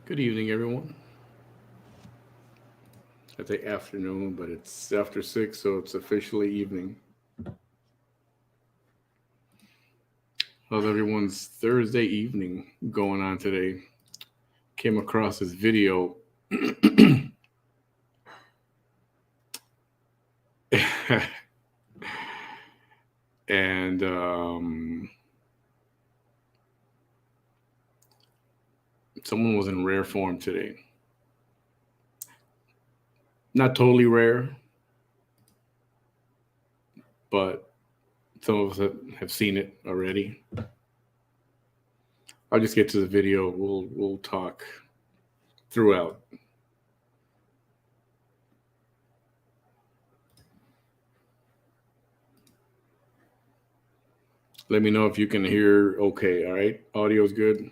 Good evening, everyone. I say afternoon, but it's after 6, so it's officially evening. How's everyone's Thursday evening going on today? Came across this video. and someone was in rare form today. Not totally rare, but some of us have seen it already. I'll just get to the video. We'll talk throughout. Let me know if you can hear okay, all right? Audio's good?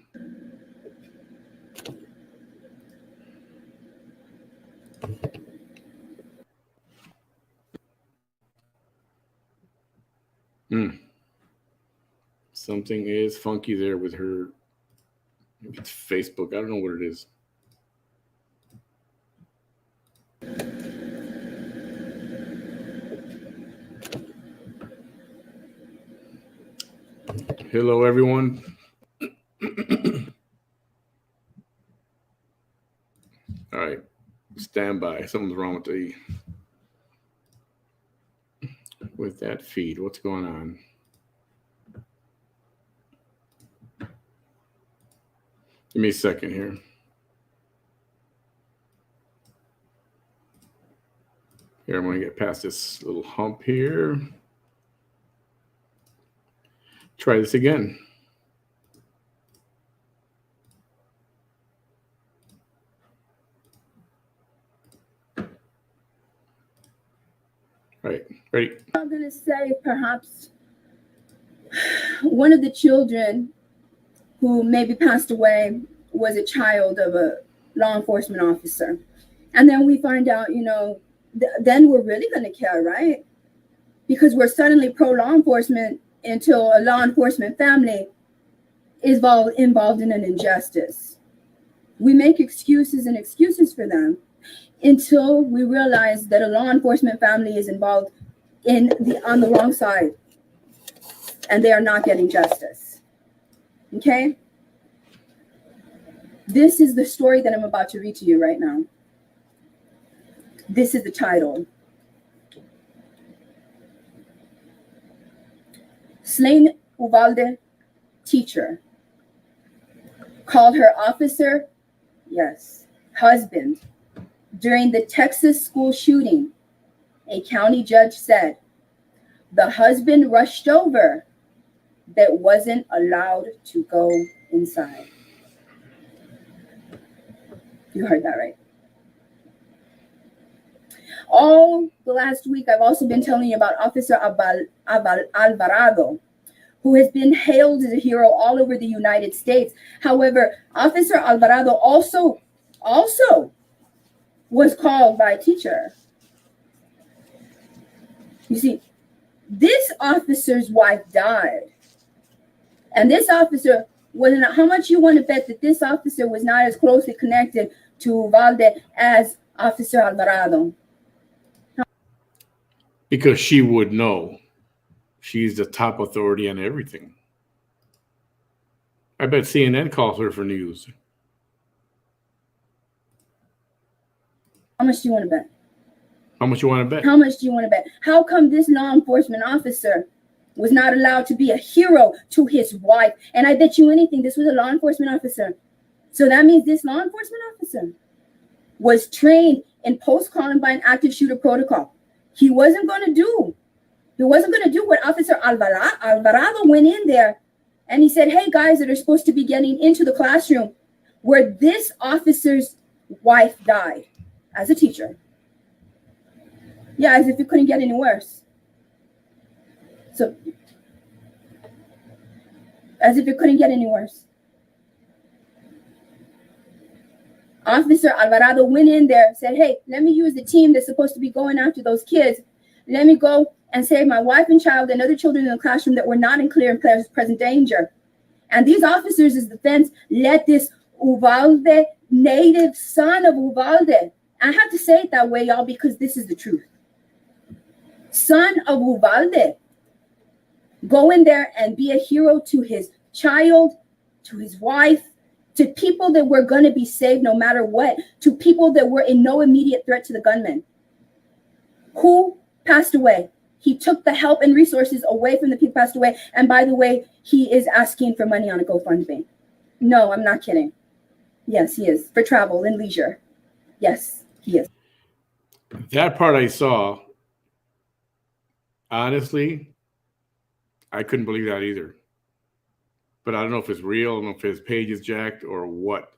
Something is funky there with her. Maybe it's Facebook. I don't know what it is. Hello, everyone. All right, stand by. Something's wrong with that feed. What's going on? Give me a second here. Here, I'm going to get past this little hump here. Try this again. All right, ready? I'm going to say perhaps one of the children who maybe passed away was a child of a law enforcement officer. And then we find out, then we're really going to care, right? Because we're suddenly pro-law enforcement until a law enforcement family is involved in an injustice. We make excuses for them until we realize that a law enforcement family is involved on the wrong side and they are not getting justice. Okay? This is the story that I'm about to read to you right now. This is the title. Slain Uvalde teacher called her officer, yes, husband, during the Texas school shooting. A county judge said the husband rushed over but wasn't allowed to go inside. You heard that right. All the last week, I've also been telling you about Officer Alvarado, who has been hailed as a hero all over the United States. However, Officer Alvarado also was called by a teacher. You see, this officer's wife died. And this officer wasn't, how much you want to bet that this officer was not as closely connected to Uvalde as Officer Alvarado? Because she would know. She's the top authority on everything. I bet CNN calls her for news. How much do you want to bet? How much you want to bet? How much do you want to bet? How come this law enforcement officer was not allowed to be a hero to his wife? And I bet you anything, this was a law enforcement officer. So that means this law enforcement officer was trained in post-Columbine active shooter protocol. He wasn't going to do what Officer Alvarado went in there and he said, hey, guys that are supposed to be getting into the classroom where this officer's wife died as a teacher. Yeah, as if it couldn't get any worse. So, as if it couldn't get any worse. Officer Alvarado went in there, said, hey, let me use the team that's supposed to be going after those kids. Let me go and save my wife and child and other children in the classroom that were not in clear and present danger. And these officers, as defense, let this Uvalde native son of Uvalde. I have to say it that way, y'all, because this is the truth. Son of Uvalde. Go in there and be a hero to his child, to his wife, to people that were going to be saved no matter what, to people that were in no immediate threat to the gunman. Who passed away? He took the help and resources away from the people who passed away. And by the way, he is asking for money on a GoFundMe. No, I'm not kidding. Yes, he is. For travel and leisure. Yes, he is. That part I saw, honestly, I couldn't believe that either. But I don't know if it's real, I don't know if his page is jacked or what.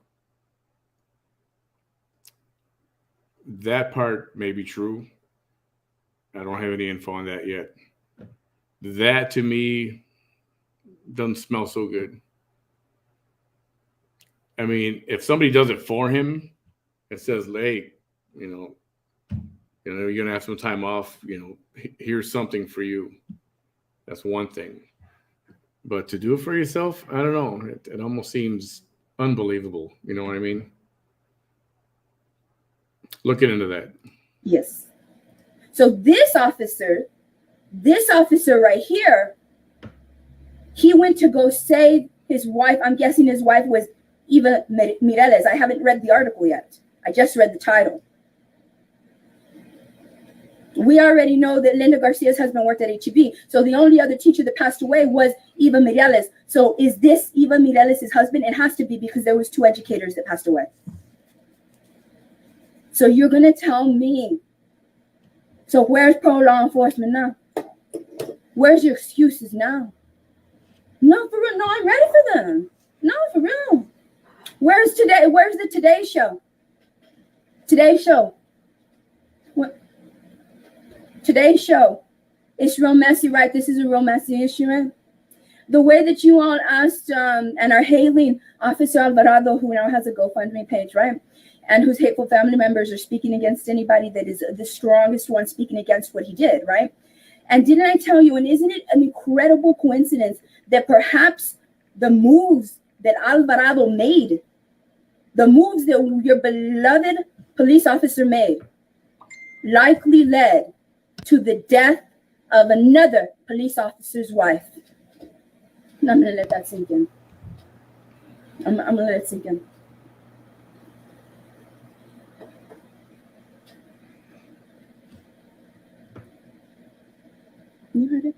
That part may be true. I don't have any info on that yet. That to me doesn't smell so good. I mean, if somebody does it for him and says, hey, you're gonna have some time off, here's something for you. That's one thing. But to do it for yourself, I don't know. It almost seems unbelievable. You know what I mean? Looking into that. Yes. So this officer right here, he went to go save his wife. I'm guessing his wife was Eva Mireles. I haven't read the article yet. I just read the title. We already know that Linda Garcia's husband worked at HEB. So the only other teacher that passed away was Eva Mireles. So is this Eva Mireles' husband? It has to be, because there was 2 educators that passed away. So you're going to tell me, so where's pro-law enforcement now? Where's your excuses now? No, for real. No, I'm ready for them. No, for real. Where's the Today Show? Today Show. What? Today's show. It's real messy, right? This is a real messy issue, right? The way that you all asked and are hailing Officer Alvarado, who now has a GoFundMe page, right? And whose hateful family members are speaking against anybody that is the strongest one speaking against what he did, right? And didn't I tell you, and isn't it an incredible coincidence that perhaps the moves that Alvarado made, the moves that your beloved police officer made, likely led to the death of another police officer's wife? And I'm going to let that sink in. I'm going to let it sink in. You heard it?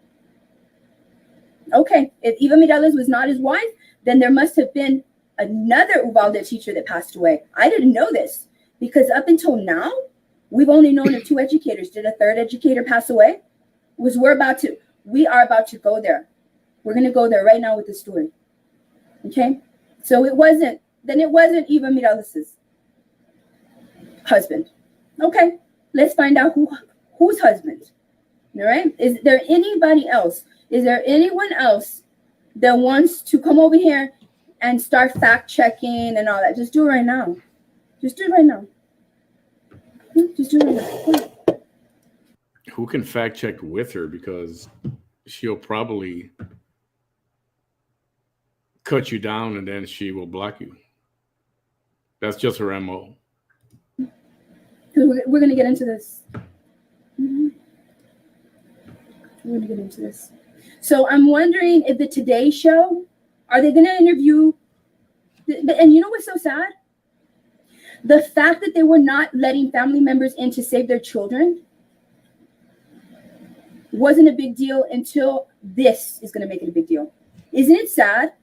Okay, if Eva Mireles was not his wife, then there must have been another Uvalde teacher that passed away. I didn't know this, because up until now, we've only known of 2 educators. Did a 3rd educator pass away? We are about to go there. We're going to go there right now with the story. Okay? So it wasn't Eva Mireles' husband. Okay, let's find out whose husband. All right? Is there anybody else? Is there anyone else that wants to come over here and start fact checking and all that? Just do it right now. Just do it right now. Just do it right now. Who can fact check with her? Because she'll probably cut you down and then she will block you. That's just her MO. We're going to get into this. We're going to get into this. So I'm wondering if the Today Show, are they going to interview? And you know what's so sad? The fact that they were not letting family members in to save their children wasn't a big deal until this is going to make it a big deal. Isn't it sad?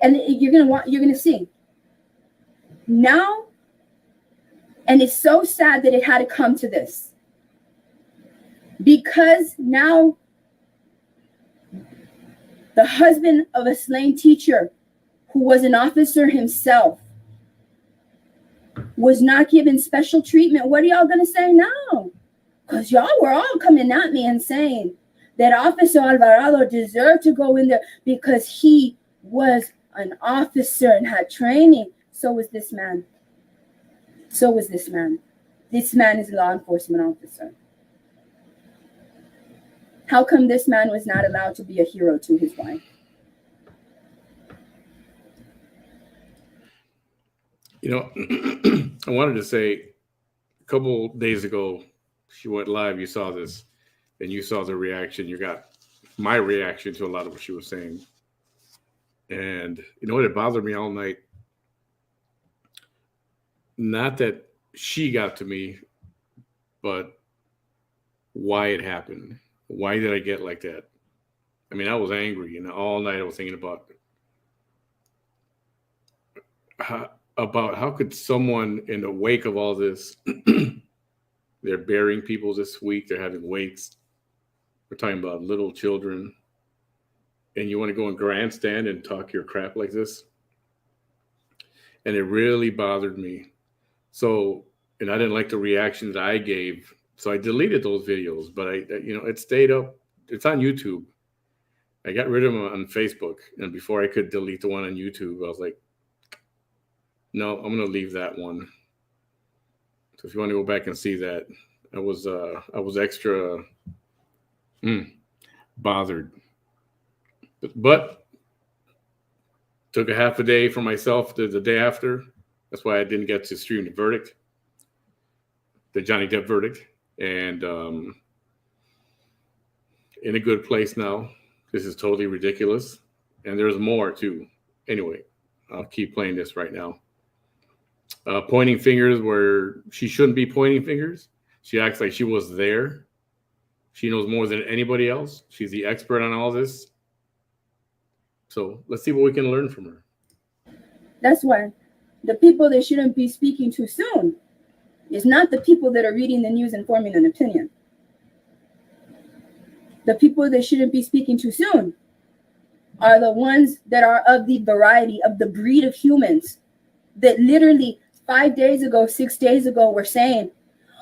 And you're going to see now. And it's so sad that it had to come to this, because now the husband of a slain teacher who was an officer himself was not given special treatment. What are y'all going to say now? Because y'all were all coming at me and saying that Officer Alvarado deserved to go in there because he was an officer and had training. So was this man. So was this man. This man is a law enforcement officer. How come this man was not allowed to be a hero to his wife? You know, I wanted to say a couple days ago, she went live. You saw this, and you saw the reaction. You got my reaction to a lot of what she was saying. And you know what? It bothered me all night. Not that she got to me, but why it happened. Why did I get like that? I mean, I was angry, and all night I was thinking about how could someone in the wake of all this, they're burying people this week, they're having wakes, we're talking about little children, and you want to go and grandstand and talk your crap like this? And it really bothered me. So, and I didn't like the reaction that I gave, so I deleted those videos. But it stayed up. It's on YouTube. I got rid of them on Facebook, and before I could delete the one on YouTube, I was like, no, I'm gonna leave that one. So if you want to go back and see that, I was extra bothered, but took a half a day for myself the day after. That's why I didn't get to stream the verdict, the Johnny Depp verdict, and in a good place now. This is totally ridiculous, and there's more too. Anyway, I'll keep playing this right now. Pointing fingers where she shouldn't be pointing fingers. She acts like she was there. She knows more than anybody else. She's the expert on all this. So let's see what we can learn from her. That's why the people that shouldn't be speaking too soon is not the people that are reading the news and forming an opinion. The people that shouldn't be speaking too soon are the ones that are of the variety of the breed of humans that literally 5 days ago, 6 days ago, were saying,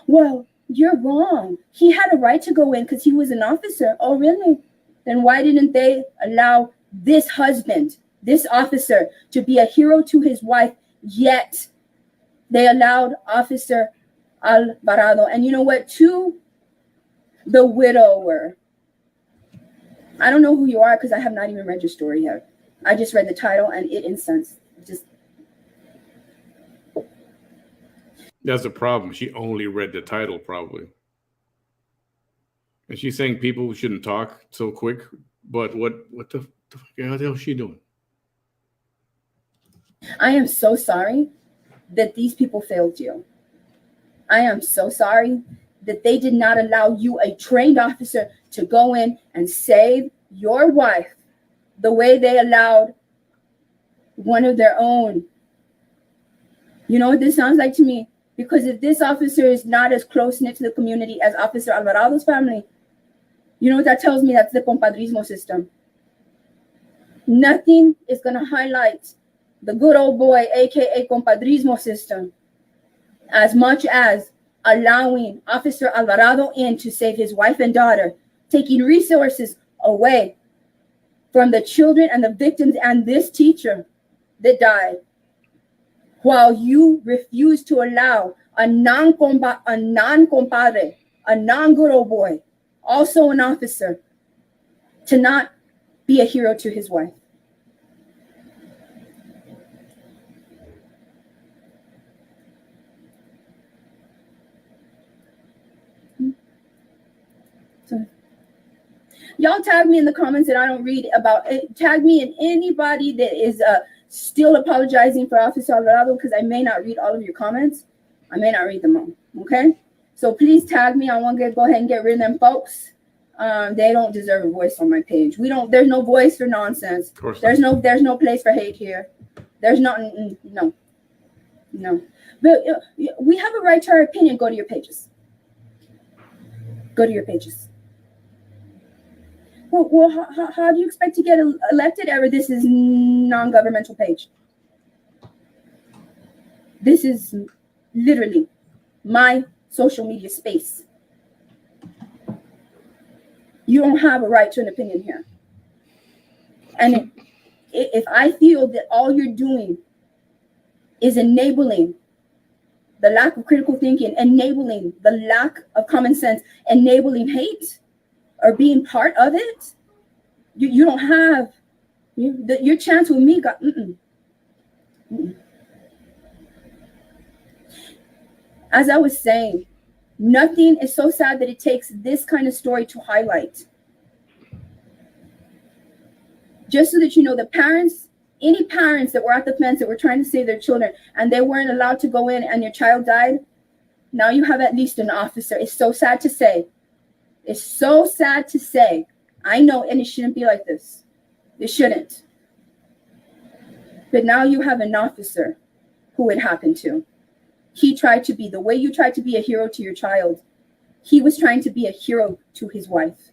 well, you're wrong. He had a right to go in because he was an officer. Oh, really? Then why didn't they allow this husband, this officer, to be a hero to his wife, yet they allowed Officer Alvarado, and you know what, to the widower. I don't know who you are because I have not even read your story yet. I just read the title and it incensed. Just that's the problem. She only read the title, probably. And she's saying people shouldn't talk so quick. But what the hell is she doing? I am so sorry that these people failed you. I am so sorry that they did not allow you, a trained officer, to go in and save your wife the way they allowed one of their own. You know what this sounds like to me? Because if this officer is not as close-knit to the community as Officer Alvarado's family, you know what that tells me? That's the compadrismo system. Nothing is going to highlight the good old boy, aka compadrismo system, as much as allowing Officer Alvarado in to save his wife and daughter, taking resources away from the children and the victims and this teacher that died, while you refuse to allow a non-compadre, a non-good old boy, also an officer, to not be a hero to his wife. So, y'all tag me in the comments that I don't read about it. Tag me in anybody that is still apologizing for Officer Alvarado, because I may not read all of your comments. I may not read them all. Okay, so please tag me. I want to go ahead and get rid of them folks. They don't deserve a voice on my page. There's no voice for nonsense. There's no place for hate here. There's no. But we have a right to our opinion. Go to your pages. Go to your pages. Well, how do you expect to get elected ever? This is non-governmental page. This is literally my social media space. You don't have a right to an opinion here. And if I feel that all you're doing is enabling the lack of critical thinking, enabling the lack of common sense, enabling hate, or being part of it, you don't have your chance with me. As I was saying, nothing is so sad that it takes this kind of story to highlight. Just so that you know, the parents, any parents that were at the fence that were trying to save their children and they weren't allowed to go in and your child died, now you have at least an officer. It's so sad to say. It's so sad to say. I know, and it shouldn't be like this. It shouldn't. But now you have an officer who it happened to. He tried to be, the way you tried to be a hero to your child, he was trying to be a hero to his wife.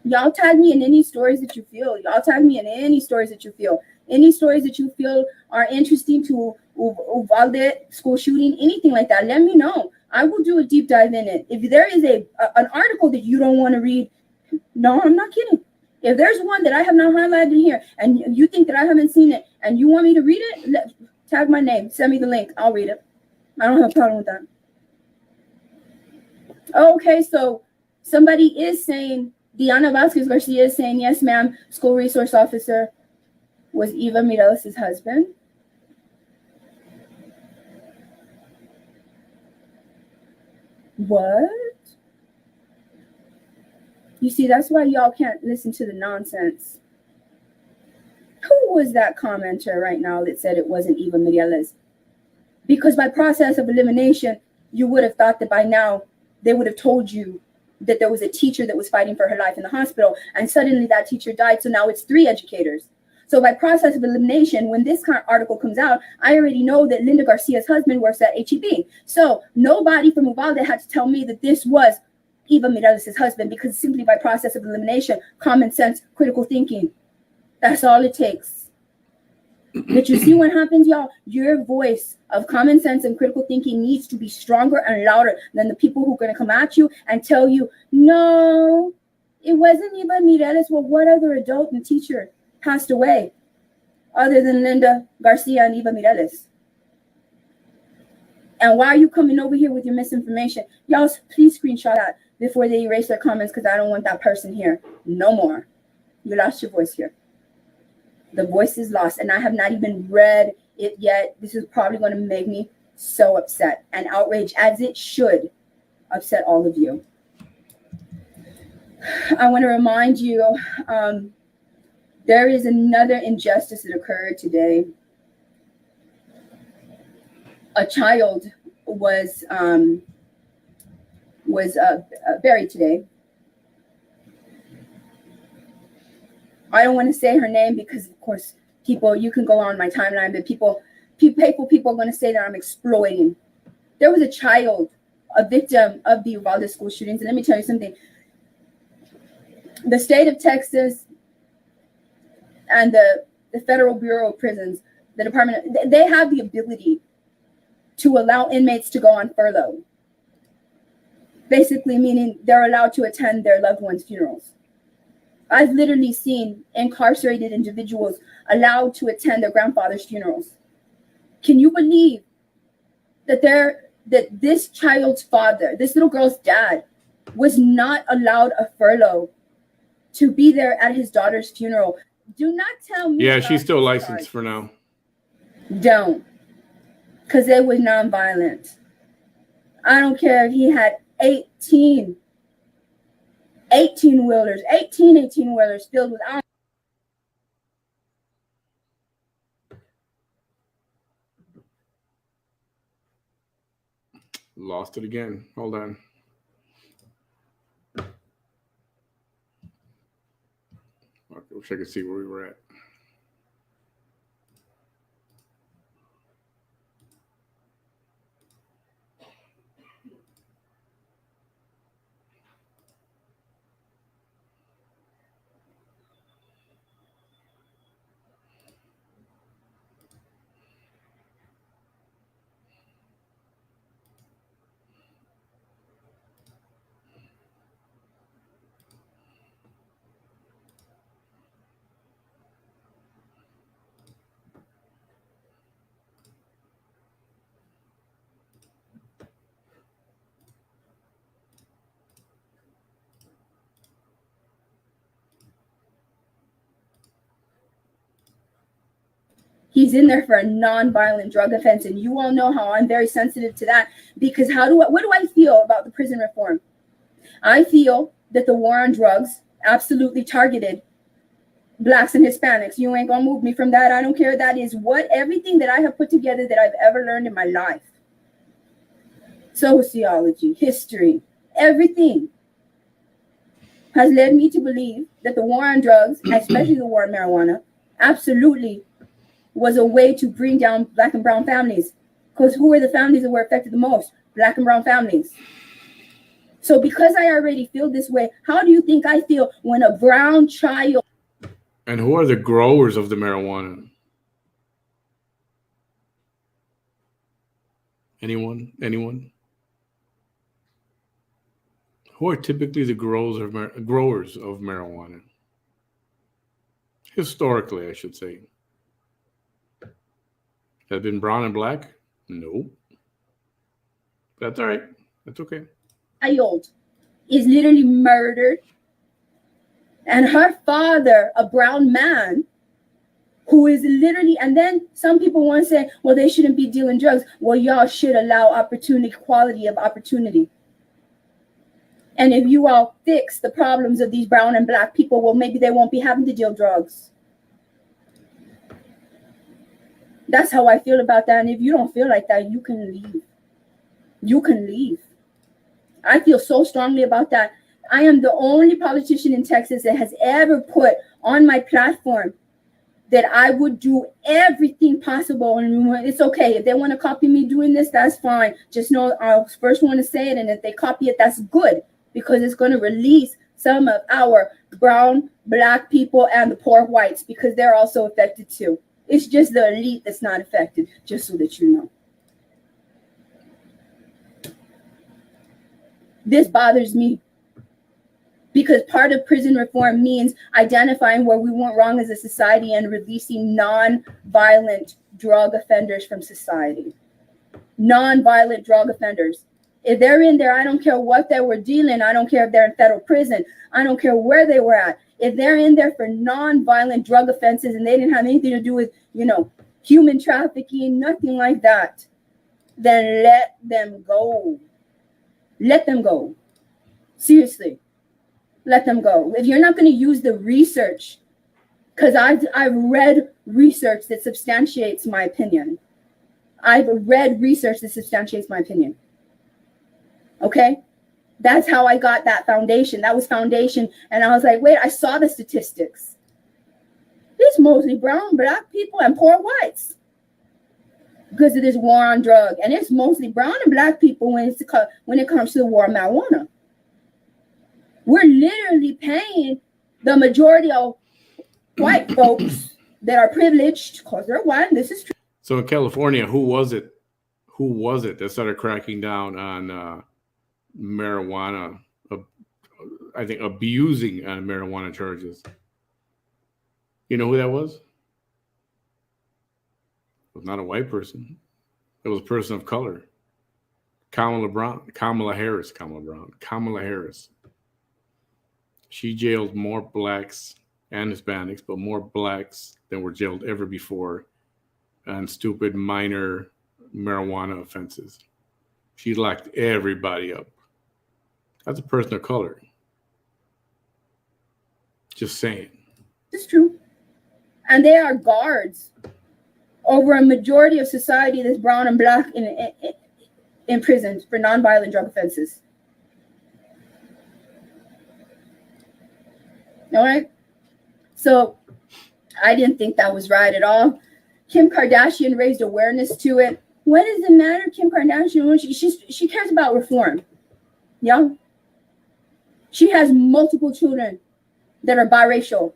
Y'all tag me in any stories that you feel. Y'all tag me in any stories that you feel. Any stories that you feel are interesting to Uvalde school shooting, anything like that, let me know. I will do a deep dive in it. If there is an article that you don't want to read, no, I'm not kidding. If there's one that I have not highlighted here and you think that I haven't seen it and you want me to read it, tag my name. Send me the link. I'll read it. I don't have a problem with that. Okay, so somebody is saying, Diana Vasquez Garcia is saying, yes, ma'am, school resource officer was Eva Mireles' husband. What? You see, that's why y'all can't listen to the nonsense. Who was that commenter right now that said it wasn't Eva Mireles? Because by process of elimination, you would have thought that by now they would have told you that there was a teacher that was fighting for her life in the hospital, and suddenly that teacher died, so now it's 3 educators. So by process of elimination, when this kind of article comes out, I already know that Linda Garcia's husband works at HEB. So nobody from Uvalde had to tell me that this was Eva Mireles' husband, because simply by process of elimination, common sense, critical thinking, that's all it takes. But you see what happens, y'all? Your voice of common sense and critical thinking needs to be stronger and louder than the people who are going to come at you and tell you, no, it wasn't Eva Mireles. Well, what other adult and teacher passed away other than Linda Garcia and Eva Mireles? And why are you coming over here with your misinformation? Y'all, please screenshot that before they erase their comments, because I don't want that person here no more. You lost your voice here. The voice is lost, and I have not even read it yet. This is probably going to make me so upset and outraged, as it should upset all of you. I want to remind you, there is another injustice that occurred today. A child was buried today. I don't want to say her name because, of course, people, you can go on my timeline, but people are going to say that I'm exploiting. There was a child, a victim of the Uvalde school shootings. And let me tell you something. The state of Texas and the Federal Bureau of Prisons, the department, they have the ability to allow inmates to go on furlough. Basically meaning they're allowed to attend their loved ones' funerals. I've literally seen incarcerated individuals allowed to attend their grandfather's funerals. Can you believe that this child's father, this little girl's dad, was not allowed a furlough to be there at his daughter's funeral? Do not tell me. Yeah, she's still licensed for now. Don't. Because they were nonviolent. I don't care if he had 18 18-wheelers filled with arms. Lost it again. Hold on. I wish I could see where we were at. He's in there for a non-violent drug offense. And you all know how I'm very sensitive to that, because what do I feel about the prison reform? I feel that the war on drugs absolutely targeted Blacks and Hispanics. You ain't gonna move me from that. I don't care. That is everything that I have put together that I've ever learned in my life. Sociology, history, everything has led me to believe that the war on drugs, especially the war on marijuana, absolutely was a way to bring down Black and brown families. Because who are the families that were affected the most? Black and brown families. So because I already feel this way, how do you think I feel when a brown child... And who are the growers of the marijuana? Anyone? Who are typically the growers of marijuana? Historically, I should say. Have been brown and black? No. That's all right. That's okay. Child is literally murdered, and her father, a brown man, who is literally... And then some people want to say, well, they shouldn't be dealing drugs. Well, y'all should allow opportunity, quality of opportunity. And if you all fix the problems of these brown and black people, well, maybe they won't be having to deal drugs. That's how I feel about that. And if you don't feel like that, you can leave. You can leave. I feel so strongly about that. I am the only politician in Texas that has ever put on my platform that I would do everything possible. And it's okay. If they want to copy me doing this, that's fine. Just know I'll first want to say it. And if they copy it, that's good, because it's going to release some of our brown, black people and the poor whites, because they're also affected too. It's just the elite that's not affected, just so that you know. This bothers me, because part of prison reform means identifying where we went wrong as a society and releasing non-violent drug offenders from society. Non-violent drug offenders. If they're in there, I don't care what they were dealing. I don't care if they're in federal prison. I don't care where they were at. If they're in there for non-violent drug offenses and they didn't have anything to do with, human trafficking, nothing like that, then let them go. Let them go. Seriously. Let them go. If you're not going to use the research, because I've read research that substantiates my opinion. I've read research that substantiates my opinion. Okay? That's how I got that foundation. That was foundation. And I was like, wait, I saw the statistics. It's mostly brown, black people, and poor whites because of this war on drug. And it's mostly brown and black people when it comes to the war on marijuana. We're literally paying the majority of white folks that are privileged because they're white. This is true. So in California, who was it that started cracking down on marijuana? I think abusing on marijuana charges. You know who that was? It was not a white person. It was a person of color. Kamala Harris. She jailed more blacks and Hispanics, but more blacks than were jailed ever before on stupid minor marijuana offenses. She locked everybody up. That's a person of color. Just saying. It's true. And they are guards over a majority of society that's brown and black in prisons for nonviolent drug offenses. All right. So I didn't think that was right at all. Kim Kardashian raised awareness to it. What does it matter, Kim Kardashian? She cares about reform. Yeah. She has multiple children that are biracial.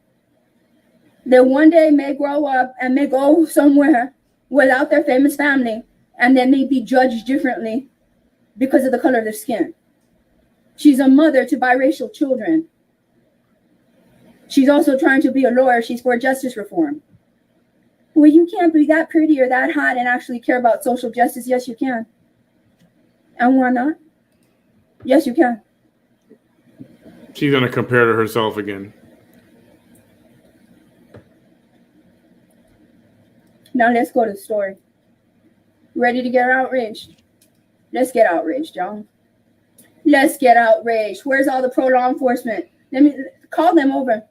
That one day may grow up and may go somewhere without their famous family, and they may be judged differently because of the color of their skin. She's a mother to biracial children. She's also trying to be a lawyer. She's for justice reform. Well, you can't be that pretty or that hot and actually care about social justice. Yes, you can. And why not? Yes, you can. She's going to compare to herself again. Now let's go to the story. Ready to get outraged? Let's get outraged, y'all. Let's get outraged. Where's all the pro law enforcement? Let me call them over.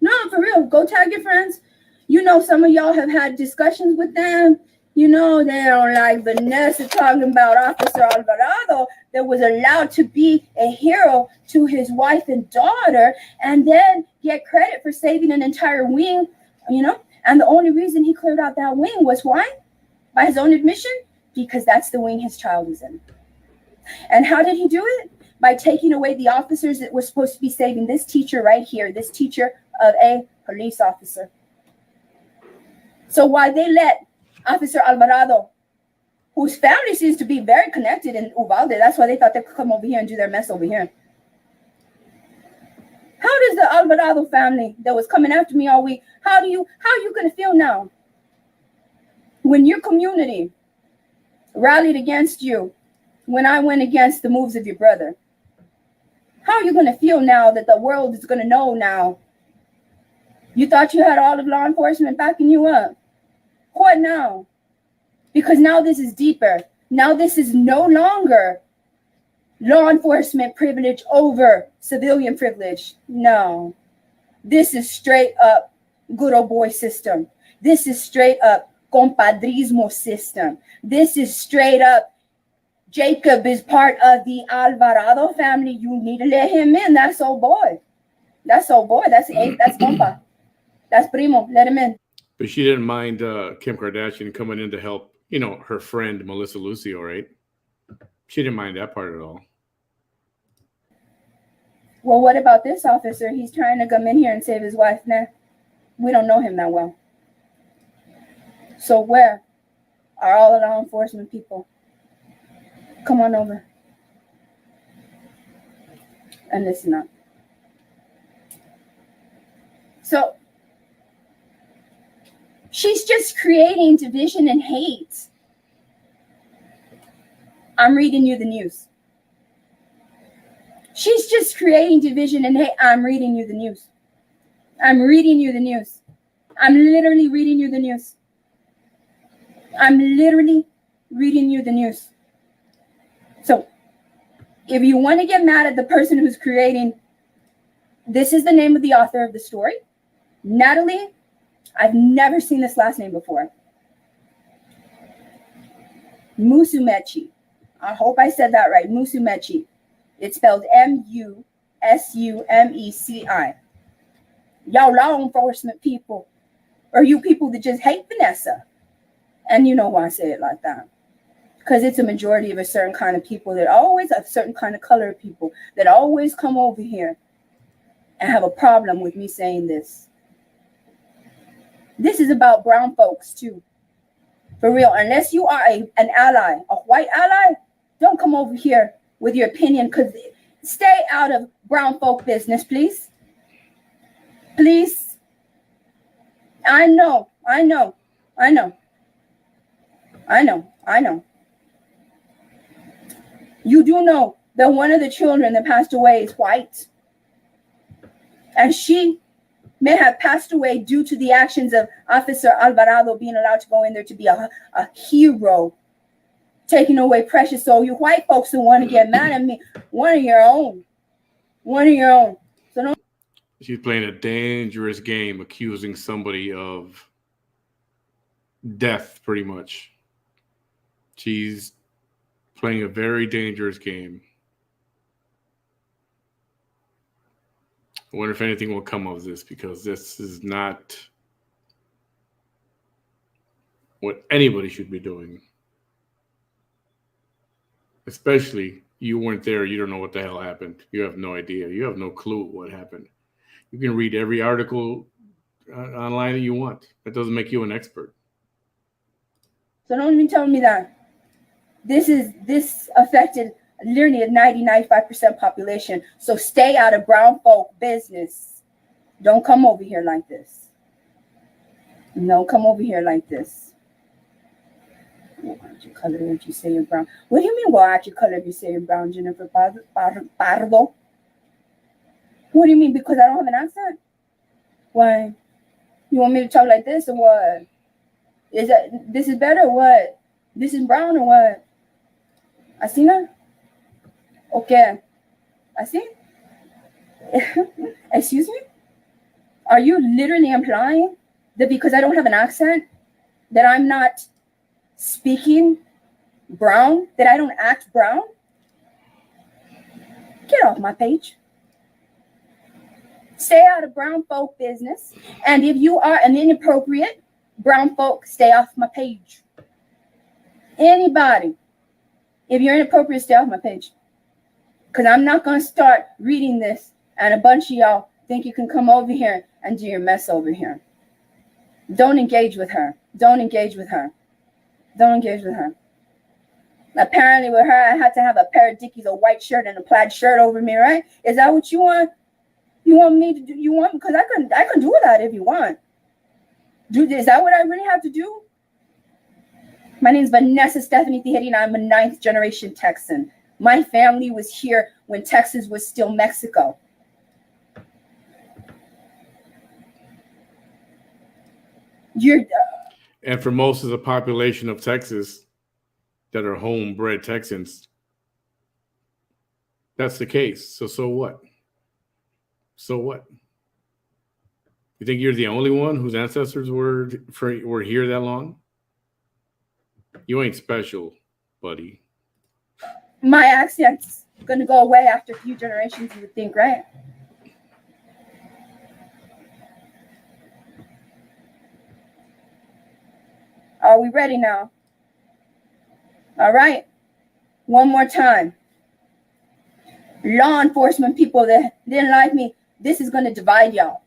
No, for real. Go tag your friends. You know, some of y'all have had discussions with them. You know, they don't like Vanessa talking about Officer Alvarado that was allowed to be a hero to his wife and daughter and then get credit for saving an entire wing, you know? And the only reason he cleared out that wing was why? By his own admission? Because that's the wing his child was in. And how did he do it? By taking away the officers that were supposed to be saving this teacher right here, this teacher of a police officer. So why they let Officer Alvarado, whose family seems to be very connected in Uvalde, that's why they thought they could come over here and do their mess over here. How does the Alvarado family that was coming after me all week, how are you going to feel now? When your community rallied against you, when I went against the moves of your brother, how are you going to feel now that the world is going to know now? You thought you had all of law enforcement backing you up. What now? Because now this is deeper. Now this is no longer law enforcement privilege over civilian privilege. No. This is straight up good old boy system. This is straight up compadrismo system. This is straight up Jacob is part of the Alvarado family. You need to let him in. That's old boy. That's old boy. That's compa. That's primo. Let him in. But she didn't mind Kim Kardashian coming in to help, you know, her friend Melissa Lucio, right? She didn't mind that part at all. Well, what about this officer? He's trying to come in here and save his wife. Nah, we don't know him that well. So where are all the law enforcement people? Come on over and listen up. So she's just creating division and hate. I'm reading you the news. She's just creating division and hate. I'm reading you the news. I'm reading you the news. I'm literally reading you the news. I'm literally reading you the news. So if you want to get mad at the person who's creating, this is the name of the author of the story. Natalie, I've never seen this last name before. Musumeci. I hope I said that right. Musumeci. It's spelled Musumeci. Y'all law enforcement people, or you people that just hate Vanessa. And you know why I say it like that. Because it's a majority of a certain kind of people that always, a certain kind of color of people that always come over here and have a problem with me saying this. This is about brown folks too. For real, unless you are an ally, a white ally, don't come over here with your opinion, because stay out of brown folk business, please. Please. I know. You do know that one of the children that passed away is white. And she may have passed away due to the actions of Officer Alvarado being allowed to go in there to be a hero, taking away precious soul. You white folks who want to get mad at me, one of your own. So don't. She's playing a dangerous game, accusing somebody of death, pretty much. She's playing a very dangerous game. I wonder if anything will come of this, because this is not what anybody should be doing. Especially, you weren't there. You don't know what the hell happened. You have no idea. You have no clue what happened. You can read every article online that you want. That doesn't make you an expert. So don't even tell me that. This affected literally a 90-95% population. So stay out of brown folk business. Don't come over here like this. Don't come over here like this. Why aren't you colored if you say you're brown? What do you mean, why aren't you colored if you say you're brown, Jennifer Pardo? What do you mean, because I don't have an accent? Why? You want me to talk like this or what? This is better or what? This is brown or what? Así? Okay. Así? Excuse me? Are you literally implying that because I don't have an accent, that I'm not speaking brown, that I don't act brown? Get off my page. Stay out of brown folk business. And if you are an inappropriate brown folk, stay off my page. Anybody, if you're inappropriate, stay off my page. Because I'm not going to start reading this and a bunch of y'all think you can come over here and do your mess over here. Don't engage with her. Don't engage with her. Don't engage with her. Apparently with her, I had to have a pair of Dickies, a white shirt, and a plaid shirt over me, right? Is that what you want? You want me to do? You want? Because I can do that if you want. Is that what I really have to do? My name is Vanessa Stephanie Tijerina. I'm a 9th generation Texan. My family was here when Texas was still Mexico. And for most of the population of Texas that are homebred Texans, that's the case. So what? So what? You think you're the only one whose ancestors were here that long? You ain't special, buddy. My accent's going to go away after a few generations, you would think, right? Are we ready now? All right. One more time. Law enforcement people that didn't like me, this is going to divide y'all.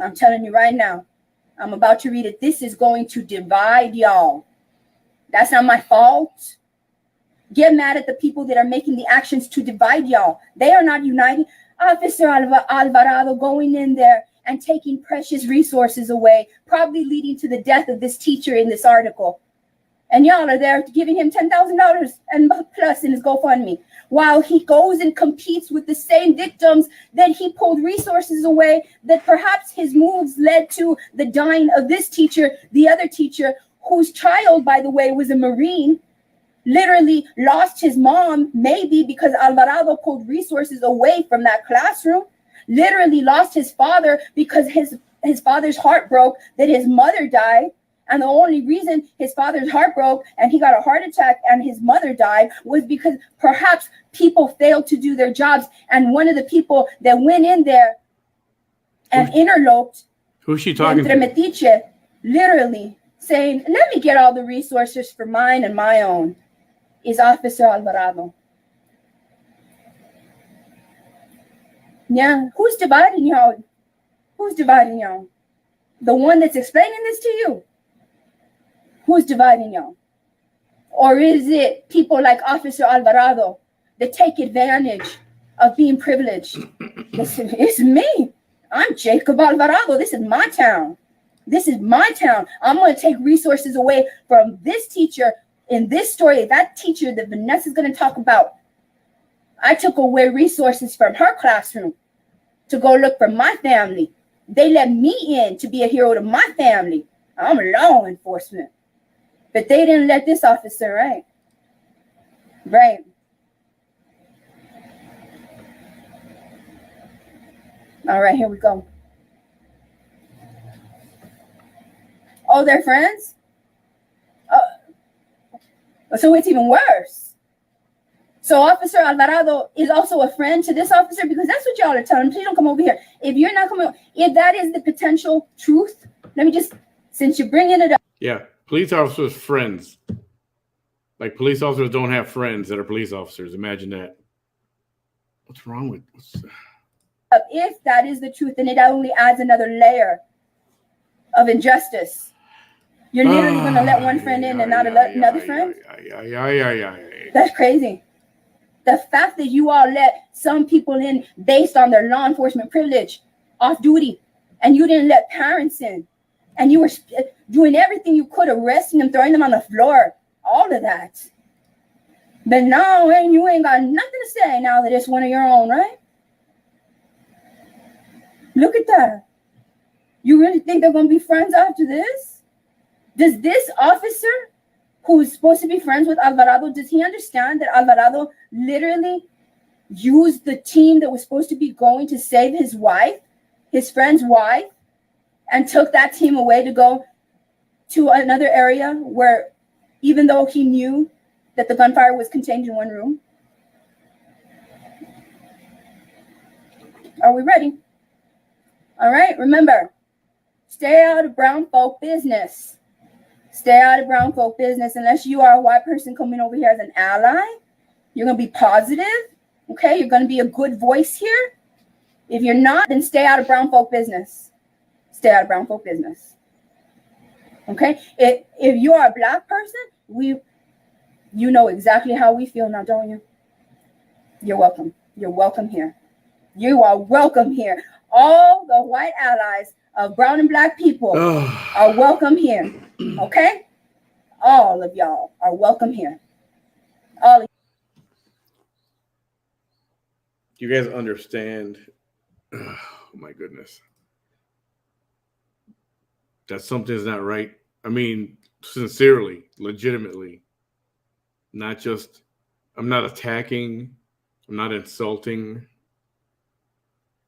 I'm telling you right now. I'm about to read it. This is going to divide y'all. That's not my fault. Get mad at the people that are making the actions to divide y'all. They are not uniting. Officer Alvarado going in there and taking precious resources away, probably leading to the death of this teacher in this article. And y'all are there giving him $10,000 and plus in his GoFundMe, while he goes and competes with the same victims that he pulled resources away, that perhaps his moves led to the dying of this teacher, the other teacher, whose child, by the way, was a Marine, literally lost his mom, maybe because Alvarado pulled resources away from that classroom, literally lost his father because his father's heart broke that his mother died. And the only reason his father's heart broke and he got a heart attack and his mother died was because perhaps people failed to do their jobs. And one of the people that went in there and interloped, who's she talking to? Literally saying, let me get all the resources for mine and my own, is Officer Alvarado. Yeah, who's dividing y'all? Who's dividing y'all? The one that's explaining this to you? Who's dividing y'all? Or is it people like Officer Alvarado that take advantage of being privileged? Listen, it's me. I'm Jacob Alvarado. This is my town. This is my town. I'm going to take resources away from this teacher in this story. That teacher that Vanessa's going to talk about. I took away resources from her classroom to go look for my family. They let me in to be a hero to my family. I'm law enforcement. But they didn't let this officer, right? Right. All right, here we go. Oh, they're friends? So it's even worse. So Officer Alvarado is also a friend to this officer, because that's what y'all are telling him. Please don't come over here. If you're not coming, if that is the potential truth, let me just, since you're bringing it up. Yeah, police officers' friends. Like police officers don't have friends that are police officers. Imagine that. What's wrong with If that is the truth, then it only adds another layer of injustice. You're literally going to let one friend in and not another friend? That's crazy. The fact that you all let some people in based on their law enforcement privilege, off duty, and you didn't let parents in, and you were doing everything you could, arresting them, throwing them on the floor, all of that. But now, and you ain't got nothing to say now that it's one of your own, right? Look at that. You really think they're going to be friends after this? Does this officer who's supposed to be friends with Alvarado, does he understand that Alvarado literally used the team that was supposed to be going to save his wife, his friend's wife, and took that team away to go to another area where, even though he knew that the gunfire was contained in one room? Are we ready? All right, remember, stay out of brown folk business. Stay out of brown folk business unless you are a white person coming over here as an ally. You're going to be positive, okay? You're going to be a good voice here. If you're not, then stay out of brown folk business. Stay out of brown folk business, okay? If you are a black person, you know exactly how we feel now, don't you? You're welcome. You're welcome here. You are welcome here. All the white allies of brown and black people are welcome here, okay? All of y'all are welcome here. All of you guys understand? Oh my goodness. That something's not right. I mean, sincerely, legitimately. Not just, I'm not attacking, I'm not insulting.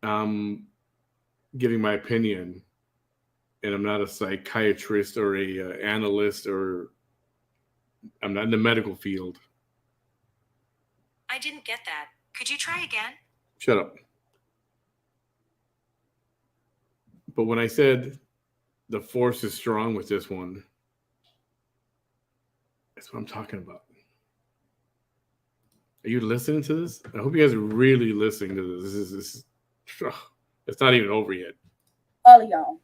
I'm giving my opinion, and I'm not a psychiatrist or a analyst, or I'm not in the medical field. I didn't get that. Could you try again? Shut up. But when I said the force is strong with this one, that's what I'm talking about. Are you listening to this? I hope you guys are really listening to this. This is it's not even over yet. all of y'all,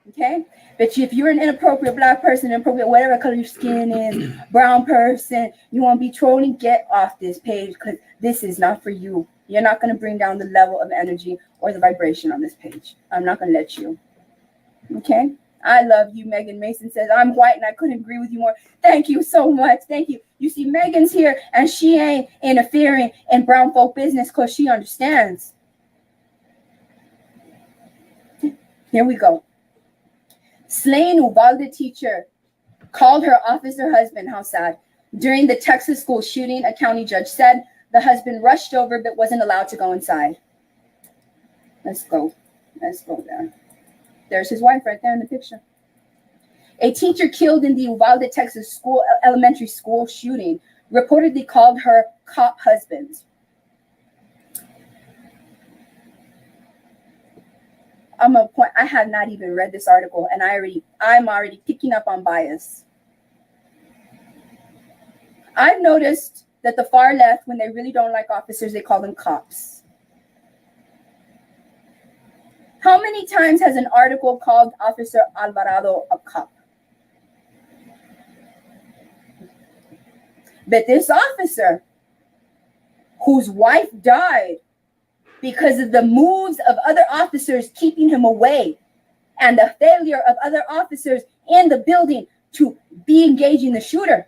okay? But if you're an inappropriate black person, inappropriate whatever color your skin is, brown person, you want to be trolling, get off this page because this is not for you. You're not going to bring down the level of energy or the vibration on this page. I'm not going to let you, okay? I love you. Megan Mason says, I'm white and I couldn't agree with you more. Thank you so much. Thank you. You see, Megan's here and she ain't interfering in brown folk business because she understands. Here we go. Slain Uvalde teacher called her officer husband. How sad. During the Texas school shooting, a county judge said the husband rushed over but wasn't allowed to go inside. Let's go. Let's go there. There's his wife right there in the picture. A teacher killed in the Uvalde, Texas elementary school shooting reportedly called her cop husband. I'm a point. I have not even read this article, and I'm already picking up on bias. I've noticed that the far left, when they really don't like officers, they call them cops. How many times has an article called Officer Alvarado a cop? But this officer, whose wife died because of the moves of other officers keeping him away and the failure of other officers in the building to be engaging the shooter,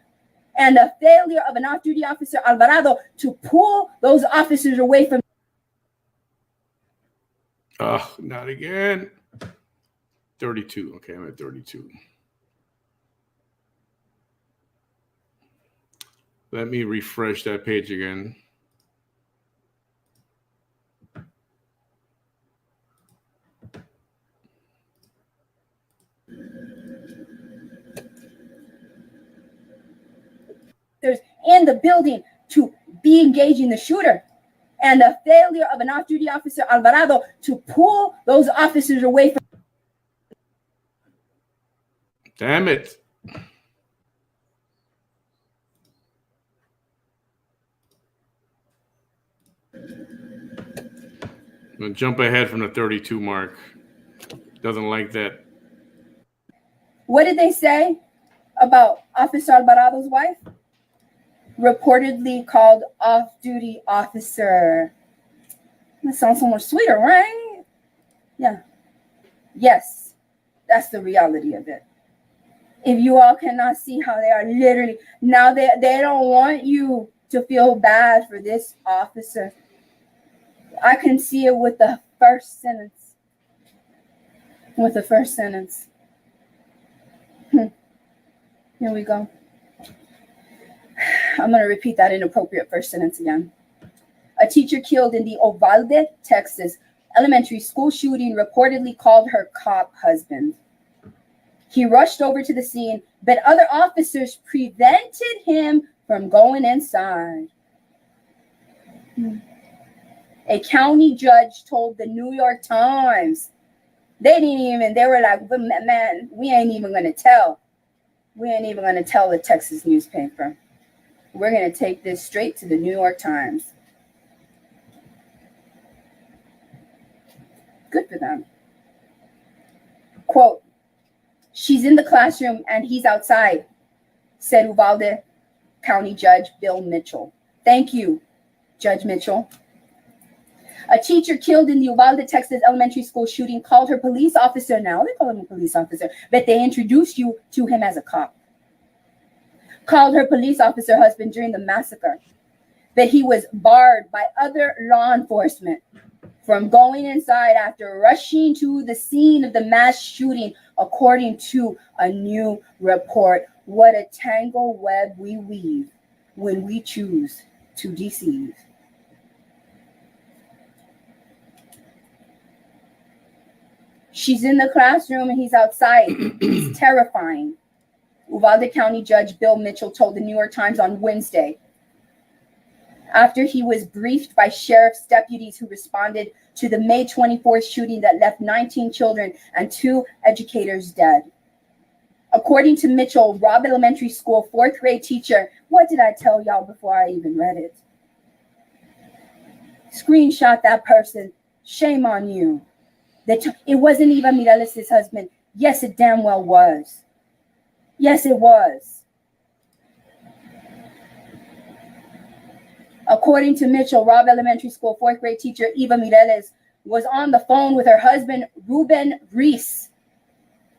and the failure of an off-duty officer, Alvarado, to pull those officers away from. Oh, not again. 32. Okay, I'm at 32. Let me refresh that page again. There's in the building to be engaging the shooter, and the failure of an off-duty officer, Alvarado, to pull those officers away from. Damn it. I'm going to jump ahead from the 32 mark. Doesn't like that. What did they say about Officer Alvarado's wife? Reportedly called off-duty officer. That sounds so much sweeter, right? Yeah. Yes, that's the reality of it. If you all cannot see how they are literally, now they don't want you to feel bad for this officer. I can see it with the first sentence. With the first sentence. Here we go. I'm going to repeat that inappropriate first sentence again. A teacher killed in the Uvalde, Texas elementary school shooting reportedly called her cop husband. He rushed over to the scene, but other officers prevented him from going inside. A county judge told the New York Times, they were like, man, we ain't even going to tell. We ain't even going to tell the Texas newspaper. We're going to take this straight to the New York Times. Good for them. Quote, she's in the classroom and he's outside, said Uvalde County Judge Bill Mitchell. Thank you, Judge Mitchell. A teacher killed in the Uvalde, Texas elementary school shooting called her police officer. Now they call him a police officer, but they introduced you to him as a cop. Called her police officer husband during the massacre, but he was barred by other law enforcement from going inside after rushing to the scene of the mass shooting, according to a new report. What a tangled web we weave when we choose to deceive. She's in the classroom and he's outside. It's terrifying. Uvalde County Judge Bill Mitchell told the New York Times on Wednesday, after he was briefed by sheriff's deputies who responded to the May 24th shooting that left 19 children and 2 educators dead. According to Mitchell, Robb Elementary School 4th grade teacher, what did I tell y'all before I even read it? Screenshot that person. Shame on you. It wasn't Eva Mireles' husband. Yes, it damn well was. Yes, it was. According to Mitchell, Robb Elementary School 4th grade teacher Eva Mireles was on the phone with her husband, Ruben Reese.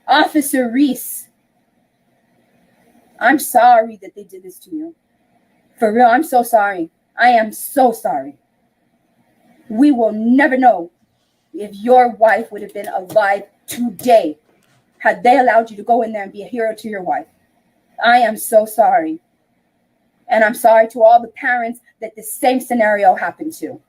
Officer Reese. I'm sorry that they did this to you. For real, I'm so sorry. I am so sorry. We will never know if your wife would have been alive today had they allowed you to go in there and be a hero to your wife. I am so sorry. And I'm sorry to all the parents that the same scenario happened to.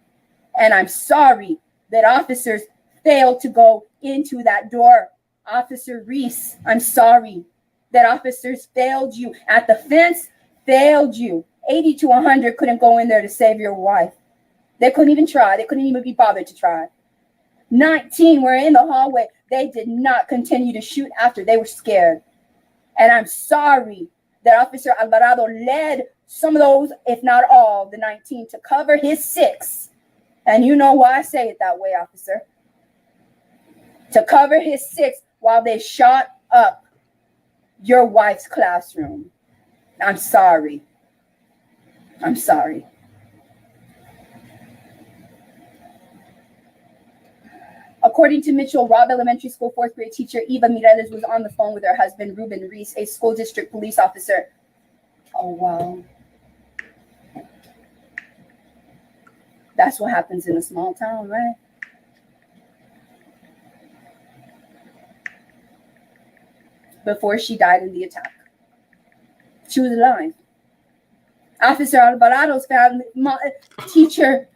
And I'm sorry that officers failed to go into that door. Officer Reese, I'm sorry that officers failed you at the fence, failed you. 80 to 100 couldn't go in there to save your wife. They couldn't even try. They couldn't even be bothered to try. 19 were in the hallway. They did not continue to shoot after they were scared. And I'm sorry that Officer Alvarado led some of those, if not all, the 19 to cover his 6. And you know why I say it that way, officer. To cover his 6 while they shot up your wife's classroom. I'm sorry. I'm sorry. According to Mitchell, Robb Elementary School 4th grade teacher Eva Mireles was on the phone with her husband, Ruben Reese, a school district police officer. Oh, wow. That's what happens in a small town, right? Before she died in the attack. She was alive. Officer Alvarado's family, teacher,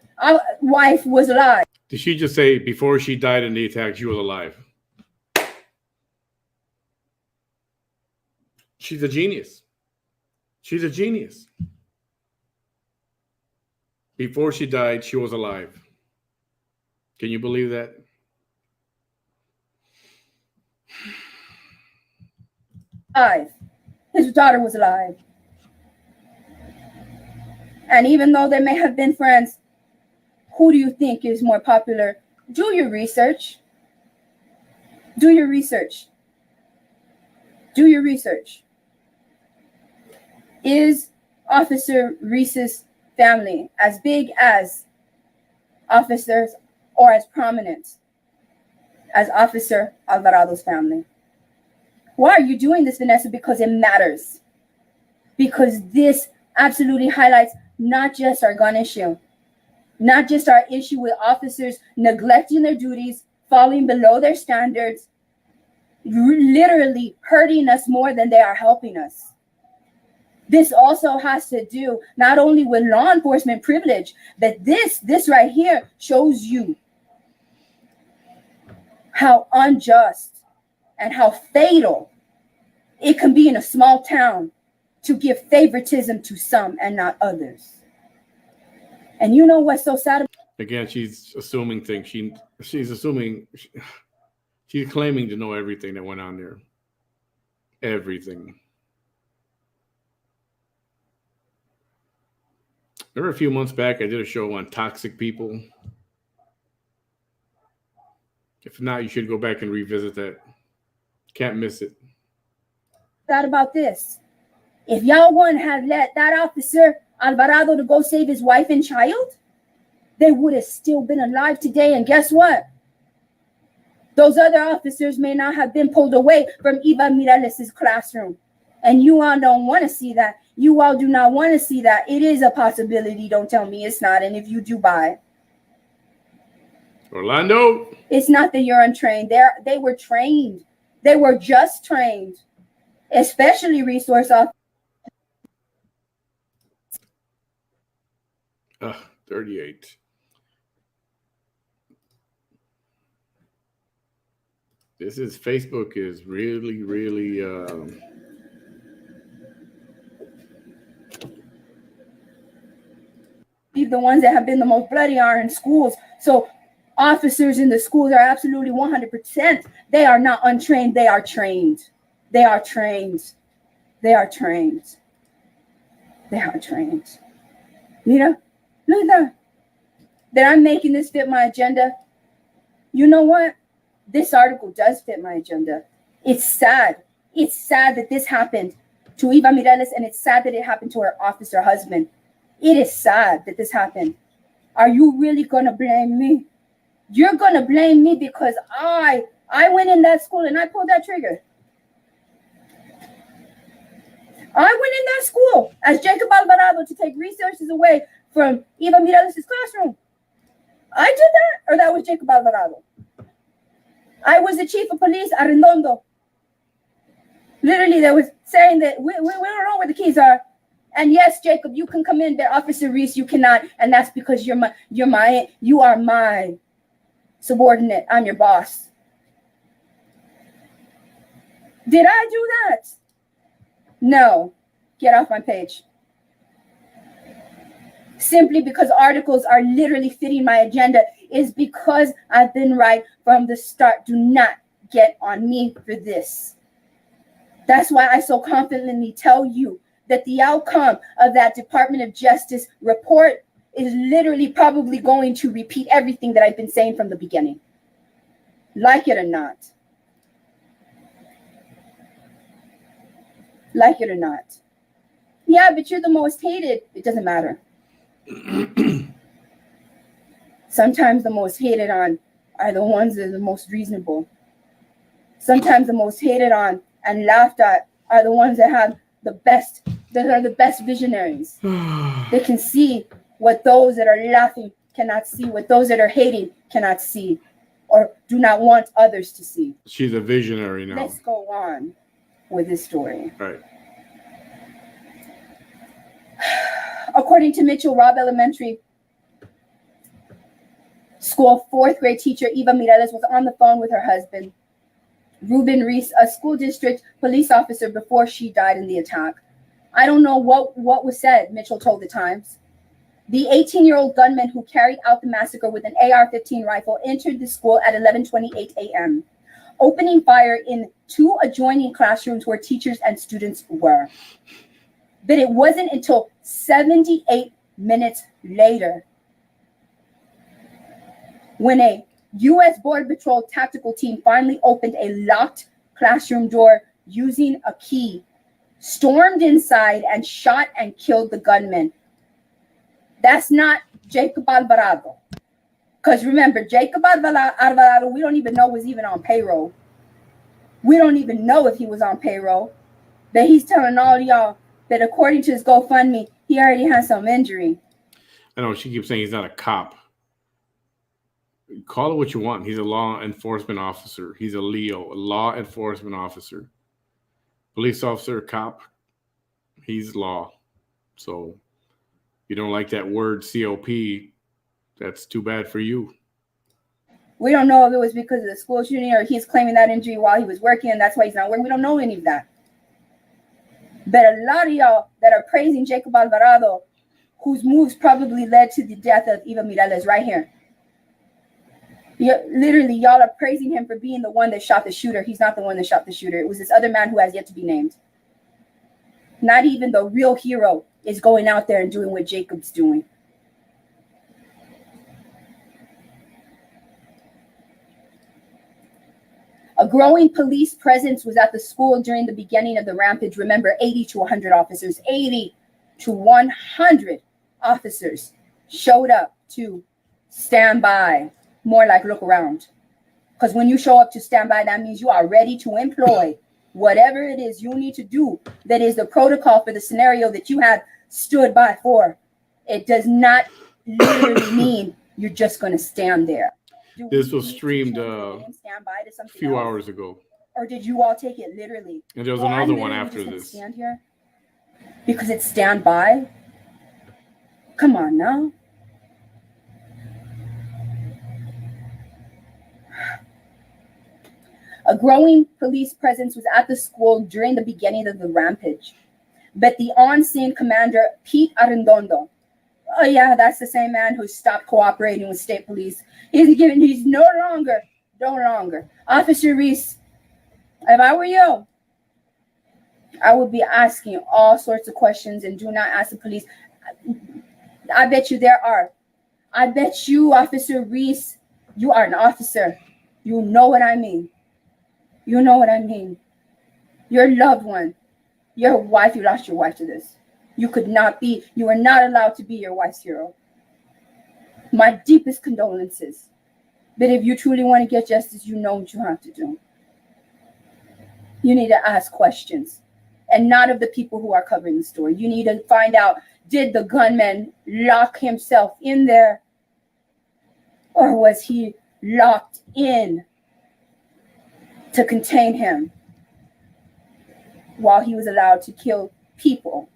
wife was alive. Did she just say before she died in the attack, she was alive? She's a genius. She's a genius. Before she died, she was alive. Can you believe that? Alive. His daughter was alive. And even though they may have been friends, who do you think is more popular? Do your research. Do your research. Do your research. Is Officer Reese's family as big as officers or as prominent as Officer Alvarado's family? Why are you doing this, Vanessa? Because it matters. Because this absolutely highlights not just our gun issue, not just our issue with officers neglecting their duties, falling below their standards, literally hurting us more than they are helping us. This also has to do not only with law enforcement privilege, but this right here shows you how unjust and how fatal it can be in a small town to give favoritism to some and not others. And you know what's so sad? Again, she's assuming things. She's assuming, she's claiming to know everything that went on there. Everything. Remember a few months back, I did a show on toxic people. If not, you should go back and revisit that. Can't miss it. Thought about this. If y'all wouldn't have let that officer Alvarado to go save his wife and child, they would have still been alive today. And guess what? Those other officers may not have been pulled away from Eva Mireles' classroom. And you all don't want to see that. You all do not want to see that. It is a possibility. Don't tell me it's not. And if you do, buy. Orlando. It's not that you're untrained. They were trained. They were just trained, especially resource officers. 38. This is Facebook is really, really the ones that have been the most bloody are in schools. So officers in the schools are absolutely 100%. They are not untrained. They are trained. They are trained. They are trained. They are trained. Lita, look at that. That I'm making this fit my agenda. You know what? This article does fit my agenda. It's sad. It's sad that this happened to Eva Mireles, and it's sad that it happened to her officer husband. It is sad that this happened. Are you really going to blame me? You're going to blame me because I went in that school and I pulled that trigger. I went in that school as Jacob Alvarado to take resources away from Eva Mireles' classroom. I did that, or that was Jacob Alvarado? I was the chief of police, Arredondo. Literally, they was saying that we don't know where the keys are. And yes, Jacob, you can come in there. Officer Reese, you cannot. And that's because you are my subordinate. I'm your boss. Did I do that? No. Get off my page. Simply because articles are literally fitting my agenda is because I've been right from the start. Do not get on me for this. That's why I so confidently tell you that the outcome of that Department of Justice report is literally probably going to repeat everything that I've been saying from the beginning. Like it or not. Like it or not. Yeah, but you're the most hated. It doesn't matter. Sometimes the most hated on are the ones that are the most reasonable. Sometimes the most hated on and laughed at are the ones that have the best, that are the best visionaries. They can see what those that are laughing cannot see, what those that are hating cannot see, or do not want others to see. She's a visionary now. Let's go on with this story. Right. According to Mitchell Robb Elementary School, fourth grade teacher Eva Mireles was on the phone with her husband, Ruben Reese, a school district police officer, before she died in the attack. I don't know what was said, Mitchell told the Times. The 18-year-old gunman who carried out the massacre with an AR-15 rifle entered the school at 11:28 a.m., opening fire in two adjoining classrooms where teachers and students were. But it wasn't until 78 minutes later when a U.S. Border Patrol tactical team finally opened a locked classroom door using a key, stormed inside, and shot and killed the gunman. That's not Jacob Alvarado. Because remember, Jacob Alvarado, we don't even know was even on payroll. We don't even know if he was on payroll. But he's telling all y'all that according to his GoFundMe, he already has some injury. I know she keeps saying he's not a cop. Call it what you want. He's a law enforcement officer. He's a LEO, a law enforcement officer. Police officer, cop. He's law. So you don't like that word COP, that's too bad for you. We don't know if it was because of the school shooting or he's claiming that injury while he was working and that's why he's not working. We don't know any of that. But a lot of y'all that are praising Jacob Alvarado, whose moves probably led to the death of Eva Mireles right here. Literally, y'all are praising him for being the one that shot the shooter. He's not the one that shot the shooter. It was this other man who has yet to be named. Not even the real hero is going out there and doing what Jacob's doing. A growing police presence was at the school during the beginning of the rampage. Remember, 80 to 100 officers, 80 to 100 officers showed up to stand by, more like look around. Because when you show up to stand by, that means you are ready to employ whatever it is you need to do. That is the protocol for the scenario that you have stood by for. It does not literally mean you're just going to stand there. This was streamed a few hours ago. Or did you all take it literally? And there was another one after this. Stand here because it's stand by. Come on now. A growing police presence was at the school during the beginning of the rampage. But the on-scene commander, Pete Arredondo, oh yeah, that's the same man who stopped cooperating with state police. He's no longer. Officer Reese, if I were you, I would be asking all sorts of questions and do not ask the police. I bet you there are. I bet you, Officer Reese, you are an officer. You know what I mean. You know what I mean. Your loved one, your wife, you lost your wife to this. You were not allowed to be your wife's hero. My deepest condolences. But if you truly want to get justice, you know what you have to do. You need to ask questions. And not of the people who are covering the story. You need to find out, did the gunman lock himself in there? Or was he locked in to contain him while he was allowed to kill people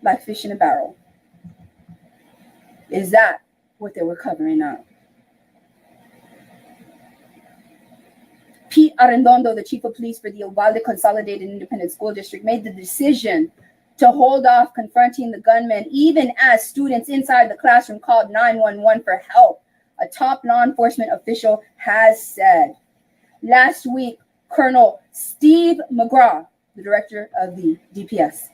like fish in a barrel? Is that what they were covering up? Pete Arredondo, the chief of police for the Uvalde Consolidated Independent School District, made the decision to hold off confronting the gunman even as students inside the classroom called 911 for help, a top law enforcement official has said. Last week, Colonel Steve McGraw, the director of the DPS,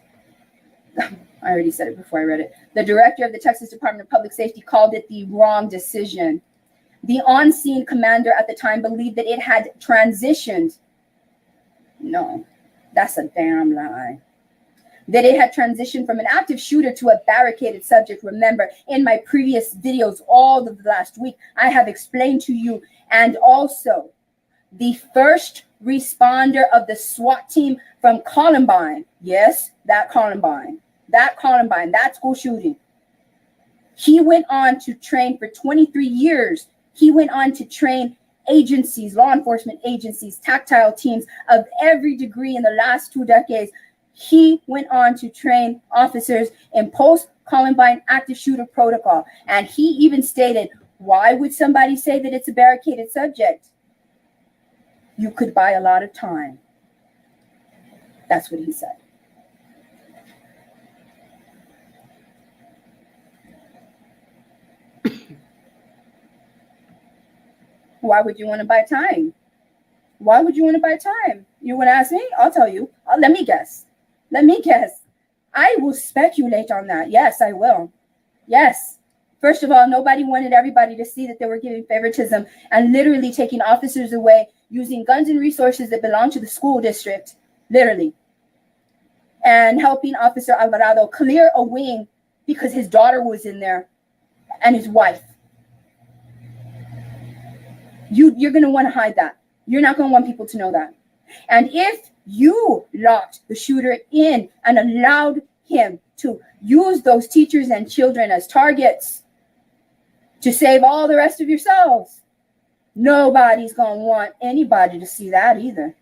I already said it before I read it, the director of the Texas Department of Public Safety called it the wrong decision. The on-scene commander at the time believed that it had transitioned. No, that's a damn lie. That it had transitioned from an active shooter to a barricaded subject. Remember, in my previous videos, all of the last week, I have explained to you, and also the first responder of the SWAT team from Columbine. Yes, that school shooting. He went on to train for 23 years. He went on to train agencies, law enforcement agencies, tactile teams of every degree in the last 2 decades. He went on to train officers in post-Columbine active shooter protocol. And he even stated, why would somebody say that it's a barricaded subject? You could buy a lot of time. That's what he said. Why would you want to buy time? Why would you want to buy time? You want to ask me? I'll tell you. Let me guess. I will speculate on that. Yes, I will. Yes. First of all, nobody wanted everybody to see that they were giving favoritism and literally taking officers away using guns and resources that belong to the school district, literally, and helping Officer Alvarado clear a wing because his daughter was in there and his wife. You're going to want to hide that. You're not going to want people to know that. And if you locked the shooter in and allowed him to use those teachers and children as targets to save all the rest of yourselves, nobody's going to want anybody to see that either.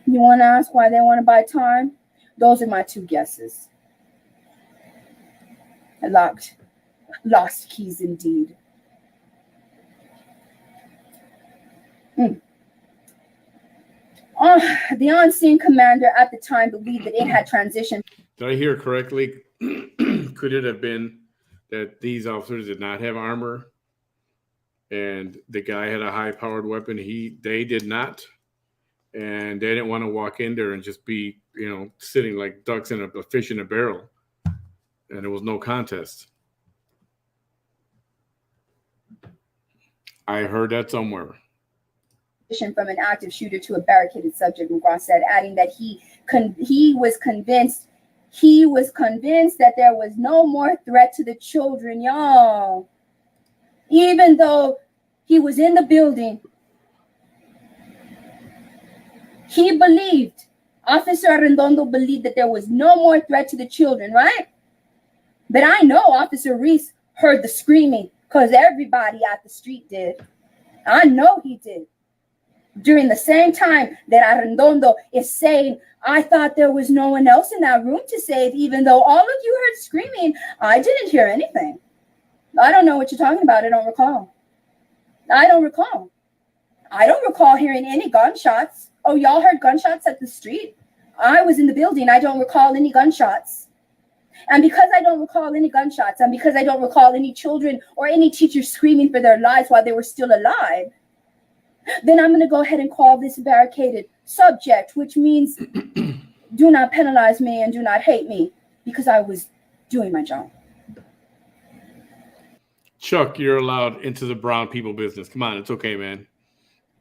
You want to ask why they want to buy time? Those are my two guesses. Lost keys indeed. The on-scene commander at the time believed that it had transitioned. Did I hear correctly? Could it have been that these officers did not have armor and the guy had a high-powered weapon? They did not, and they didn't want to walk in there and just be, sitting like ducks in a fish in a barrel, and there was no contest. I heard that somewhere. From an active shooter to a barricaded subject, McGraw said, adding that he was convinced that there was no more threat to the children, y'all. Even though he was in the building, Officer Arredondo believed that there was no more threat to the children, right? But I know Officer Reese heard the screaming because everybody at the street did. I know he did. During the same time that Arredondo is saying, I thought there was no one else in that room to save, even though all of you heard screaming, I didn't hear anything. I don't know what you're talking about. I don't recall. I don't recall hearing any gunshots. Oh, y'all heard gunshots at the street? I was in the building. I don't recall any gunshots. And because I don't recall any gunshots, and because I don't recall any children or any teachers screaming for their lives while they were still alive, then I'm going to go ahead and call this barricaded subject, which means do not penalize me and do not hate me because I was doing my job. Chuck, you're allowed into the brown people business. Come on, it's okay, man.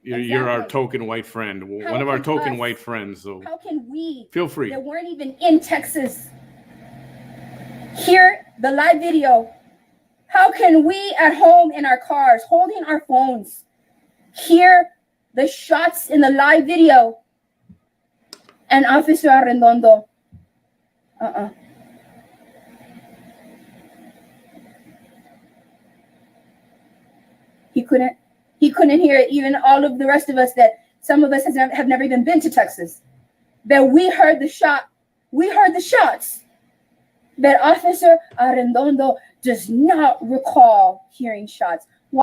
You're our token white friend, one of our token white friends. So how can we, feel free, that weren't even in Texas, hear the live video? How can we at home in our cars holding our phones hear the shots in the live video and Officer Arredondo? He couldn't hear it. Even all of the rest of us, that some of us have never even been to Texas, that we heard the shots, that Officer Arredondo does not recall hearing shots. Why?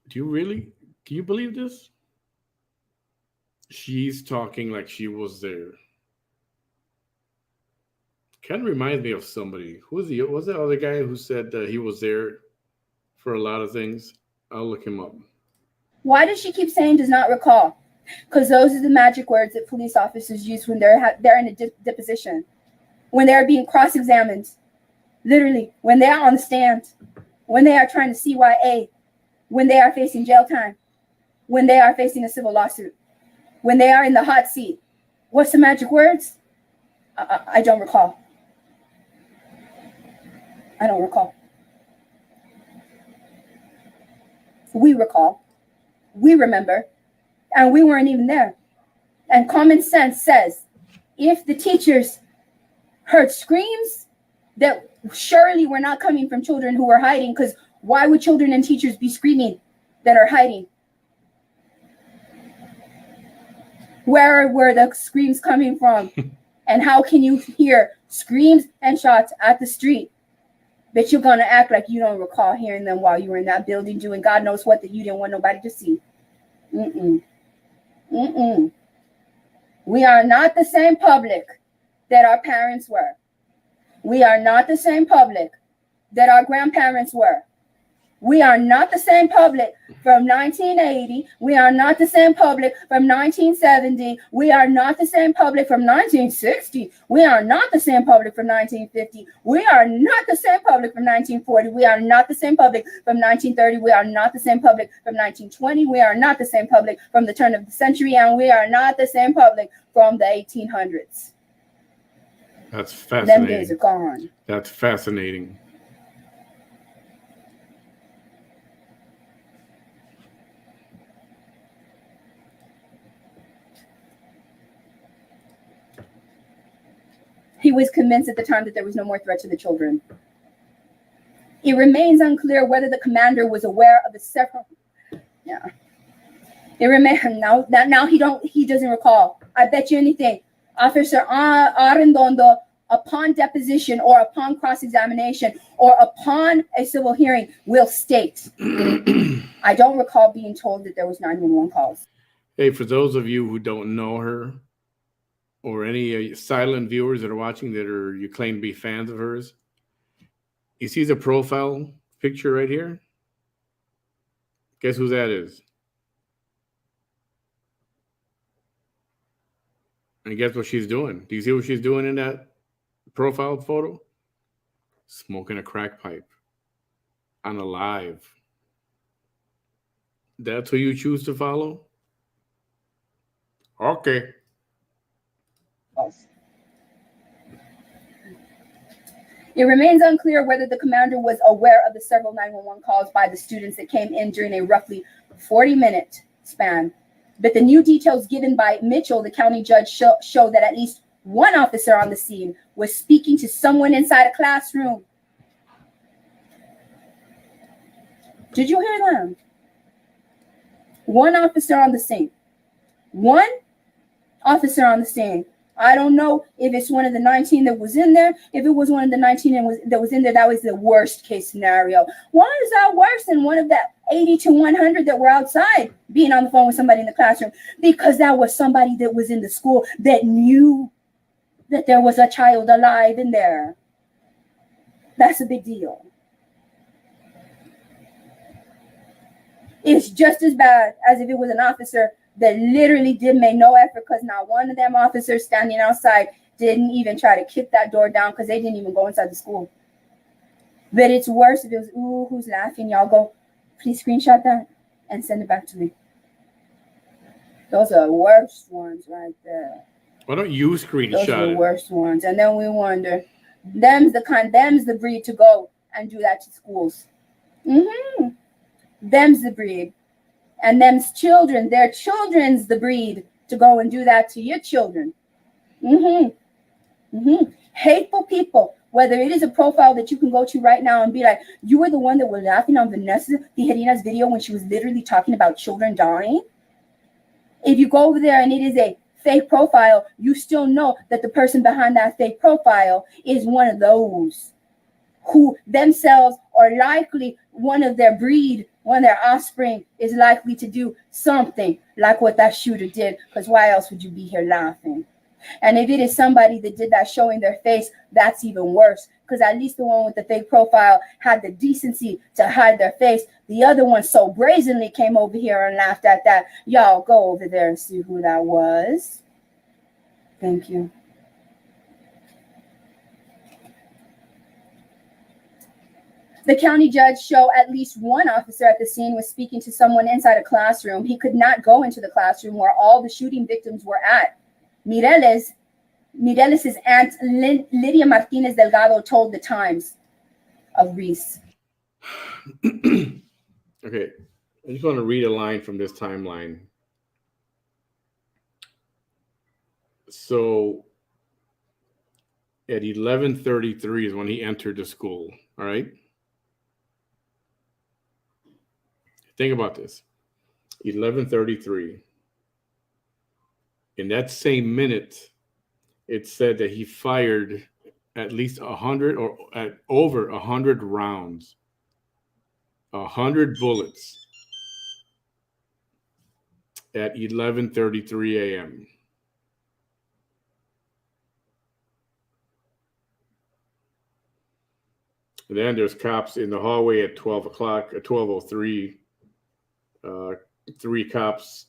Do you really? Can you believe this? She's talking like she was there. Kind of reminds me of somebody. Was that other guy who said that he was there for a lot of things? I'll look him up. Why does she keep saying does not recall? Because those are the magic words that police officers use when they're in a deposition, when they're being cross-examined, literally, when they're on the stand, when they are trying to CYA, when they are facing jail time, when they are facing a civil lawsuit, when they are in the hot seat. What's the magic words? I don't recall. I don't recall. We recall. We remember. And we weren't even there. And common sense says, if the teachers heard screams, that surely were not coming from children who were hiding, because why would children and teachers be screaming that are hiding? Where were the screams coming from? And how can you hear screams and shots at the street, but you're going to act like you don't recall hearing them while you were in that building doing God knows what that you didn't want nobody to see? We are not the same public that our parents were. We are not the same public that our grandparents were. We are not the same public from 1980. We are not the same public from 1970. We are not the same public from 1960. We are not the same public from 1950. We are not the same public from 1940. We are not the same public from 1930. We are not the same public from 1920. We are not the same public from the turn of the century. And we are not the same public from the 1800s. That's fascinating. Them days are gone. That's fascinating. He was convinced at the time that there was no more threat to the children. It remains unclear whether the commander was aware of the several. It remains now he doesn't recall. I bet you anything. Officer Arredondo, upon deposition or upon cross-examination or upon a civil hearing, will state, I don't recall being told that there was 911 calls. Hey, for those of you who don't know her, or any silent viewers that are watching that are you claim to be fans of hers, you see the profile picture right here? Guess who that is? And guess what she's doing? Do you see what she's doing in that profile photo? Smoking a crack pipe on a live. That's who you choose to follow? Okay. It remains unclear whether the commander was aware of the several 911 calls by the students that came in during a roughly 40-minute span. But the new details given by Mitchell, the county judge, show that at least one officer on the scene was speaking to someone inside a classroom. Did you hear them? One officer on the scene. One officer on the scene. I don't know if it's one of the 19 that was in there. If it was one of the 19 that was in there, that was the worst case scenario. Why is that worse than one of that 80 to 100 that were outside being on the phone with somebody in the classroom? Because that was somebody that was in the school that knew that there was a child alive in there. That's a big deal. It's just as bad as if it was an officer that literally did make no effort, because not one of them officers standing outside didn't even try to kick that door down, because they didn't even go inside the school. But it's worse if it was, ooh, who's laughing? Y'all go, please screenshot that and send it back to me. Those are the worst ones right there. Why don't you screenshot Those are the it? worst ones. And then we wonder, them's the breed to go and do that to schools. Mm-hmm. Them's the breed. And them's children, their children's the breed to go and do that to your children. Hateful people, whether it is a profile that you can go to right now and be like, you were the one that was laughing on Vanessa Tijerina's video when she was literally talking about children dying. If you go over there and it is a fake profile, you still know that the person behind that fake profile is one of those who themselves are likely one of their breed, one of their offspring is likely to do something like what that shooter did, because why else would you be here laughing? And if it is somebody that did that showing their face, that's even worse, because at least the one with the fake profile had the decency to hide their face. The other one so brazenly came over here and laughed at that. Y'all go over there and see who that was. Thank you. The county judge showed at least one officer at the scene was speaking to someone inside a classroom. He could not go into the classroom where all the shooting victims were at. Mireles' aunt, Lydia Martinez Delgado, told the Times of Reese. Okay, I just want to read a line from this timeline. So at 11:33 is when he entered the school, all right? Think about this. 11:33. In that same minute, it said that he fired at least 100 or at over 100 rounds, 100 bullets at 11:33 a.m. And then there's cops in the hallway at 12 o'clock, at 12:03. 3 cops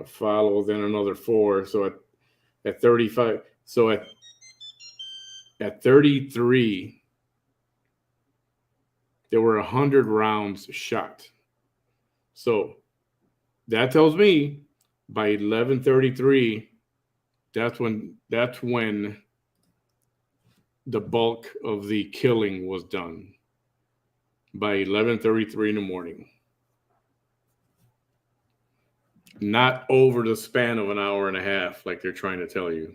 follow, then another 4. So at 35, so at 33, there were 100 rounds shot. So that tells me by 11:33, that's when the bulk of the killing was done. By 11:33 in the morning. Not over the span of an hour and a half, like they're trying to tell you.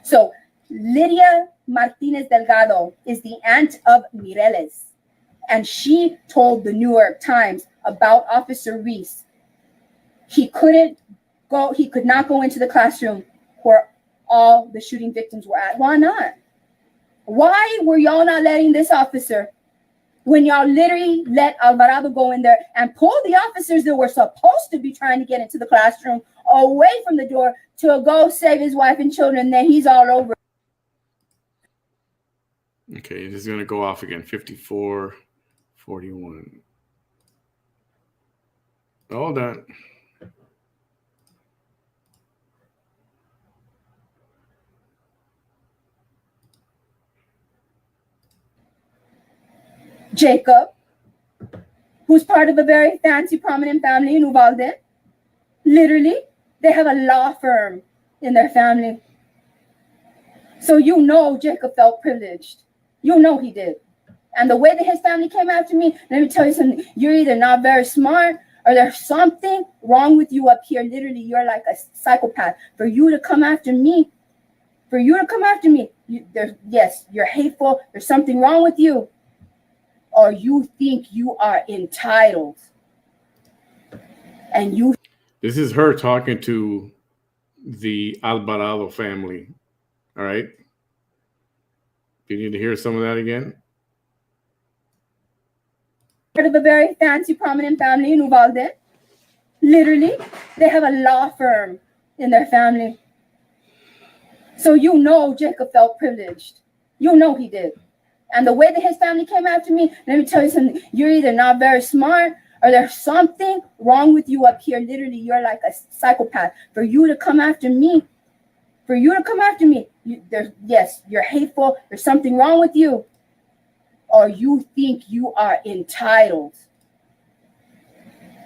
So Lydia Martinez Delgado is the aunt of Mireles, and she told the New York Times about Officer Reese. He could not go into the classroom where all the shooting victims were at. Why not? Why were y'all not letting this officer, when y'all literally let Alvarado go in there and pull the officers that were supposed to be trying to get into the classroom away from the door to go save his wife and children? Then he's all over. Okay, this is going to go off again. 54-41. Hold on. Jacob, who's part of a very fancy, prominent family in Uvalde. Literally, they have a law firm in their family. So you know Jacob felt privileged. You know he did. And the way that his family came after me, let me tell you something. You're either not very smart or there's something wrong with you up here. Literally, you're like a psychopath. For you to come after me, yes, you're hateful. There's something wrong with you. Or you think you are entitled. And you. This is her talking to the Alvarado family. All right. Do you need to hear some of that again? Part of a very fancy, prominent family in Uvalde. Literally, they have a law firm in their family. So you know Jacob felt privileged. You know he did. And the way that his family came after me, let me tell you something. You're either not very smart or there's something wrong with you up here. Literally, you're like a psychopath. For you to come after me, yes, you're hateful. There's something wrong with you. Or you think you are entitled.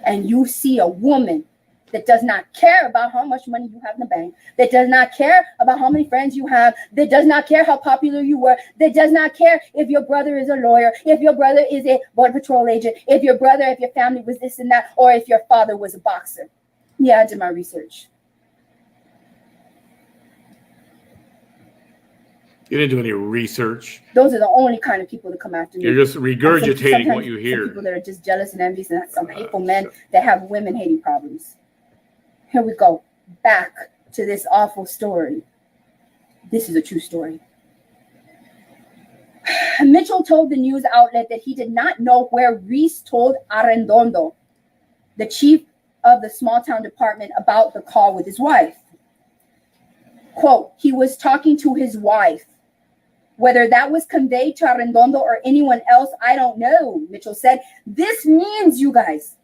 And you see a woman that does not care about how much money you have in the bank, that does not care about how many friends you have, that does not care how popular you were, that does not care if your brother is a lawyer, if your brother is a border patrol agent, if your family was this and that, or if your father was a boxer. Yeah, I did my research. You didn't do any research. Those are the only kind of people that come after me. You're just regurgitating what you hear. Some people that are just jealous and envious, and some hateful men that have women-hating problems. Here we go. Back to this awful story. This is a true story. Mitchell told the news outlet that he did not know where Reese told Arredondo, the chief of the small town department, about the call with his wife. Quote, he was talking to his wife. Whether that was conveyed to Arredondo or anyone else, I don't know, Mitchell said. This means, you guys,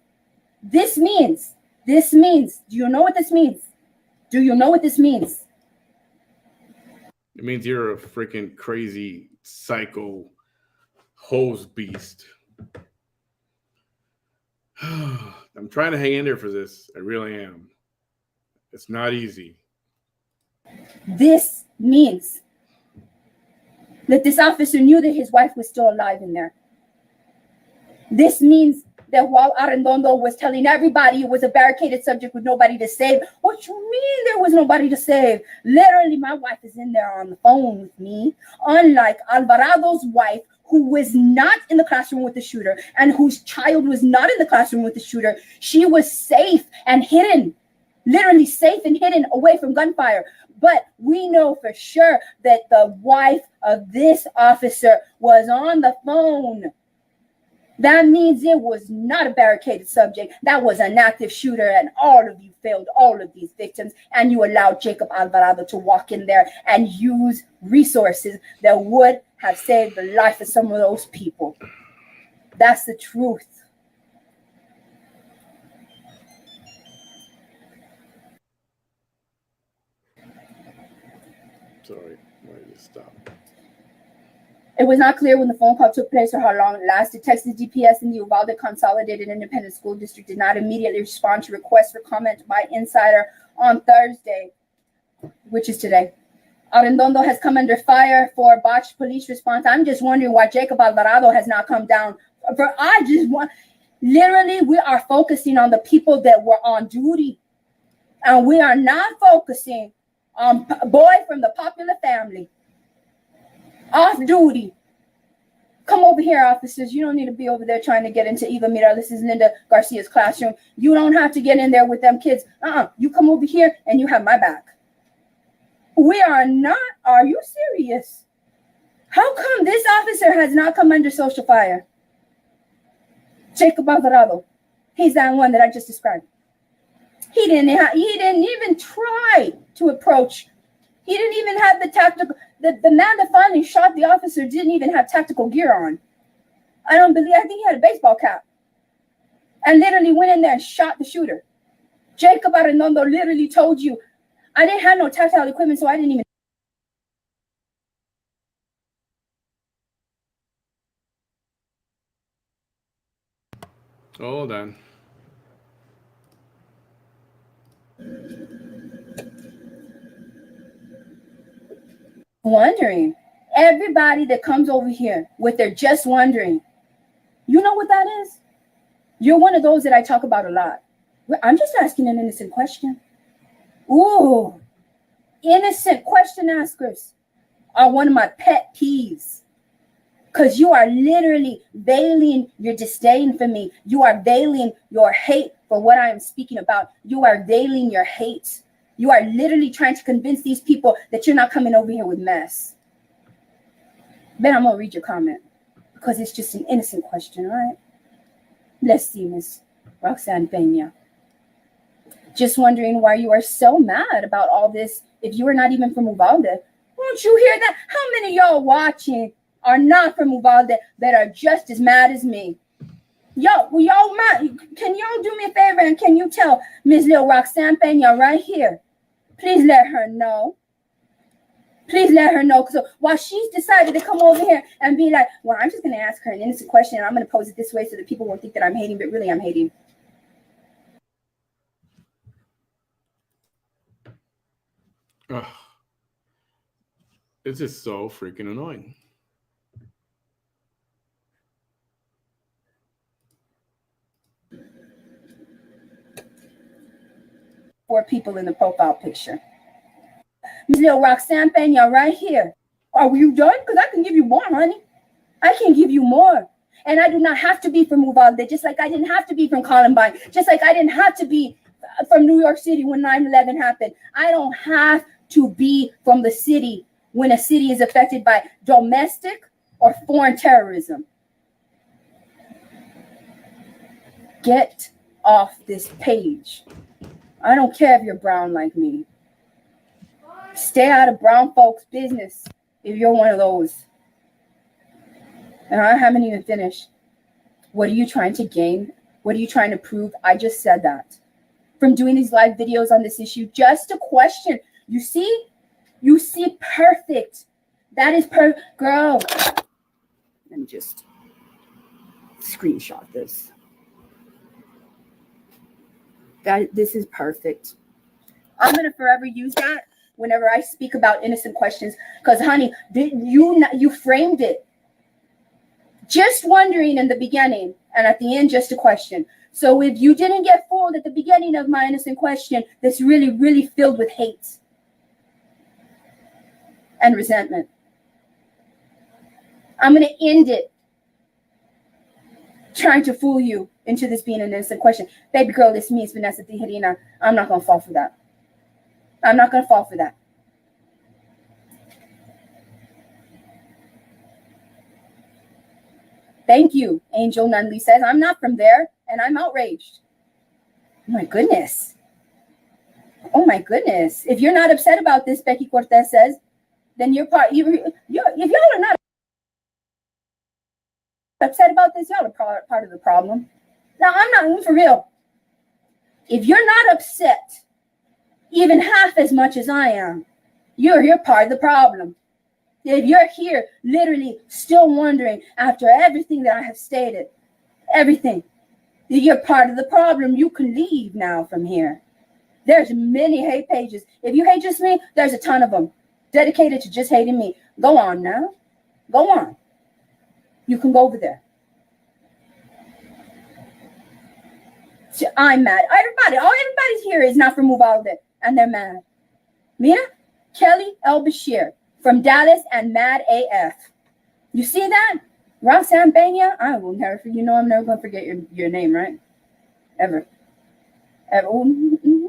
this means, do you know what this means? Do you know what this means? It means you're a freaking crazy psycho hose beast. I'm trying to hang in there for this. I really am. It's not easy. This means that this officer knew that his wife was still alive in there. This means that while Arredondo was telling everybody it was a barricaded subject with nobody to save, what you mean there was nobody to save? Literally, my wife is in there on the phone with me. Unlike Alvarado's wife, who was not in the classroom with the shooter and whose child was not in the classroom with the shooter, she was safe and hidden, literally safe and hidden away from gunfire. But we know for sure that the wife of this officer was on the phone. That means it was not a barricaded subject. That was an active shooter, and all of you failed all of these victims, and you allowed Jacob Alvarado to walk in there and use resources that would have saved the life of some of those people. That's the truth. Sorry, I just stopped. It was not clear when the phone call took place or how long it lasted. Texas DPS in the Uvalde Consolidated Independent School District did not immediately respond to requests for comment by Insider on Thursday, which is today. Arredondo has come under fire for botched police response. I'm just wondering why Jacob Alvarado has not come down. Literally, we are focusing on the people that were on duty, and we are not focusing on boy from the popular family. Off duty. Come over here, officers. You don't need to be over there trying to get into Eva Miralles' Linda Garcia's classroom. You don't have to get in there with them kids. You come over here and you have my back. We are not. Are you serious? How come this officer has not come under social fire? Jacob Alvarado. He's that one that I just described. He didn't even try to approach. He didn't even have the tactical. The man that finally shot the officer didn't even have tactical gear on. I think he had a baseball cap. And literally went in there and shot the shooter. Jacob Arredondo literally told you, I didn't have no tactile equipment, so I didn't even. Hold on. Wondering. Everybody that comes over here with their just wondering, you know what that is? You're one of those that I talk about a lot. I'm just asking an innocent question. Ooh, innocent question askers are one of my pet peeves. Because you are literally veiling your disdain for me. You are veiling your hate for what I am speaking about. You are veiling your hate. You are literally trying to convince these people that you're not coming over here with mess. Then I'm going to read your comment because it's just an innocent question, all right? Let's see, Miss Roxanne Peña. Just wondering why you are so mad about all this if you are not even from Uvalde. Won't you hear that? How many of y'all watching are not from Uvalde that are just as mad as me? Y'all mad? Can y'all do me a favor and can you tell Miss Lil Roxanne Peña right here? Please let her know. Please let her know. So while she's decided to come over here and be like, well, I'm just going to ask her an innocent question and I'm going to pose it this way so that people won't think that I'm hating, but really I'm hating. Ugh. It's just so freaking annoying. Four people in the profile picture. Miss Lil Roxanne Peña right here. Are you done? Because I can give you more, honey. I can give you more. And I do not have to be from Uvalde, just like I didn't have to be from Columbine, just like I didn't have to be from New York City when 9/11 happened. I don't have to be from the city when a city is affected by domestic or foreign terrorism. Get off this page. I don't care if you're brown like me. Stay out of brown folks' business if you're one of those. And I haven't even finished. What are you trying to gain? What are you trying to prove? I just said that. From doing these live videos on this issue, just a question. You see? You see perfect. That is perfect. Girl. Let me just screenshot this. This is perfect. I'm going to forever use that whenever I speak about innocent questions. Because, honey, you framed it. Just wondering in the beginning, and at the end, just a question. So if you didn't get fooled at the beginning of my innocent question, that's really, really filled with hate and resentment, I'm going to end it trying to fool you into this being an innocent question. Baby girl, it's me, it's Vanessa Tijerina. I'm not going to fall for that. I'm not going to fall for that. Thank you, Angel Nunley says. I'm not from there, and I'm outraged. Oh, my goodness. Oh, my goodness. If you're not upset about this, Becky Cortez says, then if y'all are not upset about this, y'all are part of the problem. Now, I'm not for real. If you're not upset even half as much as I am, you're part of the problem. If you're here literally still wondering after everything that I have stated, everything, you're part of the problem. You can leave now from here. There's many hate pages. If you hate just me, there's a ton of them dedicated to just hating me. Go on now. Go on. You can go over there. So I'm mad. Everybody's here is not from Uvalde, and they're mad. Mia, Kelly El Bashir from Dallas and Mad AF. You see that? Roxanne Peña, I will never forget. You know I'm never going to forget your name, right? Ever. Mm-hmm.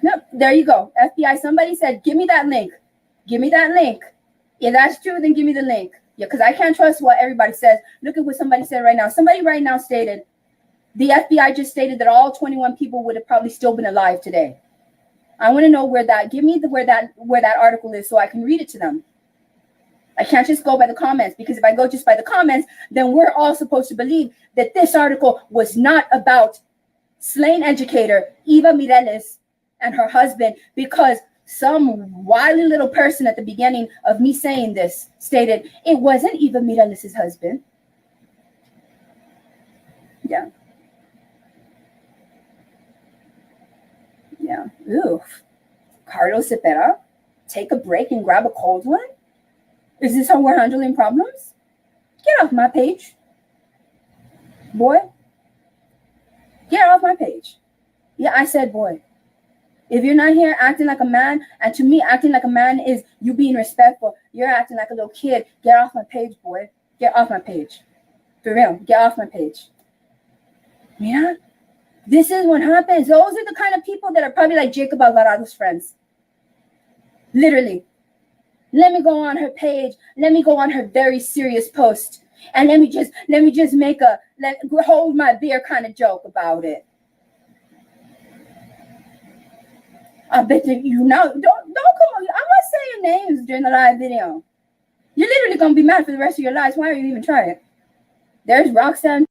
Yep. There you go. FBI, somebody said, give me that link. Give me that link. If that's true, then give me the link. Yeah, because I can't trust what everybody says. Look at what somebody said right now. Somebody right now stated, the FBI just stated that all 21 people would have probably still been alive today. I want to know where that, give me where that article is so I can read it to them. I can't just go by the comments, because if I go just by the comments, then we're all supposed to believe that this article was not about slain educator Eva Mireles and her husband, because some wily little person at the beginning of me saying this stated it wasn't Eva Mireles' husband. Yeah. Yeah. Oof. Carlos Cepeda, take a break and grab a cold one? Is this how we're handling problems? Get off my page. Boy. Get off my page. Yeah, I said boy. If you're not here acting like a man, and to me, acting like a man is you being respectful, you're acting like a little kid. Get off my page, boy. Get off my page. For real, get off my page. Yeah? This is what happens. Those are the kind of people that are probably like Jacob Alvarado's friends. Literally. Let me go on her page. Let me go on her very serious post. And let me just make a hold my beer kind of joke about it. I bet you know. Don't come on. I'm not saying names during the live video. You're literally gonna be mad for the rest of your lives. Why are you even trying? There's Roxanne.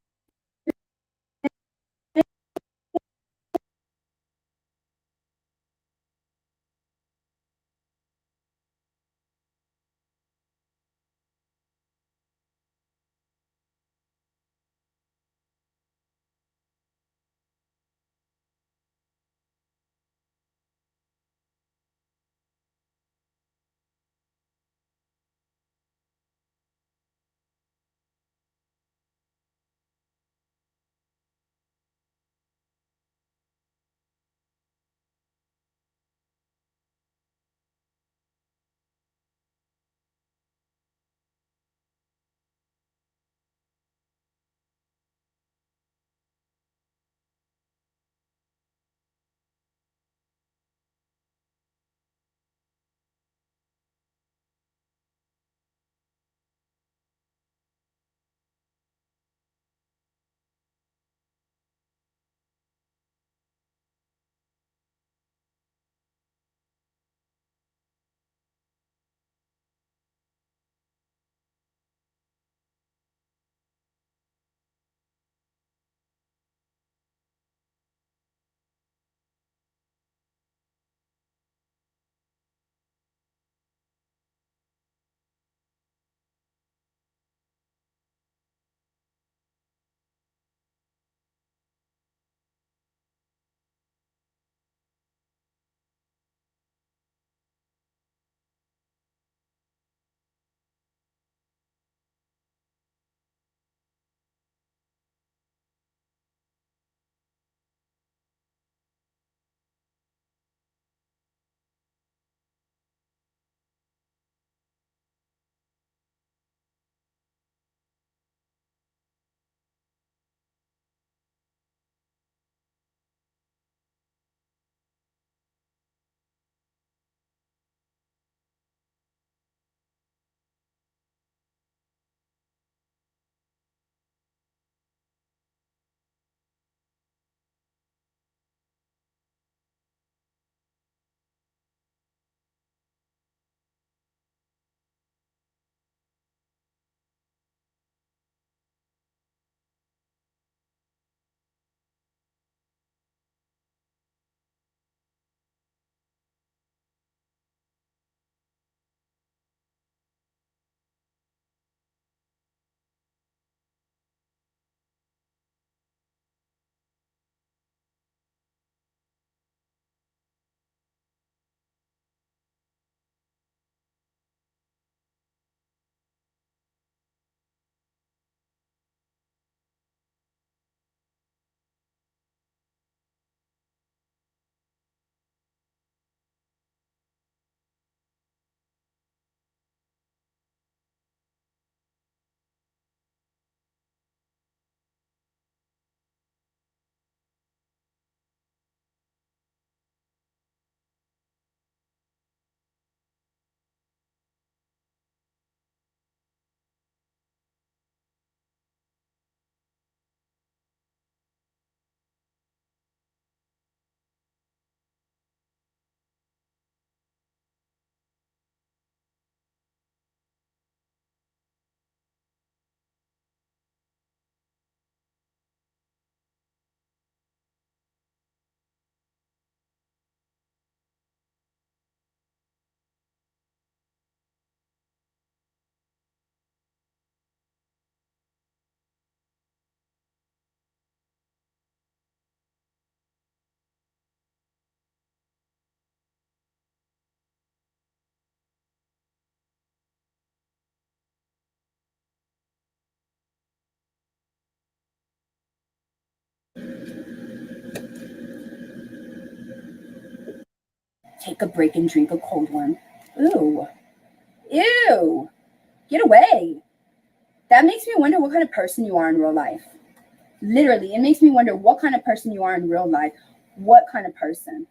take a break and drink a cold one. Ooh. Ew. Get away. That makes me wonder what kind of person you are in real life. Literally, it makes me wonder what kind of person you are in real life. What kind of person?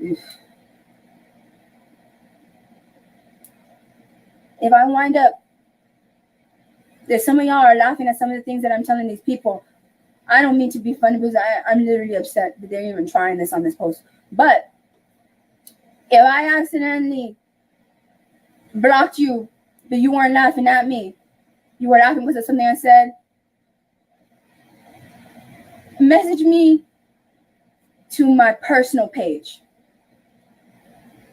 Oof. If I wind up, if some of y'all are laughing at some of the things that I'm telling these people, I don't mean to be funny because I'm literally upset that they're even trying this on this post. But if I accidentally blocked you, but you weren't laughing at me, you were laughing because of something I said, message me to my personal page.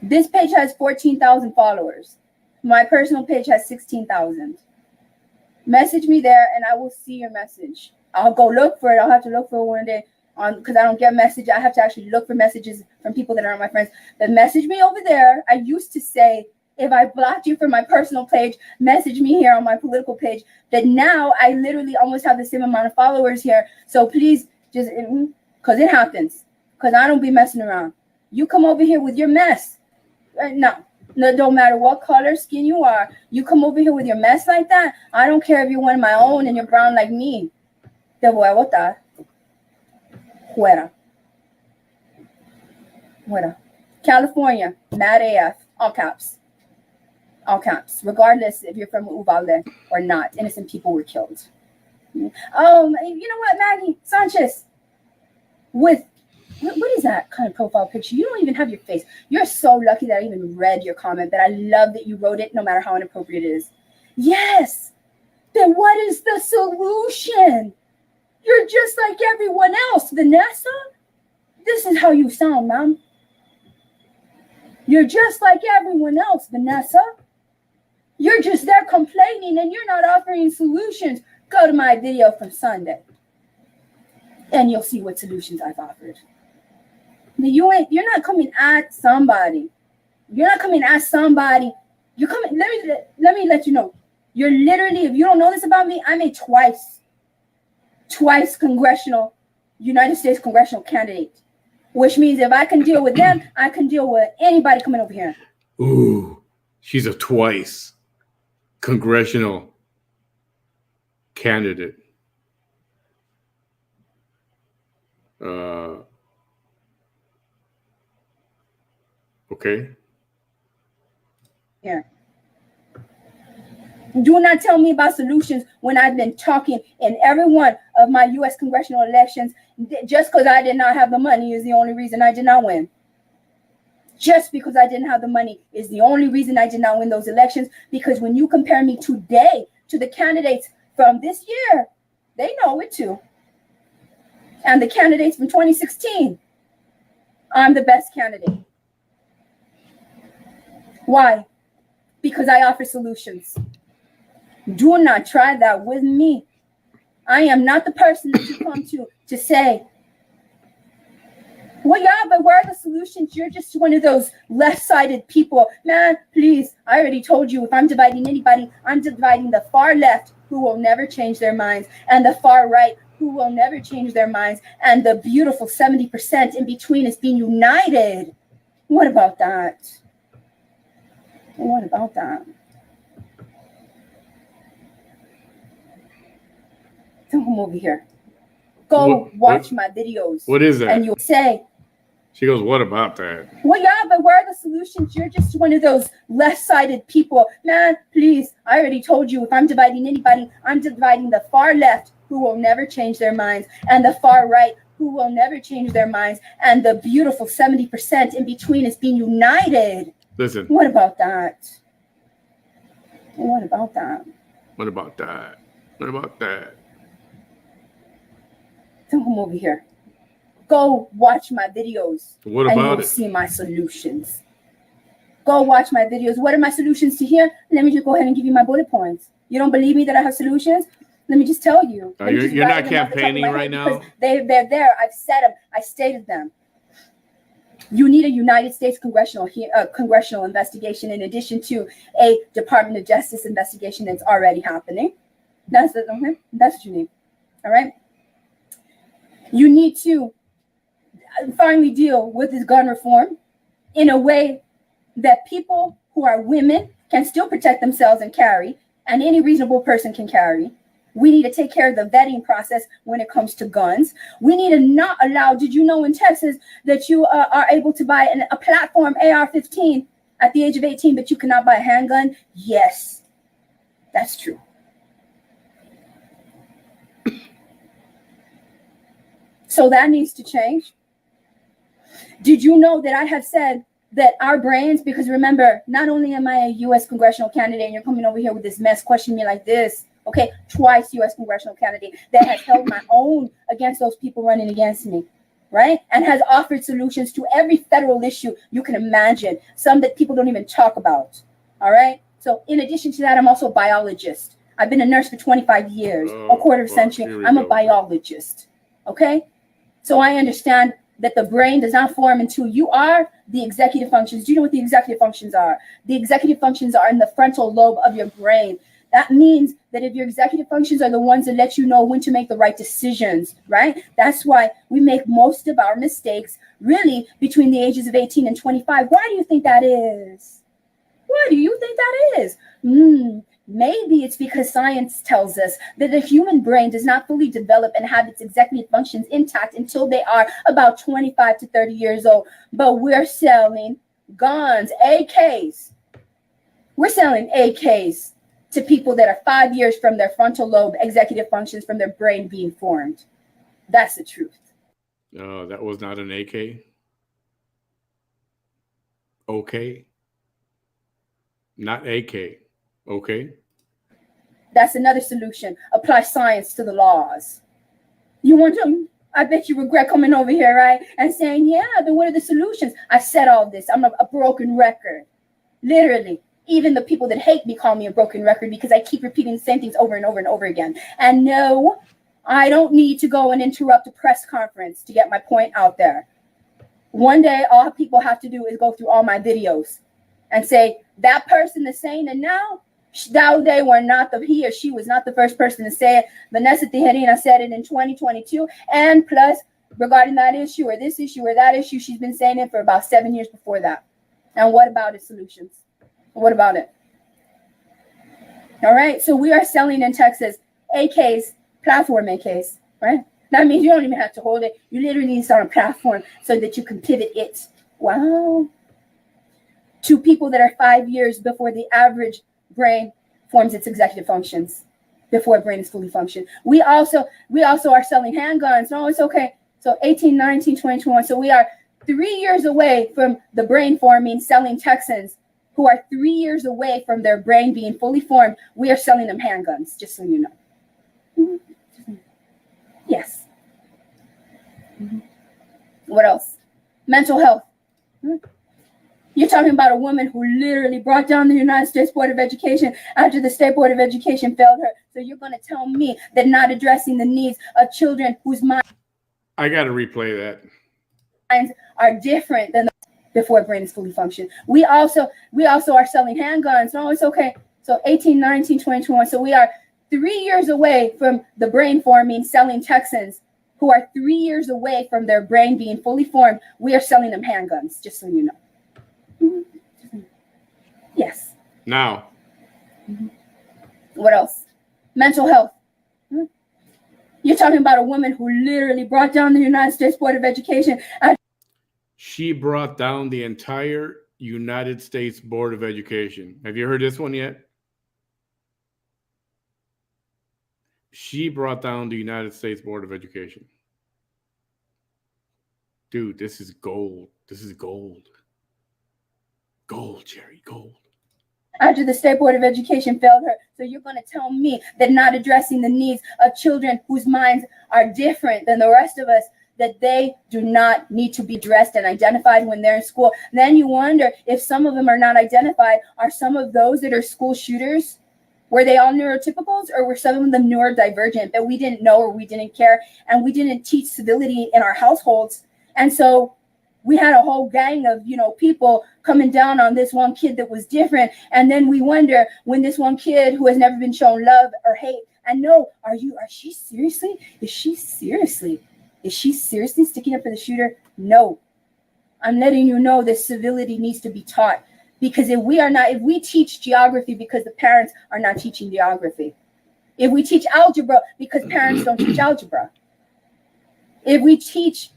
This page has 14,000 followers. My personal page has 16,000. Message me there and I will see your message. I'll go look for it. I'll have to look for it one day because I don't get messages. I have to actually look for messages from people that aren't my friends. But message me over there. I used to say, if I blocked you from my personal page, message me here on my political page. But now I literally almost have the same amount of followers here. So please just, because it happens. Because I don't be messing around. You come over here with your mess. No, don't matter what color skin you are. You come over here with your mess like that. I don't care if you're one of my own and you're brown like me. Te voy a votar. Fuera. Fuera. California, mad AF, all caps. All caps, regardless if you're from Uvalde or not. Innocent people were killed. Oh, you know what, Maggie Sanchez? What is that kind of profile picture? You don't even have your face. You're so lucky that I even read your comment, but I love that you wrote it no matter how inappropriate it is. Yes. Then what is the solution? You're just like everyone else, Vanessa. This is how you sound, ma'am. You're just like everyone else, Vanessa. You're just there complaining and you're not offering solutions. Go to my video from Sunday and you'll see what solutions I've offered. You're not coming at somebody. You're not coming at somebody. You're coming, let me let you know. You're literally, if you don't know this about me, I'm a twice United States congressional candidate, which means if I can deal with them, I can deal with anybody coming over here. Ooh, she's a twice congressional candidate. Okay. Yeah. Do not tell me about solutions when I've been talking in every one of my U.S. congressional elections. Just because I did not have the money is the only reason I did not win. Just because I didn't have the money is the only reason I did not win those elections. Because when you compare me today to the candidates from this year, they know it too. And the candidates from 2016, I'm the best candidate. Why? Because I offer solutions. Do not try that with me. I am not the person that you come to say, well, yeah, but where are the solutions? You're just one of those left-sided people. Man, please, I already told you, if I'm dividing anybody, I'm dividing the far left, who will never change their minds, and the far right, who will never change their minds, and the beautiful 70% in between is being united. What about that? What about that? Don't come over here. Go watch my videos. What is that? And you'll say, she goes, what about that? Well, yeah, but where are the solutions? You're just one of those left-sided people. Man, please, I already told you, if I'm dividing anybody, I'm dividing the far left, who will never change their minds, and the far right, who will never change their minds, and the beautiful 70% in between is being united. Listen. What about that? What about that? What about that? What about that? Don't come over here. Go watch my videos. What and about you'll it? See my solutions. Go watch my videos. What are my solutions to here? Let me just go ahead and give you my bullet points. You don't believe me that I have solutions? Let me just tell you. You're not campaigning right now? They're there. I've said them. I stated them. You need a United States congressional investigation in addition to a Department of Justice investigation that's already happening. That's what you need. All right? You need to finally deal with this gun reform in a way that people who are women can still protect themselves and carry, and any reasonable person can carry. We need to take care of the vetting process when it comes to guns. We need to not allow, did you know in Texas that you are able to buy a platform AR-15 at the age of 18, but you cannot buy a handgun? Yes, that's true. So that needs to change. Did you know that I have said that our brains, because remember, not only am I a U.S. congressional candidate, and you're coming over here with this mess, questioning me like this, okay, twice U.S. congressional candidate that has held my own against those people running against me, right? And has offered solutions to every federal issue you can imagine, some that people don't even talk about, all right? So in addition to that, I'm also a biologist. I've been a nurse for 25 years, a quarter of a century. I'm a biologist, okay? So I understand that the brain does not form until you are the executive functions. Do you know what the executive functions are? The executive functions are in the frontal lobe of your brain. That means that if your executive functions are the ones that let you know when to make the right decisions, right? That's why we make most of our mistakes really between the ages of 18 and 25. Why do you think that is? Why do you think that is? Maybe it's because science tells us that the human brain does not fully develop and have its executive functions intact until they are about 25 to 30 years old. But we're selling guns, AKs. We're selling AKs to people that are 5 years from their frontal lobe executive functions from their brain being formed. That's the truth. That was not an AK. Okay. Not AK. Okay. That's another solution. Apply science to the laws. You want to, I bet you regret coming over here, right? And saying, yeah, then what are the solutions? I said all this. I'm a broken record. Literally. Even the people that hate me call me a broken record because I keep repeating the same things over and over and over again. And no, I don't need to go and interrupt a press conference to get my point out there. One day, all people have to do is go through all my videos and say, that person that's saying it now, they were not he or she was not the first person to say it. Vanessa Tijerina said it in 2022. And plus, regarding that issue or this issue or that issue, she's been saying it for about 7 years before that. And what about its solutions? What about it? All right. So we are selling in Texas AKs, platform AKs, right? That means you don't even have to hold it. You literally need to start a platform so that you can pivot it. Wow. To people that are 5 years before the average brain forms its executive functions, before brain is fully functioned. We also are selling handguns. No, it's okay. So 18, 19, 20, 21. So we are 3 years away from the brain forming, selling Texans who are 3 years away from their brain being fully formed. We are selling them handguns, just so you know. Yes. What else? Mental health. You're talking about a woman who literally brought down the United States Board of Education after the State Board of Education failed her. So you're going to tell me that not addressing the needs of children whose minds I got to replay that. Are different than before brain is fully functioned. We also are selling handguns. No, it's okay. So 18, 19, 20, 21. So we are 3 years away from the brain forming, selling Texans who are 3 years away from their brain being fully formed. We are selling them handguns, just so you know. Yes. Now. What else? Mental health. You're talking about a woman who literally brought down the United States Board of Education. She brought down the entire United States Board of Education. Have you heard this one yet? She brought down the United States Board of Education. Dude, this is gold. This is gold. Gold, Jerry, gold. After the State Board of Education failed her. So you're going to tell me that not addressing the needs of children whose minds are different than the rest of us, that they do not need to be addressed and identified when they're in school. Then you wonder if some of them are not identified. Are some of those that are school shooters, were they all neurotypicals, or were some of them neurodivergent that we didn't know or we didn't care, and we didn't teach civility in our households? And so we had a whole gang of, people coming down on this one kid that was different. And then we wonder when this one kid who has never been shown love or hate, and no, is she seriously Is she seriously sticking up for the shooter? No. I'm letting you know that civility needs to be taught, because if we teach geography because the parents are not teaching geography, if we teach algebra because parents don't teach algebra, if we teach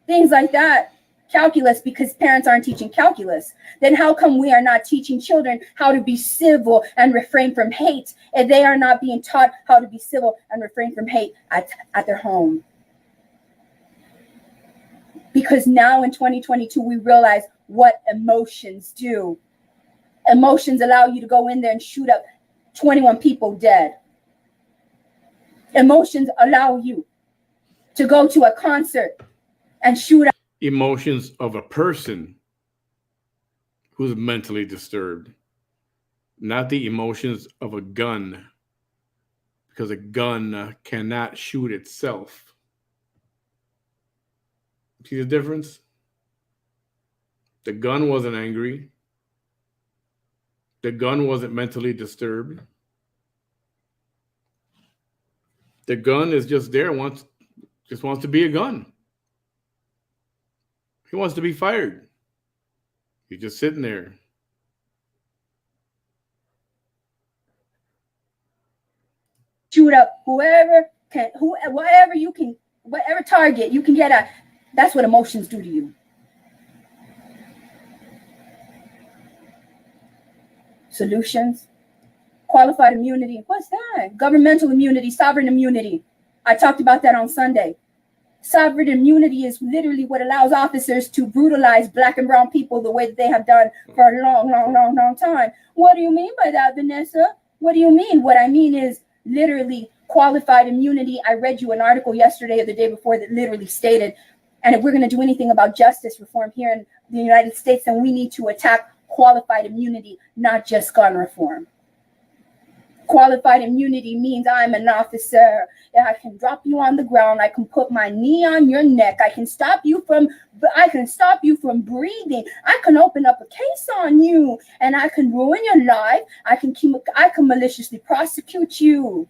things like that, calculus, because parents aren't teaching calculus, then how come we are not teaching children how to be civil and refrain from hate if they are not being taught how to be civil and refrain from hate at their home? Because now in 2022, we realize what emotions do. Emotions allow you to go in there and shoot up 21 people dead. Emotions allow you to go to a concert and shoot up. Emotions of a person who's mentally disturbed, not the emotions of a gun, because a gun cannot shoot itself. See the difference? The gun wasn't angry. The gun wasn't mentally disturbed. The gun is just there, just wants to be a gun. He wants to be fired. He's just sitting there. Shoot up whatever target you can get at. That's what emotions do to you. Solutions, qualified immunity. What's that? Governmental immunity, sovereign immunity. I talked about that on Sunday. Sovereign immunity is literally what allows officers to brutalize Black and brown people the way that they have done for a long time. What do you mean by that, Vanessa? What do you mean? What I mean is literally qualified immunity. I read you an article yesterday or the day before that literally stated, and if we're going to do anything about justice reform here in the United States, then we need to attack qualified immunity, not just gun reform. Qualified immunity means I'm an officer. I can drop you on the ground. I can put my knee on your neck. I can stop you from breathing. I can open up a case on you, and I can ruin your life. I can maliciously prosecute you.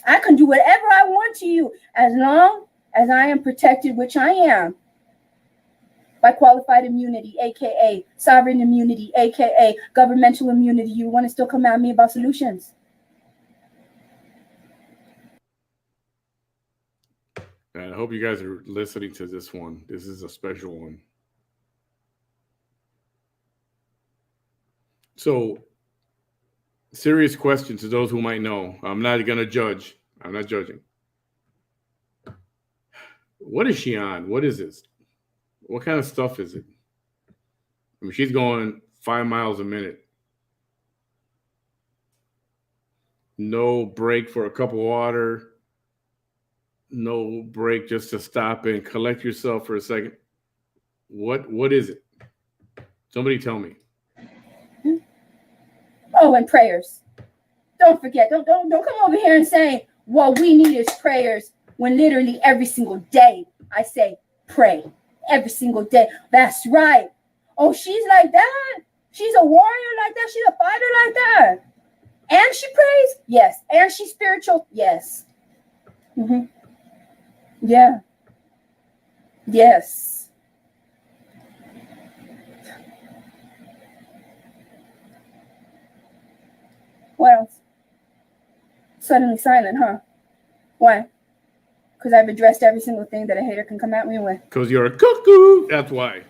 I can do whatever I want to you as long as I am protected, which I am, by qualified immunity, aka sovereign immunity, aka governmental immunity. You want to still come at me about solutions? I hope you guys are listening to this one. This is a special one. So, serious question to those who might know. I'm not going to judge. I'm not judging. What is she on? What is this? What kind of stuff is it? I mean, she's going 5 miles a minute. No break for a cup of water. No break just to stop and collect yourself for a second. What is it? Somebody tell me. Oh, and prayers. Don't forget. Don't come over here and say, what we need is prayers, when literally every single day I say pray. Every single day. That's right. Oh, she's like that. She's a warrior like that. She's a fighter like that. And she prays? Yes. And she's spiritual? Yes. Mm-hmm. Yeah. Yes. What else? Suddenly silent, huh? Why? Because I've addressed every single thing that a hater can come at me with. Because you're a cuckoo. That's why.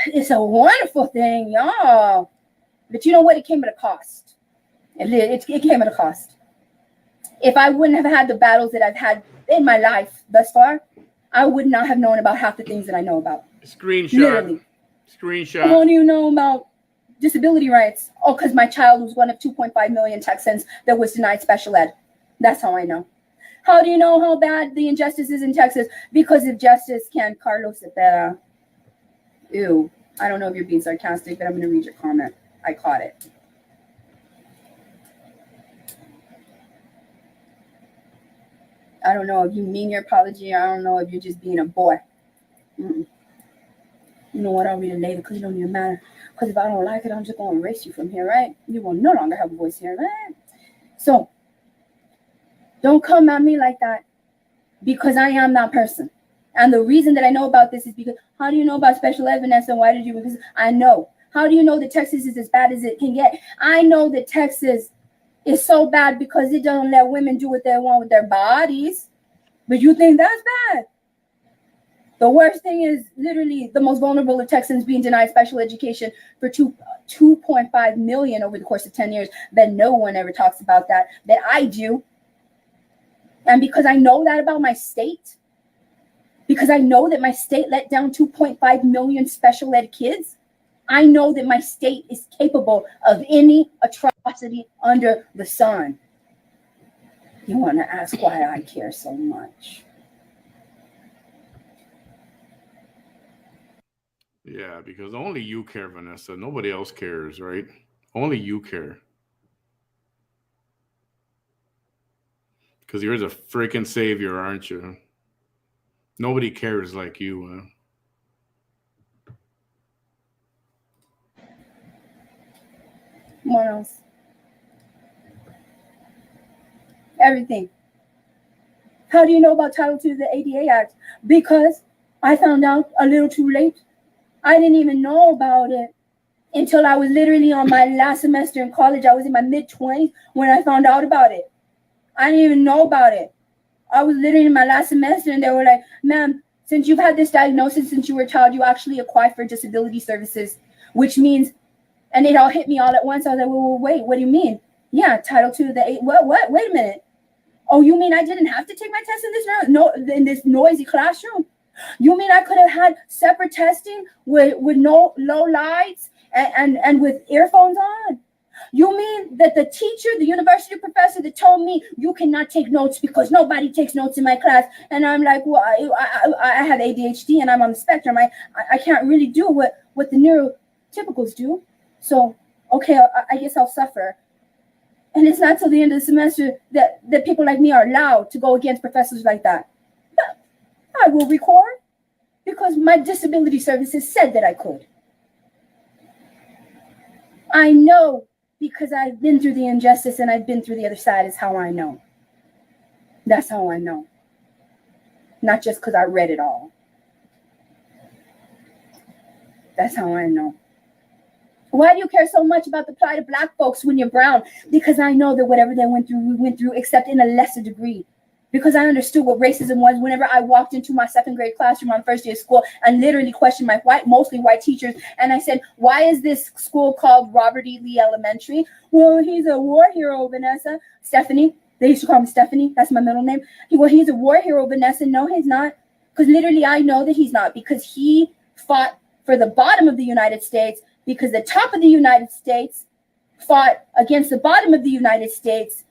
It's a wonderful thing, y'all. But you know what? It came at a cost. It came at a cost. If I wouldn't have had the battles that I've had in my life thus far, I would not have known about half the things that I know about. Screenshot. Literally. Screenshot. How do you know about disability rights? Oh, because my child was one of 2.5 million Texans that was denied special ed. That's how I know. How do you know how bad the injustice is in Texas? Because if justice can, Carlos Cepeda. Ew. I don't know if you're being sarcastic, but I'm going to read your comment. I caught it. I don't know if you mean your apology, or I don't know if you're just being a boy. Mm-mm. You know what? I'll read it later because it don't even matter. Because if I don't like it, I'm just going to erase you from here, right? You will no longer have a voice here, right? So, Don't come at me like that, because I am that person. And the reason that I know about this is because, how do you know about special ed, Vanessa? And why did you? Because I know. How do you know that Texas is as bad as it can get? I know that Texas is so bad because it doesn't let women do what they want with their bodies. But you think that's bad? The worst thing is literally the most vulnerable of Texans being denied special education for 2.5 million over the course of 10 years. But no one ever talks about that. But I do. And because I know that about my state, because I know that my state let down 2.5 million special ed kids, I know that my state is capable of any atrocity under the sun. You want to ask why I care so much? Yeah, because only you care, Vanessa. Nobody else cares, right? Only you care. Because you're the freaking savior, aren't you? Nobody cares like you. What else? Everything. How do you know about Title II of the ADA Act? Because I found out a little too late. I didn't even know about it until I was literally on my last semester in college. I was in my mid-20s when I found out about it. I didn't even know about it. I was literally in my last semester and they were like, ma'am, since you've had this diagnosis since you were a child, you actually apply for disability services, which means, and it all hit me all at once. I was like, well, wait, what do you mean? Yeah, Title II of the ADA. What? Wait a minute. Oh, you mean I didn't have to take my test in this noisy classroom? You mean I could have had separate testing with no low lights and with earphones on? You mean that the teacher, the university professor that told me you cannot take notes because nobody takes notes in my class? And I'm like, well, I have ADHD and I'm on the spectrum. I can't really do what the neurotypicals do. So, okay, I guess I'll suffer. And it's not till the end of the semester that people like me are allowed to go against professors like that. But I will record because my disability services said that I could. I know because I've been through the injustice and I've been through the other side is how I know. That's how I know. Not just because I read it all. That's how I know. Why do you care so much about the plight of Black folks when you're brown? Because I know that whatever they went through, we went through, except in a lesser degree. Because I understood what racism was whenever I walked into my second grade classroom on first day of school and literally questioned my mostly white teachers. And I said, why is this school called Robert E. Lee Elementary? Well, he's a war hero, Vanessa. Stephanie. They used to call me Stephanie. That's my middle name. Well, he's a war hero, Vanessa. No, he's not. Because literally I know that he's not, because he fought for the bottom of the United States, because the top of the United States fought against the bottom of the United States.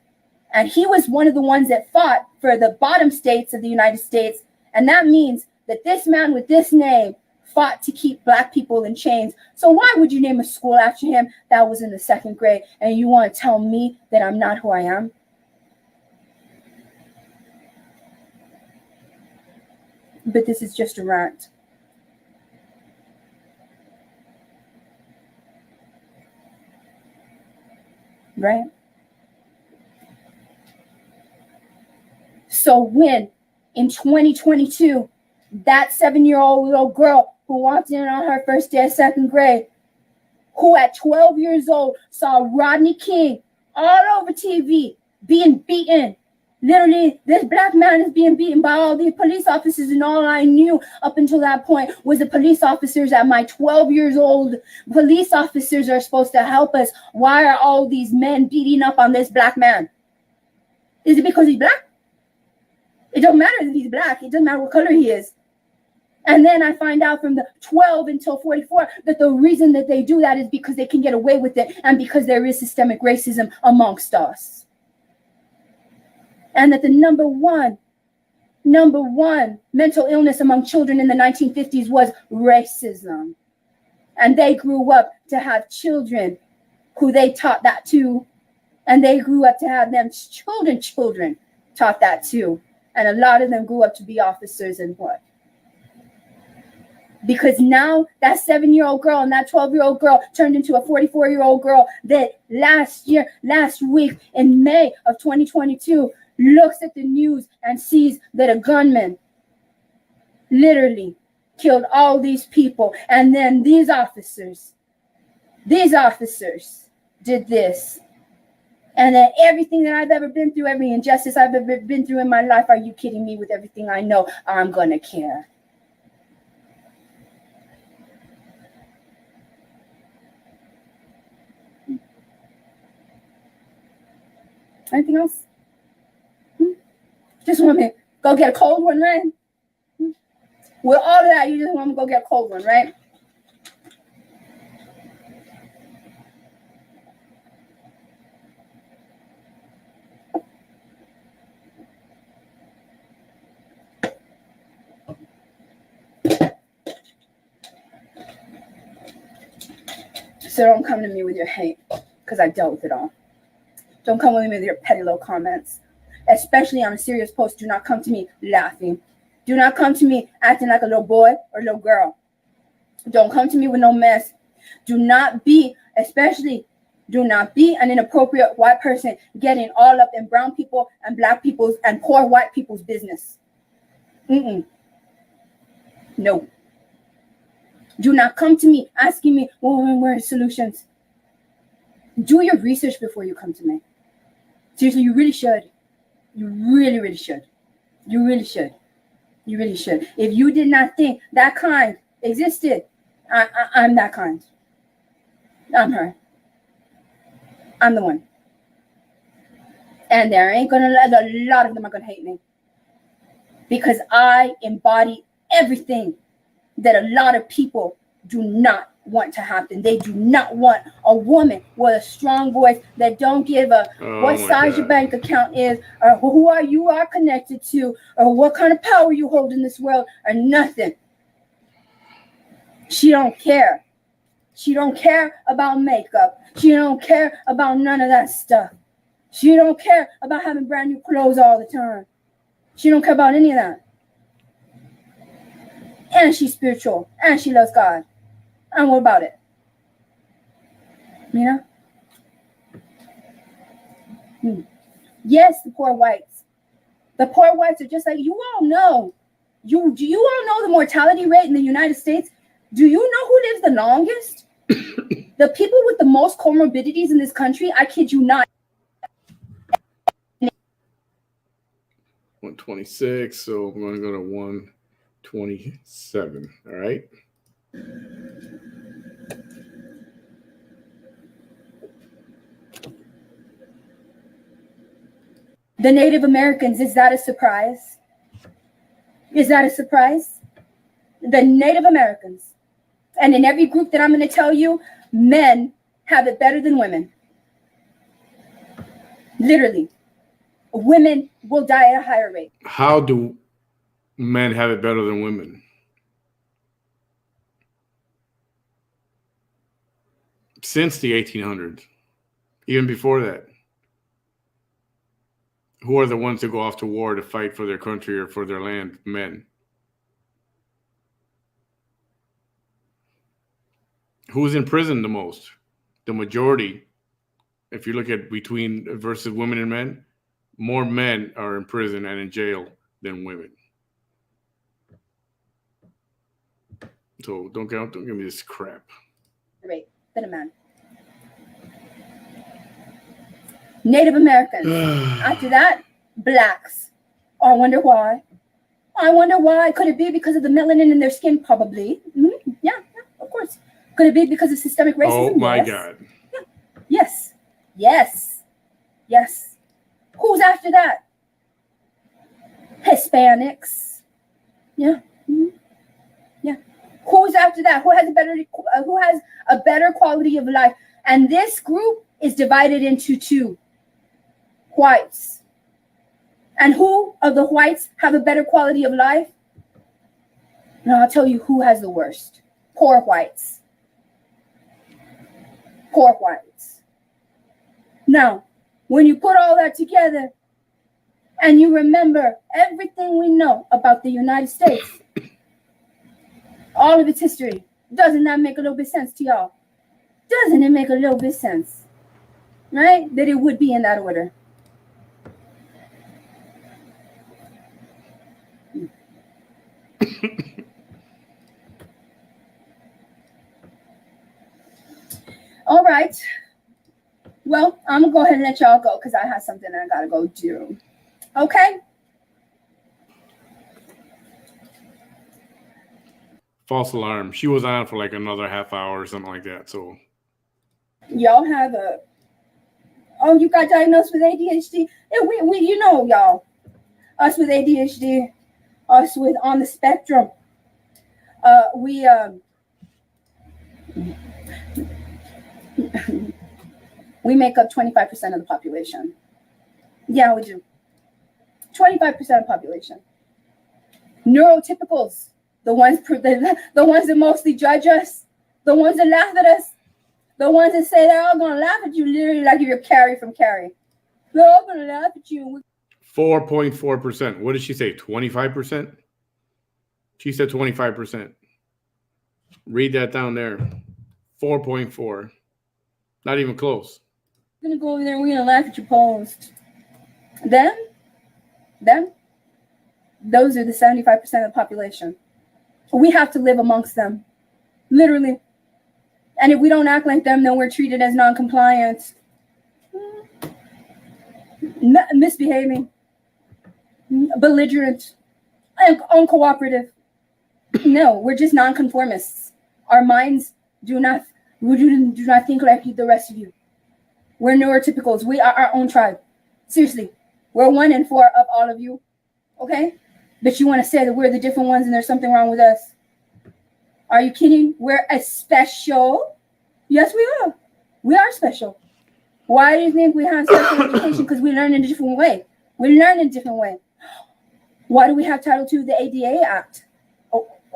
And he was one of the ones that fought for the bottom states of the United States. And that means that this man with this name fought to keep Black people in chains. So why would you name a school after him? That was in the second grade. And you want to tell me that I'm not who I am? But this is just a rant. Right? So when in 2022, that 7-year-old little girl who walked in on her first day of second grade, who at 12 years old saw Rodney King all over TV being beaten. Literally, this Black man is being beaten by all the police officers, and all I knew up until that point was the police officers at my 12 years old. Police officers are supposed to help us. Why are all these men beating up on this Black man? Is it because he's Black? It don't matter if he's Black. It doesn't matter what color he is. And then I find out from the 12 until 44 that the reason that they do that is because they can get away with it and because there is systemic racism amongst us. And that the number one mental illness among children in the 1950s was racism. And they grew up to have children who they taught that to. And they grew up to have them children taught that too. And a lot of them grew up to be officers and what? Because now that 7-year-old girl and that 12-year-old girl turned into a 44-year-old girl that last week in May of 2022 looks at the news and sees that a gunman literally killed all these people, and then these officers did this, and then everything that I've ever been through, every injustice I've ever been through in my life, are you kidding me? With everything I know, I'm gonna care. Anything else? Just want me to go get a cold one, right? With all of that, you just want me to go get a cold one, right? So don't come to me with your hate, because I dealt with it all. Don't come with me with your petty little comments. Especially on a serious post, do not come to me laughing. Do not come to me acting like a little boy or little girl. Don't come to me with no mess. Do not be an inappropriate white person getting all up in brown people and black people's and poor white people's business. No. Do not come to me asking me, well, where are the solutions? Do your research before you come to me. Seriously, you really should. You really, really should. You really should. You really should. If you did not think that kind existed, I'm that kind. I'm her. I'm the one. And there ain't gonna a lot of them are gonna hate me. Because I embody everything that a lot of people do not want to happen. They do not want a woman with a strong voice that don't give a what size your bank account is, or who are you are connected to, or what kind of power you hold in this world, or nothing. She don't care. She don't care about makeup. She don't care about none of that stuff. She don't care about having brand new clothes all the time. She don't care about any of that. And she's spiritual, and she loves God. And what about it? You know? Yes, the poor whites. The poor whites are just like, you all know. Do you all know the mortality rate in the United States? Do you know who lives the longest? The people with the most comorbidities in this country, I kid you not. 126, so I'm going to go to 127. All right. The Native Americans, is that a surprise? Is that a surprise? The Native Americans. And in every group that I'm going to tell you, men have it better than women. Literally. Women will die at a higher rate. How do men have it better than women? Since the 1800s, even before that. Who are the ones that go off to war to fight for their country or for their land? Men. Who's in prison the most? The majority. If you look at between versus women and men, more men are in prison and in jail than women. So don't give me this crap. Right, than a man. Native Americans. After that, blacks. Oh, I wonder why. Could it be because of the melanin in their skin? Probably. Yeah, of course. Could it be because of systemic racism? Oh my God. Yeah. Yes. Who's after that? Hispanics. Yeah. Yeah. Who's after that? Who has a better quality of life? And this group is divided into two. Whites. And who of the whites have a better quality of life? Now I'll tell you who has the worst. Poor whites. Poor whites. Now, when you put all that together and you remember everything we know about the United States, all of its history, doesn't that make a little bit sense to y'all? Doesn't it make a little bit sense? Right? That it would be in that order. All right. Well, I'm gonna go ahead and let y'all go because I have something I gotta go do. Okay. False alarm. She was on for like another half hour or something like that. So Y'all have a. Oh, you got diagnosed with ADHD? Yeah, we you know, y'all. Us with ADHD, us with on the spectrum. We we make up 25% of the population. Yeah, we do. 25% of the population. Neurotypicals, the ones that mostly judge us, the ones that laugh at us, the ones that say they're all gonna laugh at you, literally like you're Carrie from Carrie. They're all gonna laugh at you. 4.4%. What did she say? 25%? She said 25%. Read that down there. 4.4. Not even close. We're gonna go over there and we're gonna laugh at your post. Them, those are the 75% of the population. We have to live amongst them, literally. And if we don't act like them, then we're treated as non-compliant, misbehaving, belligerent, and uncooperative. No, we're just non-conformists. Our minds do not think like the rest of you. We're neurotypicals. We are our own tribe. Seriously, we're 1 in 4 of all of you. Okay? But you want to say that we're the different ones and there's something wrong with us. Are you kidding? We're a special. Yes, we are. We are special. Why do you think we have special education? Because we learn in a different way. We learn in a different way. Why do we have Title II of the ADA Act?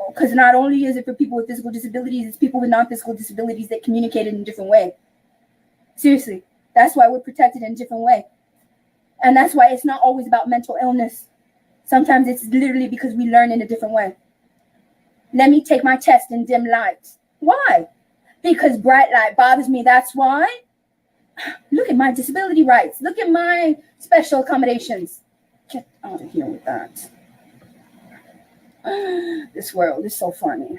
Because not only is it for people with physical disabilities, it's people with non-physical disabilities that communicate in a different way. Seriously, that's why we're protected in a different way. And that's why it's not always about mental illness. Sometimes it's literally because we learn in a different way. Let me take my test in dim light. Why? Because bright light bothers me. That's why. Look at my disability rights. Look at my special accommodations. Get out of here with that. This world is so funny.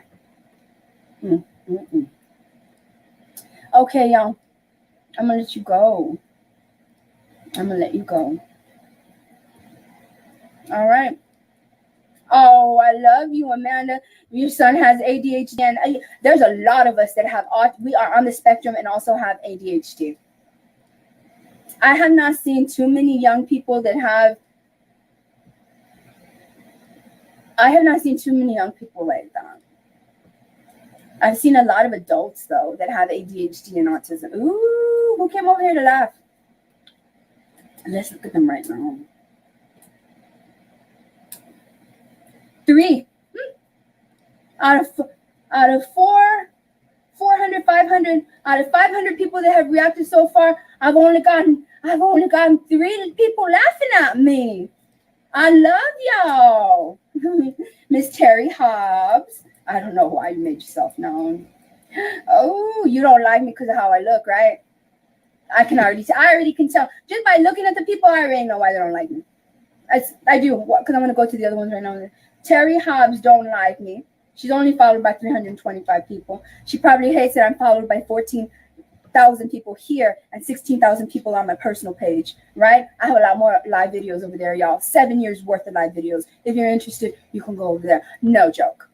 Okay, y'all. I'm going to let you go. All right. Oh, I love you, Amanda. Your son has ADHD. And there's a lot of us that have, we are on the spectrum and also have ADHD. I have not seen too many young people that have, like that. I've seen a lot of adults, though, that have ADHD and autism. Ooh, who came over here to laugh? Let's look at them right now. 3 out of 400, 500, out of 500 people that have reacted so far, I've only gotten 3 people laughing at me. I love y'all. Miss Terry Hobbs. I don't know why you made yourself known. Oh, you don't like me because of how I look, right? I already can tell. Just by looking at the people, I already know why they don't like me. I do, because I'm going to go to the other ones right now. Terry Hobbs don't like me. She's only followed by 325 people. She probably hates that I'm followed by 14,000 people here and 16,000 people on my personal page, right? I have a lot more live videos over there, y'all. 7 years worth of live videos. If you're interested, you can go over there. No joke.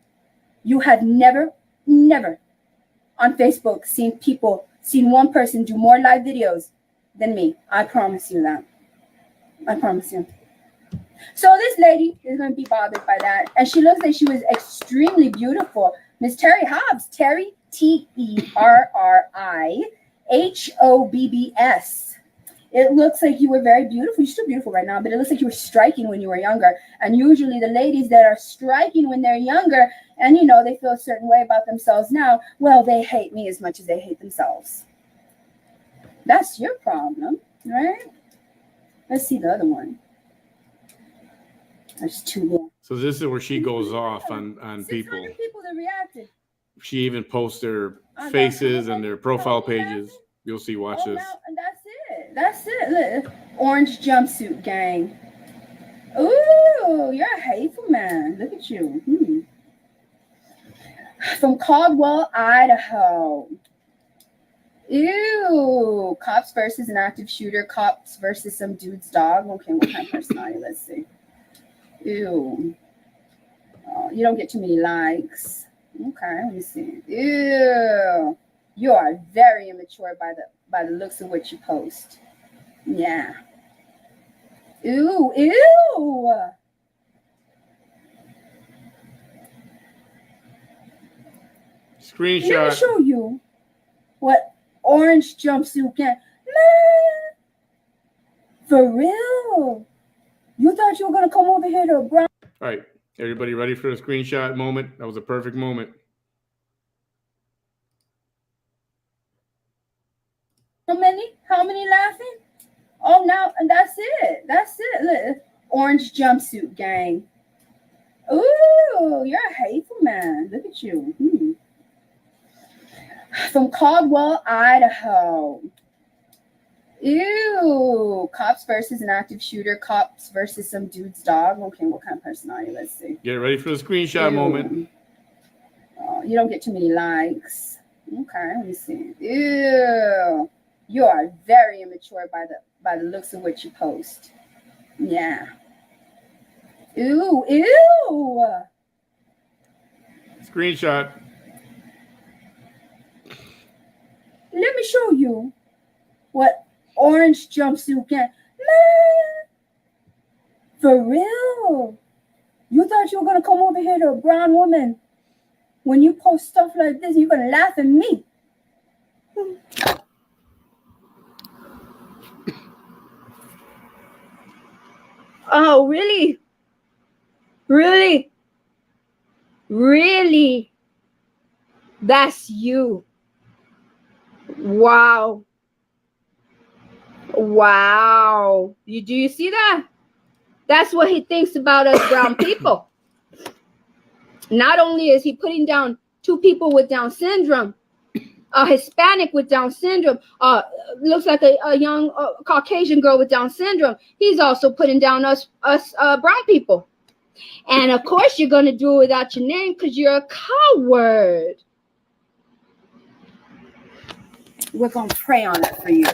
You have never on Facebook seen one person do more live videos than me. I promise you that. I promise you. So this lady is going to be bothered by that. And she looks like she was extremely beautiful. Miss Terry Hobbs. Terry, TerriHobbs. It looks like you were very beautiful. You're still beautiful right now, but it looks like you were striking when you were younger. And usually the ladies that are striking when they're younger, and they feel a certain way about themselves now, well, they hate me as much as they hate themselves. That's your problem, right? Let's see the other one. There's 2 there. So this is where she goes off on people. 600 people that reacted. She even posts their faces and their profile pages. You'll see. Watch this. And that's it. Look, orange jumpsuit gang. Ooh, you're a hateful man. Look at you. From Caldwell, Idaho. Ew. Cops versus an active shooter. Cops versus some dude's dog. Okay, what kind of personality? Let's see. Ew. Oh, you don't get too many likes. Okay, let me see. Ew. You are very immature by the looks of what you post. Yeah. Ew. Ew. Let me Screenshot. show you what orange jumpsuit can. Man, for real? You thought you were gonna come over here to a brown? All right, everybody ready for the screenshot moment? That was a perfect moment. How many laughing? Oh, now and that's it. That's it. Look, orange jumpsuit gang. Ooh, you're a hateful man. Look at you. From Caldwell, Idaho. Ew. Cops versus an active shooter. Cops versus some dude's dog. Okay, what kind of personality? Let's see. Get ready for the screenshot moment. Oh, you don't get too many likes. Okay, let me see. Ew. You are very immature by the looks of what you post. Yeah. Ew. Ew. Screenshot. Let me show you what orange jumpsuit can. Man, for real? You thought you were gonna come over here to a brown woman? When you post stuff like this, you're gonna laugh at me. Oh, really? Really? Really? That's you. Wow. Wow. Do you see that? That's what he thinks about us brown people. Not only is he putting down 2 people with Down syndrome, a Hispanic with Down syndrome, looks like a young Caucasian girl with Down syndrome, he's also putting down us brown people. And of course you're going to do it without your name because you're a coward. We're going to pray on it for you.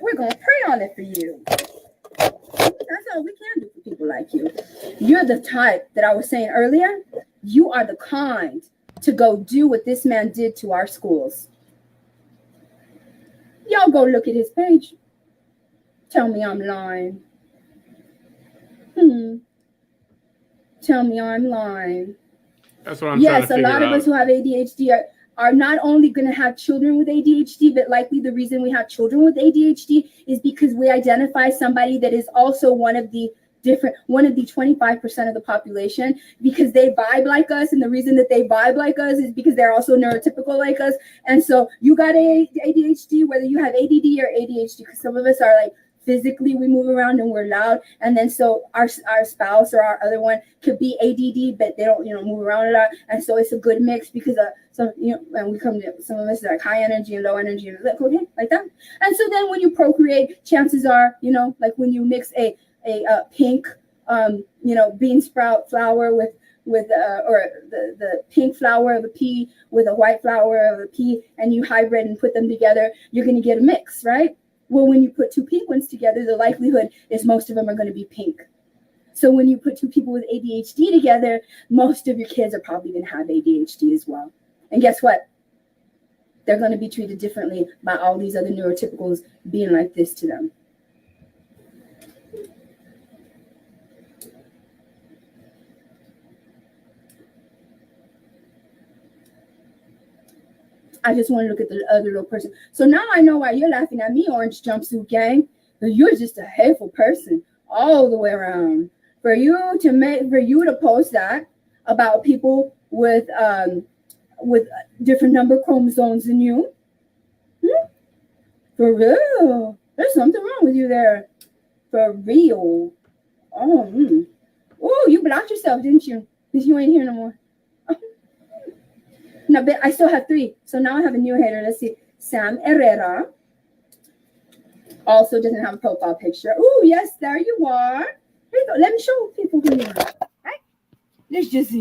We're going to pray on it for you. That's all we can do for people like you. You're the type that I was saying earlier. You are the kind to go do what this man did to our schools. Y'all go look at his page. Tell me I'm lying. Tell me I'm lying. That's what I'm trying to figure out. Yes, a lot of us who have ADHD are not only going to have children with ADHD, but likely the reason we have children with ADHD is because we identify somebody that is also one of the 25% of the population, because they vibe like us. And the reason that they vibe like us is because they're also neurotypical like us. And so you got ADHD, whether you have ADD or ADHD, because some of us are like, physically we move around and we're loud, and then so our spouse or our other one could be ADD, but they don't move around a lot, and so it's a good mix because and we come to some of us are like high energy and low energy and like that. And so then when you procreate, chances are like when you mix a pink bean sprout flower with or the pink flower of a pea with a white flower of a pea, and you hybrid and put them together, you're going to get a mix, right? Well, when you put 2 pink ones together, the likelihood is most of them are going to be pink. So when you put 2 people with ADHD together, most of your kids are probably going to have ADHD as well. And guess what? They're going to be treated differently by all these other neurotypicals being like this to them. I just want to look at the other little person. So now I know why you're laughing at me, orange jumpsuit gang. You're just a hateful person all the way around. For you to post that about people with different number of chromosomes than you. For real. There's something wrong with you there. For real. Oh, you blocked yourself, didn't you? Because you ain't here no more. No, but I still have 3. So now I have a new hater. Let's see. Sam Herrera. Also doesn't have a profile picture. Oh, yes, there you are. Here you go. Let me show people who you are. Right? Let's just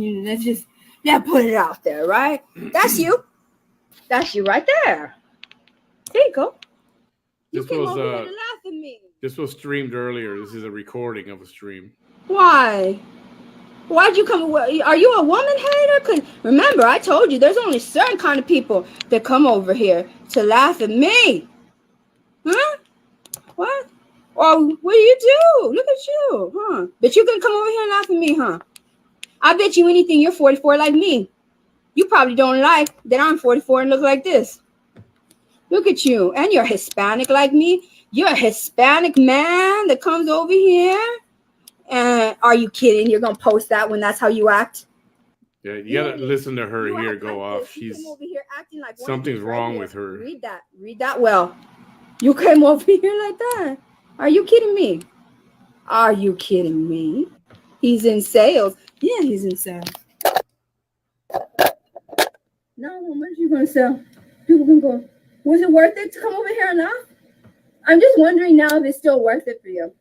Yeah, put it out there, right? That's you. That's you right there. There you go. You This came was over here to laugh at me. this was streamed earlier. This is a recording of a stream. Why? Why'd you come? Are you a woman hater? Cause remember, I told you there's only certain kind of people that come over here to laugh at me. Huh? What? Oh, what do you do? Look at you, huh? But you can come over here and laugh at me, huh? I bet you anything you're 44 like me. You probably don't like that I'm 44 and look like this. Look at you. And you're Hispanic like me. You're a Hispanic man that comes over here. And are you kidding? You're going to post that when that's how you act? Yeah, you gotta listen to her You here act go like off. this. You She's came over here acting like one of something's these right wrong here. with her. Read that. Read that well. You came over here like that. Are you kidding me? Are you kidding me? He's in sales. Yeah, he's in sales. No, how much you gonna sell? People can go. Was it worth it to come over here and laugh? I'm just wondering now if it's still worth it for you.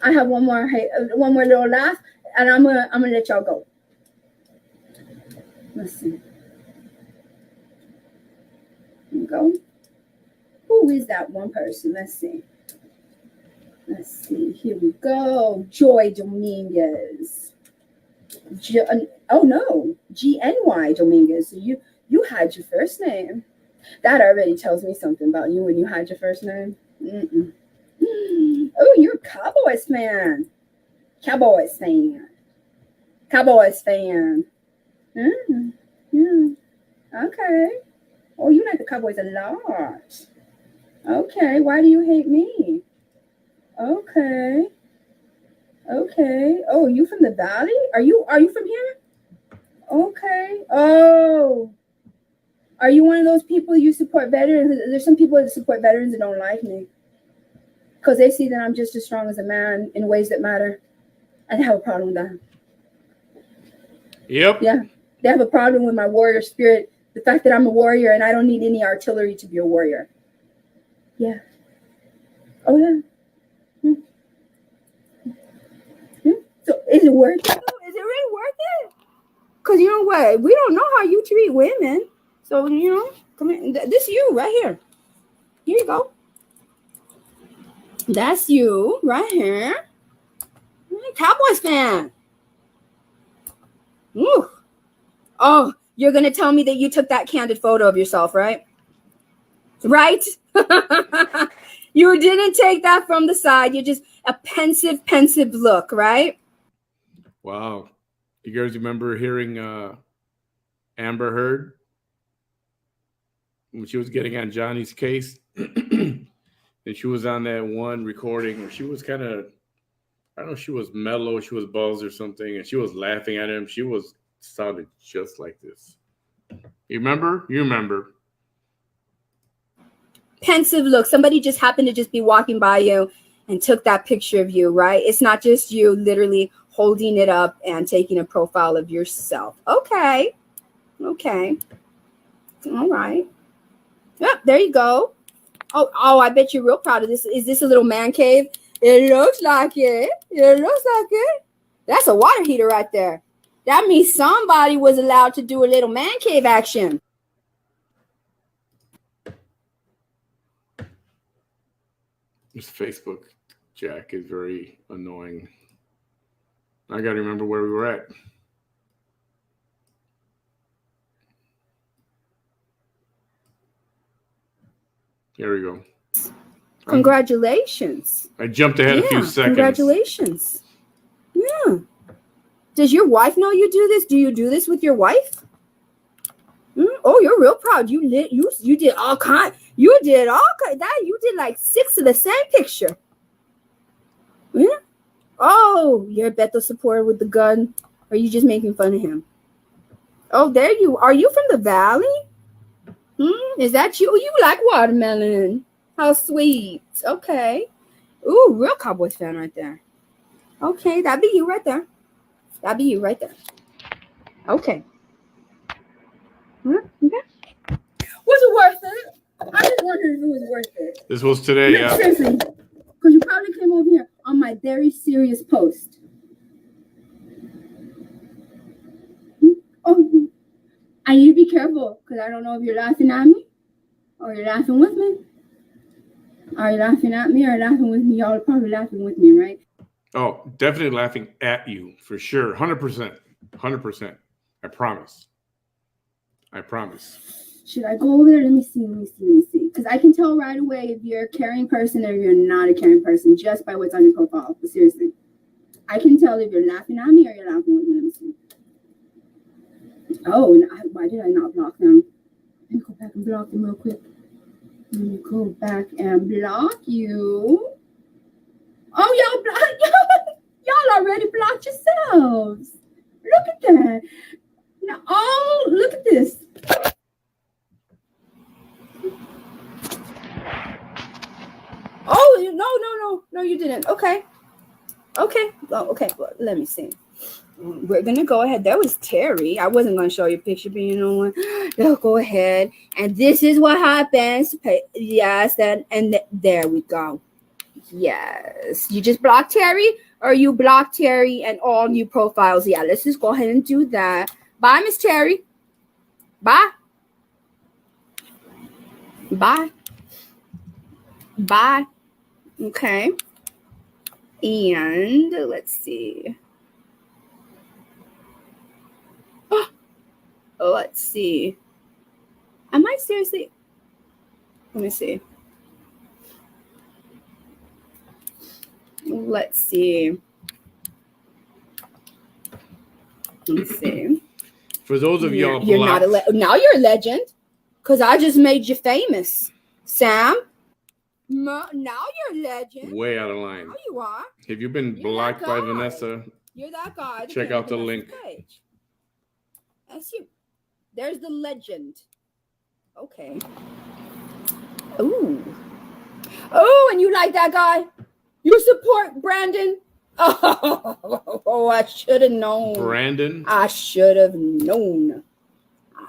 I have one more little laugh, and I'm gonna let y'all go. Let's see. Here we go. Who is that one person? Let's see. Let's see. Here we go. Joy Dominguez. Oh no, GNY Dominguez. So you had your first name. That already tells me something about you when you had your first name. Oh, you're a Cowboys fan. Cowboys fan. Cowboys fan. Yeah. Okay. Oh, you like the Cowboys a lot. Okay. Why do you hate me? Okay. Okay. Oh, you from the Valley? Are you from here? Okay. Oh. Are you one of those people you support veterans? There's some people that support veterans that don't like me because they see that I'm just as strong as a man in ways that matter, and they have a problem with that. Yep. Yeah. They have a problem with my warrior spirit, the fact that I'm a warrior and I don't need any artillery to be a warrior. Yeah. Oh, yeah. So is it worth it? Is it really worth it? Because you know what? We don't know how you treat women. So, come in. This is you right here. Here you go. That's you right here. Cowboys fan. Ooh. Oh, you're going to tell me that you took that candid photo of yourself, right? Right? You didn't take that from the side. You just a pensive look, right? Wow. You guys remember hearing Amber Heard when she was getting on Johnny's case? And she was on that one recording where she was kind of, I don't know, she was mellow, she was buzzed or something, and she was laughing at him. She sounded just like this. You remember? You remember. Pensive look. Somebody just happened to just be walking by you and took that picture of you, right? It's not just you literally holding it up and taking a profile of yourself. Okay. All right. Yep, there you go. Oh, I bet you're real proud of this. Is this a little man cave? It looks like it. That's a water heater right there. That means somebody was allowed to do a little man cave action. This Facebook Jack is very annoying. I got to remember where we were at. Here we go. Congratulations. I jumped ahead a few seconds. Congratulations. Yeah. Does your wife know you do this? Do you do this with your wife? Oh, you're real proud. You did all kind. You did like 6 of the same picture. Yeah. Oh, you're a Beto supporter with the gun. Or are you just making fun of him? Oh, there you are. You from the Valley? Is that you? You like watermelon? How sweet. Okay. Ooh, real Cowboys fan right there. Okay, that'd be you right there. Okay. Okay. Was it worth it? I just wondered if it was worth it. This was today, yeah. Seriously, because you probably came over here on my very serious post. Oh, I need to be careful because I don't know if you're laughing at me or you're laughing with me. Are you laughing at me or laughing with me? Y'all are probably laughing with me, right? Oh, definitely laughing at you for sure. 100%. 100%. I promise. I promise. Should I go over there? Let me see. Because I can tell right away if you're a caring person or you're not a caring person just by what's on your profile. But seriously, I can tell if you're laughing at me or you're laughing with me. Let me see. Oh, why did I not block them? Let me go back and block them real quick. Let me go back and block you. Oh, y'all already blocked yourselves. Look at that. Now, oh, look at this. Oh, no, you didn't. Okay. Oh, okay. Well, let me see. We're gonna go ahead. That was Terry. I wasn't gonna show you a picture, but you know what? No, go ahead. And this is what happens. Yes, and there we go. Yes. You just blocked Terry, or you blocked Terry and all new profiles. Yeah, let's just go ahead and do that. Bye, Miss Terry. Bye. Okay. And let's see. Let's see. Am I seriously? Let me see. Let's see. For those of y'all you're not now you're a legend because I just made you famous, Sam. Now you're a legend. Way out of line. Now you are. Have you been blocked by Vanessa? You're that guy. Check out the link. Page. That's you. There's the legend. Okay. Ooh. Oh, and you like that guy? You support Brandon? Oh, I should have known. Brandon? I should have known.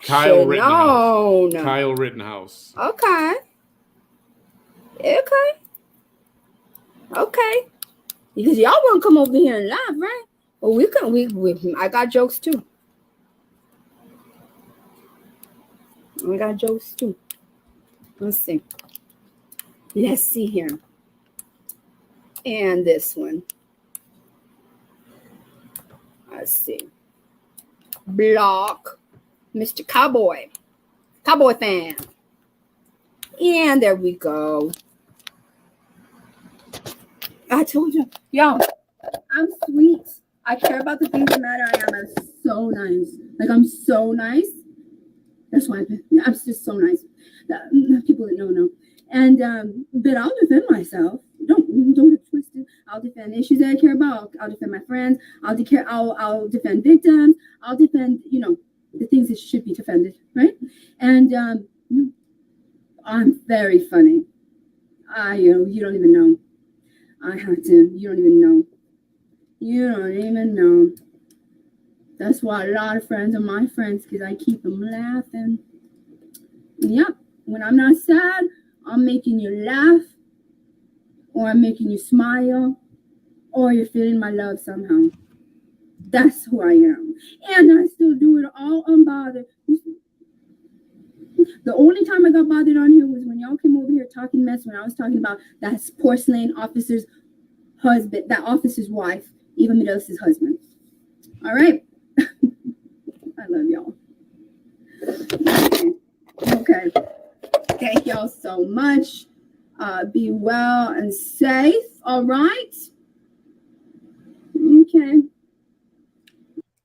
Kyle Rittenhouse. Okay. Because y'all want to come over here and laugh, right? Well, I got jokes too. Let's see. Let's see here. And this one. Let's see. Block Mr. Cowboy fan. And there we go. I told you, y'all, I'm sweet. I care about the things that matter. I'm so nice. Like, I'm so nice. That's why I'm just so nice. People that know. And but I'll defend myself. Don't get twisted. I'll defend issues that I care about. I'll defend my friends. I'll defend victims. I'll defend, the things that should be defended, right? And I'm very funny. You don't even know. I have to. You don't even know. That's why a lot of friends are my friends, because I keep them laughing. Yep. When I'm not sad, I'm making you laugh, or I'm making you smile, or you're feeling my love somehow. That's who I am. And I still do it all unbothered. The only time I got bothered on here was when y'all came over here talking mess when I was talking about that porcelain officer's husband, that officer's wife, Eva Medelis' husband. All right. I love y'all. Okay. Thank y'all so much. Be well and safe. All right. Okay.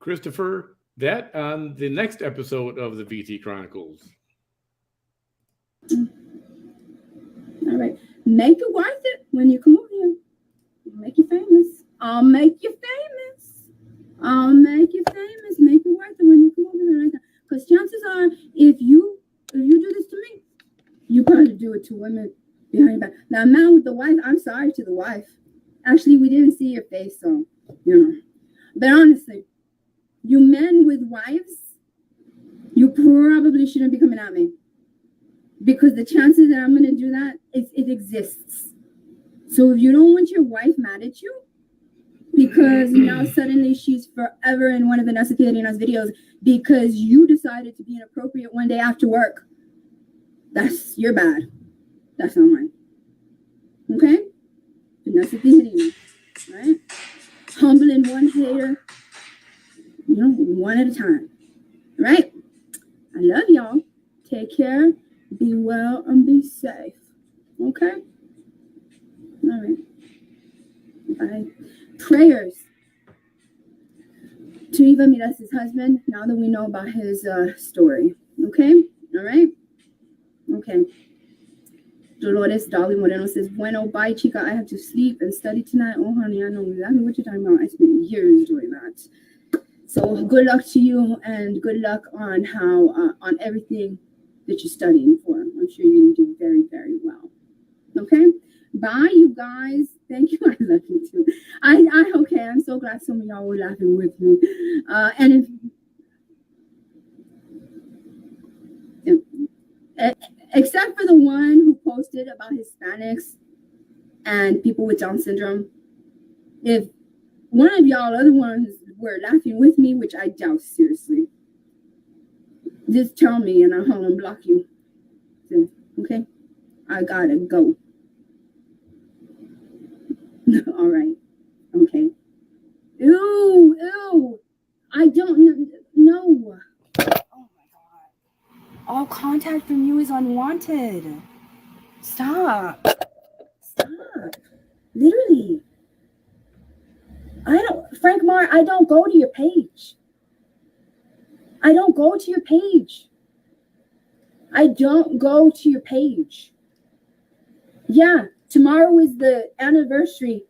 Christopher, that on the next episode of the VT Chronicles. All right. Make it worth it when you come over here. I'll make you famous. Make it worth it when you come over here like that. Because chances are, if you do this to me, you probably do it to women behind your back. Now, man with the wife, I'm sorry to the wife. Actually, we didn't see your face, so, But honestly, you men with wives, you probably shouldn't be coming at me. Because the chances that I'm going to do that, it exists. So if you don't want your wife mad at you, because now suddenly she's forever in one of Vanessa Piedina's videos because you decided to be inappropriate one day after work. That's your bad. That's not mine. Okay? Vanessa Piedina, right? Humbling one hater, one at a time. Right? I love y'all. Take care. Be well and be safe. Okay? All right. Bye. Prayers to Eva Miras' husband, now that we know about his story. Okay? All right? Okay. Dolores Dolly Moreno says, bueno, bye, chica. I have to sleep and study tonight. Oh, honey, I know exactly what you're talking about. I spent years doing that. So good luck to you and good luck on on everything that you're studying for. I'm sure you're going to do very, very well. Okay? Bye, you guys. Thank you. I love you too. Okay, I'm so glad some of y'all were laughing with me. And except for the one who posted about Hispanics and people with Down syndrome, if one of y'all other ones were laughing with me, which I doubt seriously, just tell me and I'll unblock you. So, okay? I gotta go. All right. Okay. Ew. I don't know. Oh my God. All contact from you is unwanted. Stop. Literally. Frank Marr, I don't go to your page. I don't go to your page. Yeah, tomorrow is the anniversary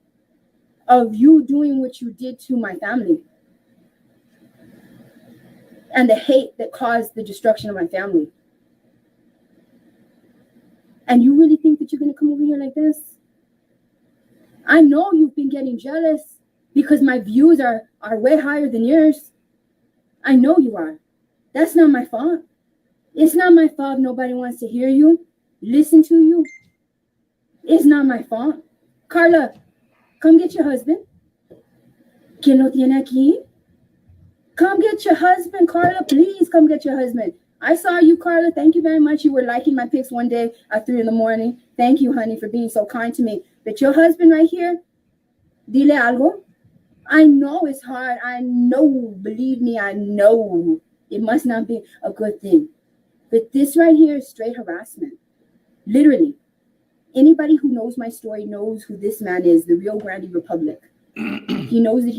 of you doing what you did to my family. And the hate that caused the destruction of my family. And you really think that you're going to come over here like this? I know you've been getting jealous because my views are way higher than yours. I know you are. That's not my fault. It's not my fault nobody wants to hear you, listen to you. It's not my fault. Carla, come get your husband. ¿Quién lo tiene aquí? Come get your husband, Carla. Please come get your husband. I saw you, Carla. Thank you very much. You were liking my pics one day at 3 a.m. Thank you, honey, for being so kind to me. But your husband right here, dile algo. I know it's hard. I know. Believe me, I know. It must not be a good thing. But this right here is straight harassment. Literally. Anybody who knows my story knows who this man is, the Rio Grande Republic. He knows that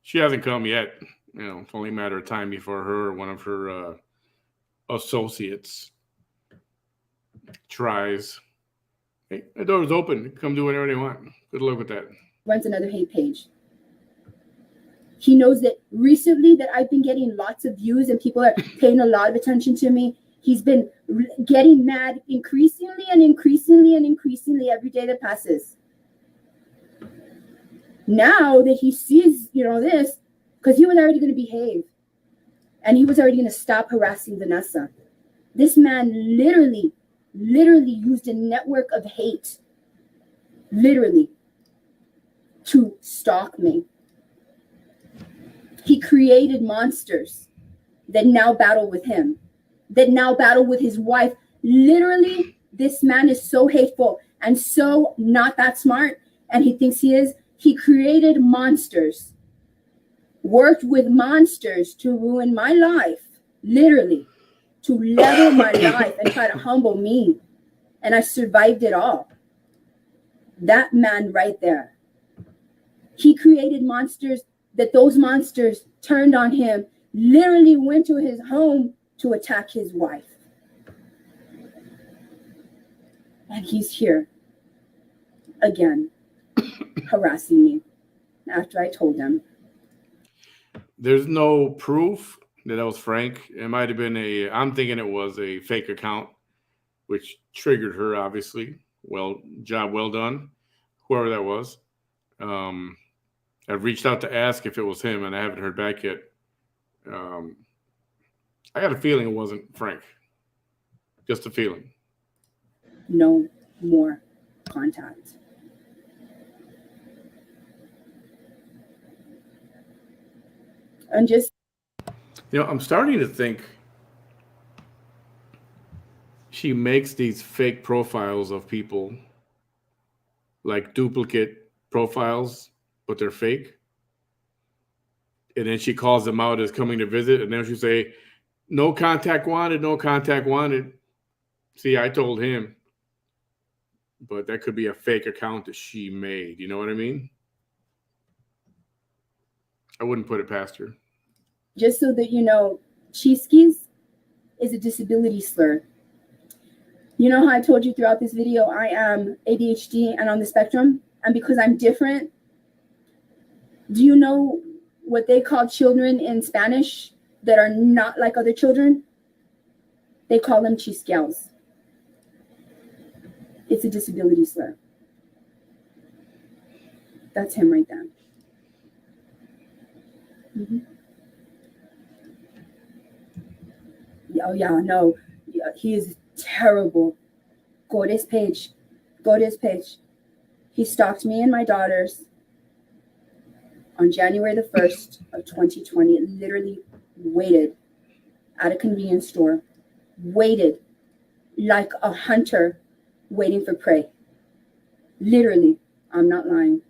She hasn't come yet. It's only a matter of time before her or one of her associates tries. Hey, the door's open. Come do whatever they want. Good luck with that. Runs another hate page. He knows that recently that I've been getting lots of views and people are paying a lot of attention to me. He's been getting mad increasingly every day that passes. Now that he sees, this, because he was already going to behave and he was already going to stop harassing Vanessa. This man literally used a network of hate, literally, to stalk me. He created monsters that now battle with him, that now battle with his wife. Literally, this man is so hateful and so not that smart, and he thinks he is. He created monsters, worked with monsters to ruin my life, literally, to level my life and try to humble me. And I survived it all. That man right there. He created monsters that those monsters turned on him, literally went to his home to attack his wife. And he's here again, harassing me after I told him. There's no proof that was Frank. It might have been I'm thinking it was a fake account, which triggered her, obviously. Job well done, whoever that was. I've reached out to ask if it was him, and I haven't heard back yet. I got a feeling it wasn't Frank. Just a feeling. No more contact. And just I'm starting to think she makes these fake profiles of people, like duplicate profiles, but they're fake. And then she calls them out as coming to visit, and then she'll say, "No contact wanted, no contact wanted." See, I told him, but that could be a fake account that she made. You know what I mean? I wouldn't put it past her. just so that you know, Cheeskis is a disability slur. You know how I told you throughout this video, I am ADHD and on the spectrum, and because I'm different, do you know what they call children in Spanish that are not like other children? They call them chisqueaos. It's a disability slur. That's him right there. Mm-hmm. Oh yeah, no, yeah, he is terrible. Go to his page. Go to his page. He stalked me and my daughters on January the 1st of 2020. Literally waited at a convenience store. Waited like a hunter waiting for prey. Literally, I'm not lying.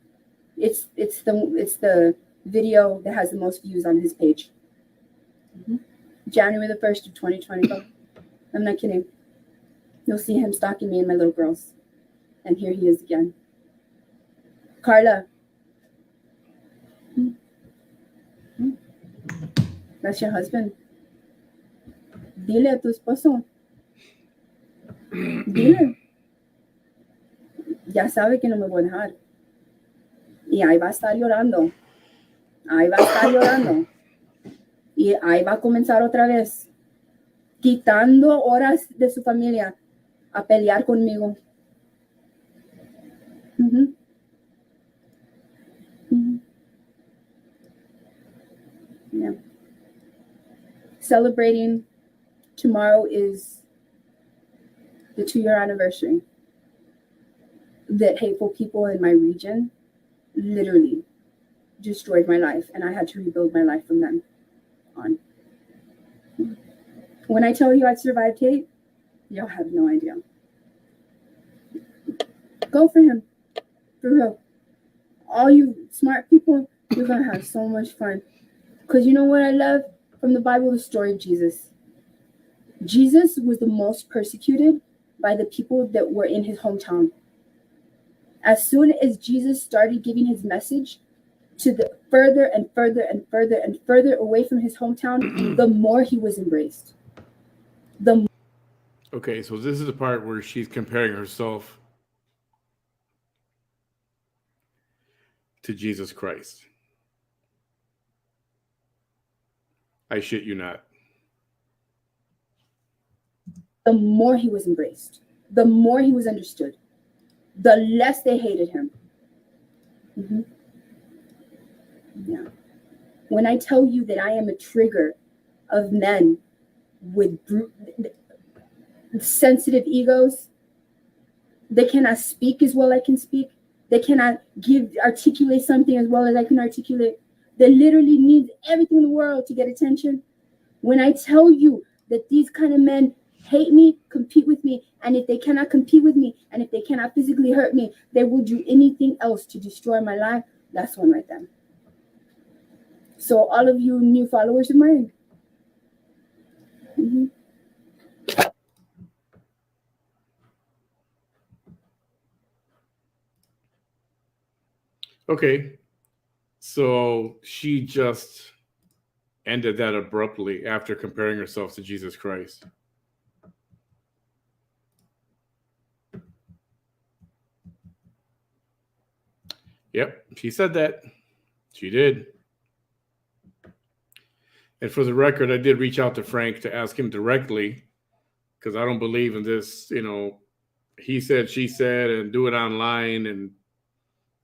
It's the video that has the most views on his page. Mm-hmm. January the 1st of 2020. I'm not kidding. You'll see him stalking me and my little girls. And here he is again. Carla. That's your husband. Dile a tu esposo. Dile. Ya sabe que no me voy a dejar. Y ahí va a estar llorando. Ahí va a estar llorando. Y ahí va a comenzar otra vez. Quitando horas de su familia a pelear conmigo. Mm-hmm. Mm-hmm. Yeah. Celebrating tomorrow is the 2-year anniversary that hateful people in my region literally destroyed my life, and I had to rebuild my life from then on. When I tell you I survived hate, y'all have no idea. Go for him. For real. All you smart people, you're going to have so much fun. Because you know what I love from the Bible? The story of Jesus. Jesus was the most persecuted by the people that were in his hometown. As soon as Jesus started giving his message to the further and further and further and further away from his hometown, the more he was embraced. Okay, so this is the part where she's comparing herself to Jesus Christ. I shit you not. The more he was embraced, the more he was understood, the less they hated him. Mm-hmm. Yeah. When I tell you that I am a trigger of men with sensitive egos, they cannot speak as well as I can speak. They cannot articulate something as well as I can articulate. They literally need everything in the world to get attention. When I tell you that these kind of men hate me, compete with me, and if they cannot compete with me, and if they cannot physically hurt me, they will do anything else to destroy my life. That's one right there. So all of you new followers of mine, mm-hmm. Okay, so she just ended that abruptly after comparing herself to Jesus Christ. Yep, she said that. She did. And for the record, I did reach out to Frank to ask him directly, because I don't believe in this, he said, she said, and do it online. And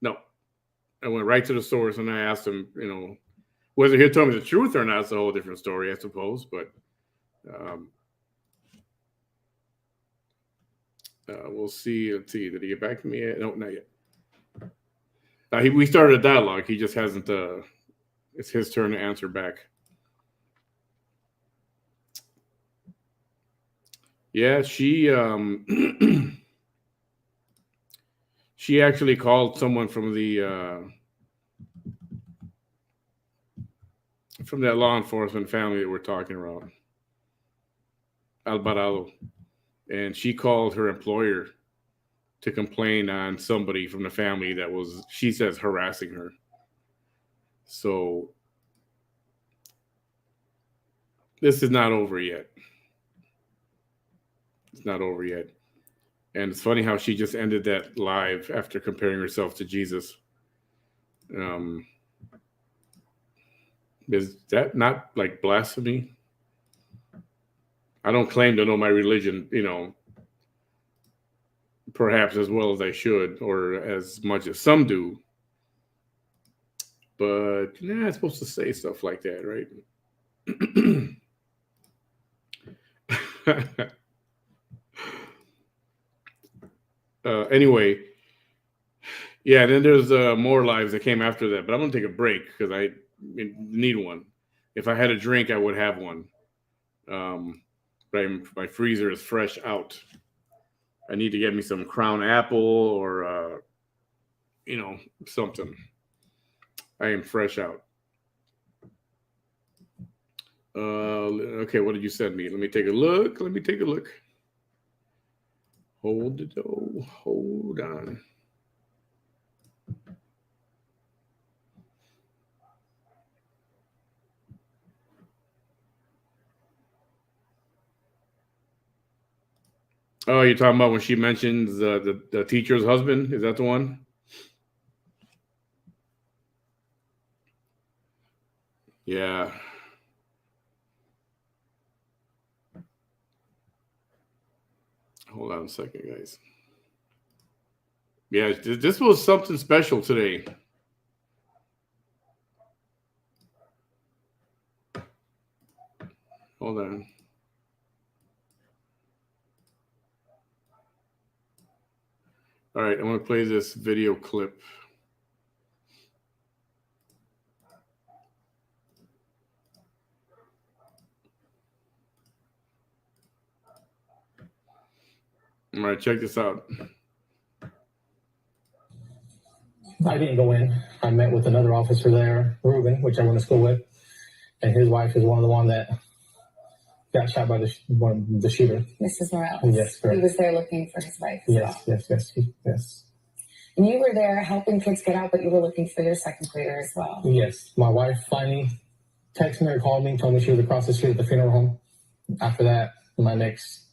no, I went right to the source and I asked him, whether he'll tell me the truth or not is a whole different story, I suppose. But we'll see. Let's see. Did he get back to me yet? No, not yet. We started a dialogue. He just hasn't, it's his turn to answer back. Yeah, she she actually called someone from that law enforcement family that we're talking about, Alvarado, and she called her employer to complain on somebody from the family that was, she says, harassing her. So this is not over yet. It's not over yet. And it's funny how she just ended that live after comparing herself to Jesus. Is that not like blasphemy? I don't claim to know my religion, perhaps as well as I should, or as much as some do. But you're not supposed to say stuff like that, right? Anyway, yeah, then there's more lives that came after that, but I'm going to take a break because I need one. If I had a drink, I would have one. But my freezer is fresh out. I need to get me some Crown Apple or, something. I am fresh out. Okay, what did you send me? Let me take a look. Hold on. Oh, you're talking about when she mentions the teacher's husband? Is that the one? Yeah. Hold on a second, guys. Yeah, this was something special today. Hold on. All right, I'm going to play this video clip. All right, check this out. I didn't go in. I met with another officer there, Ruben, which I went to school with, and his wife is one of the one that got shot by the shooter. Mrs. Morales. Yes, correct. He was there looking for his wife. Yes. And you were there helping kids get out, but you were looking for your second grader as well. Yes. My wife finally texted me or called me, told me she was across the street at the funeral home. After that, my next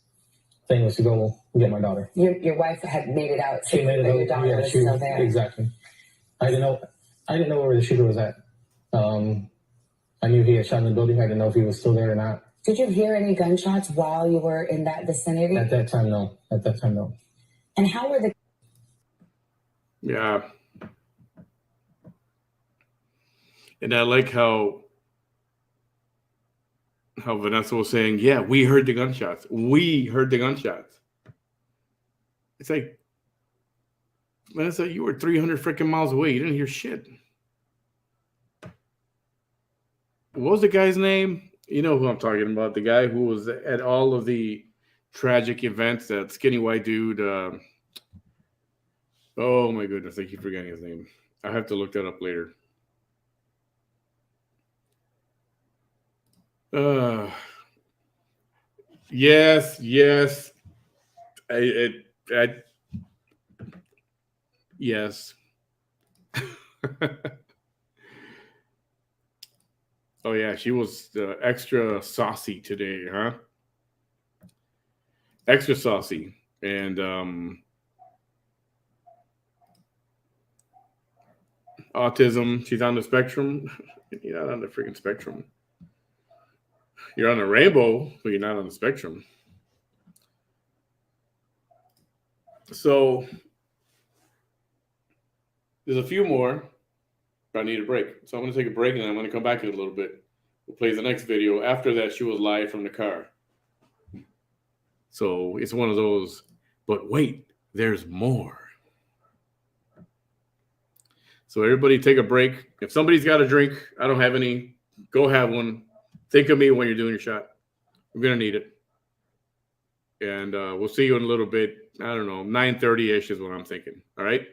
thing was to go get my daughter. Your wife had made it out. She made it but out. your daughter was still there. Exactly. I didn't know where the shooter was at. I knew he had shot in the building. I didn't know if he was still there or not. Did you hear any gunshots while you were in that vicinity? At that time, no. And how were the... Yeah. And I like how Vanessa was saying, yeah, we heard the gunshots. It's like, Vanessa, you were 300 freaking miles away. You didn't hear shit. What was the guy's name? You know who I'm talking about. The guy who was at all of the tragic events, that skinny white dude. Oh, my goodness. I keep forgetting his name. I have to look that up later. Yes. Yes. Oh, yeah. She was extra saucy today, huh? Extra saucy. And autism. She's on the spectrum. You're not on the freaking spectrum. You're on the rainbow, but you're not on the spectrum. So there's a few more, but I need a break. So I'm going to take a break, and then I'm going to come back in a little bit. We'll play the next video. After that, she was live from the car. So it's one of those, but wait, there's more. So everybody take a break. If somebody's got a drink, I don't have any, go have one. Think of me when you're doing your shot. We're going to need it. And we'll see you in a little bit. I don't know, 9:30-ish is what I'm thinking. All right?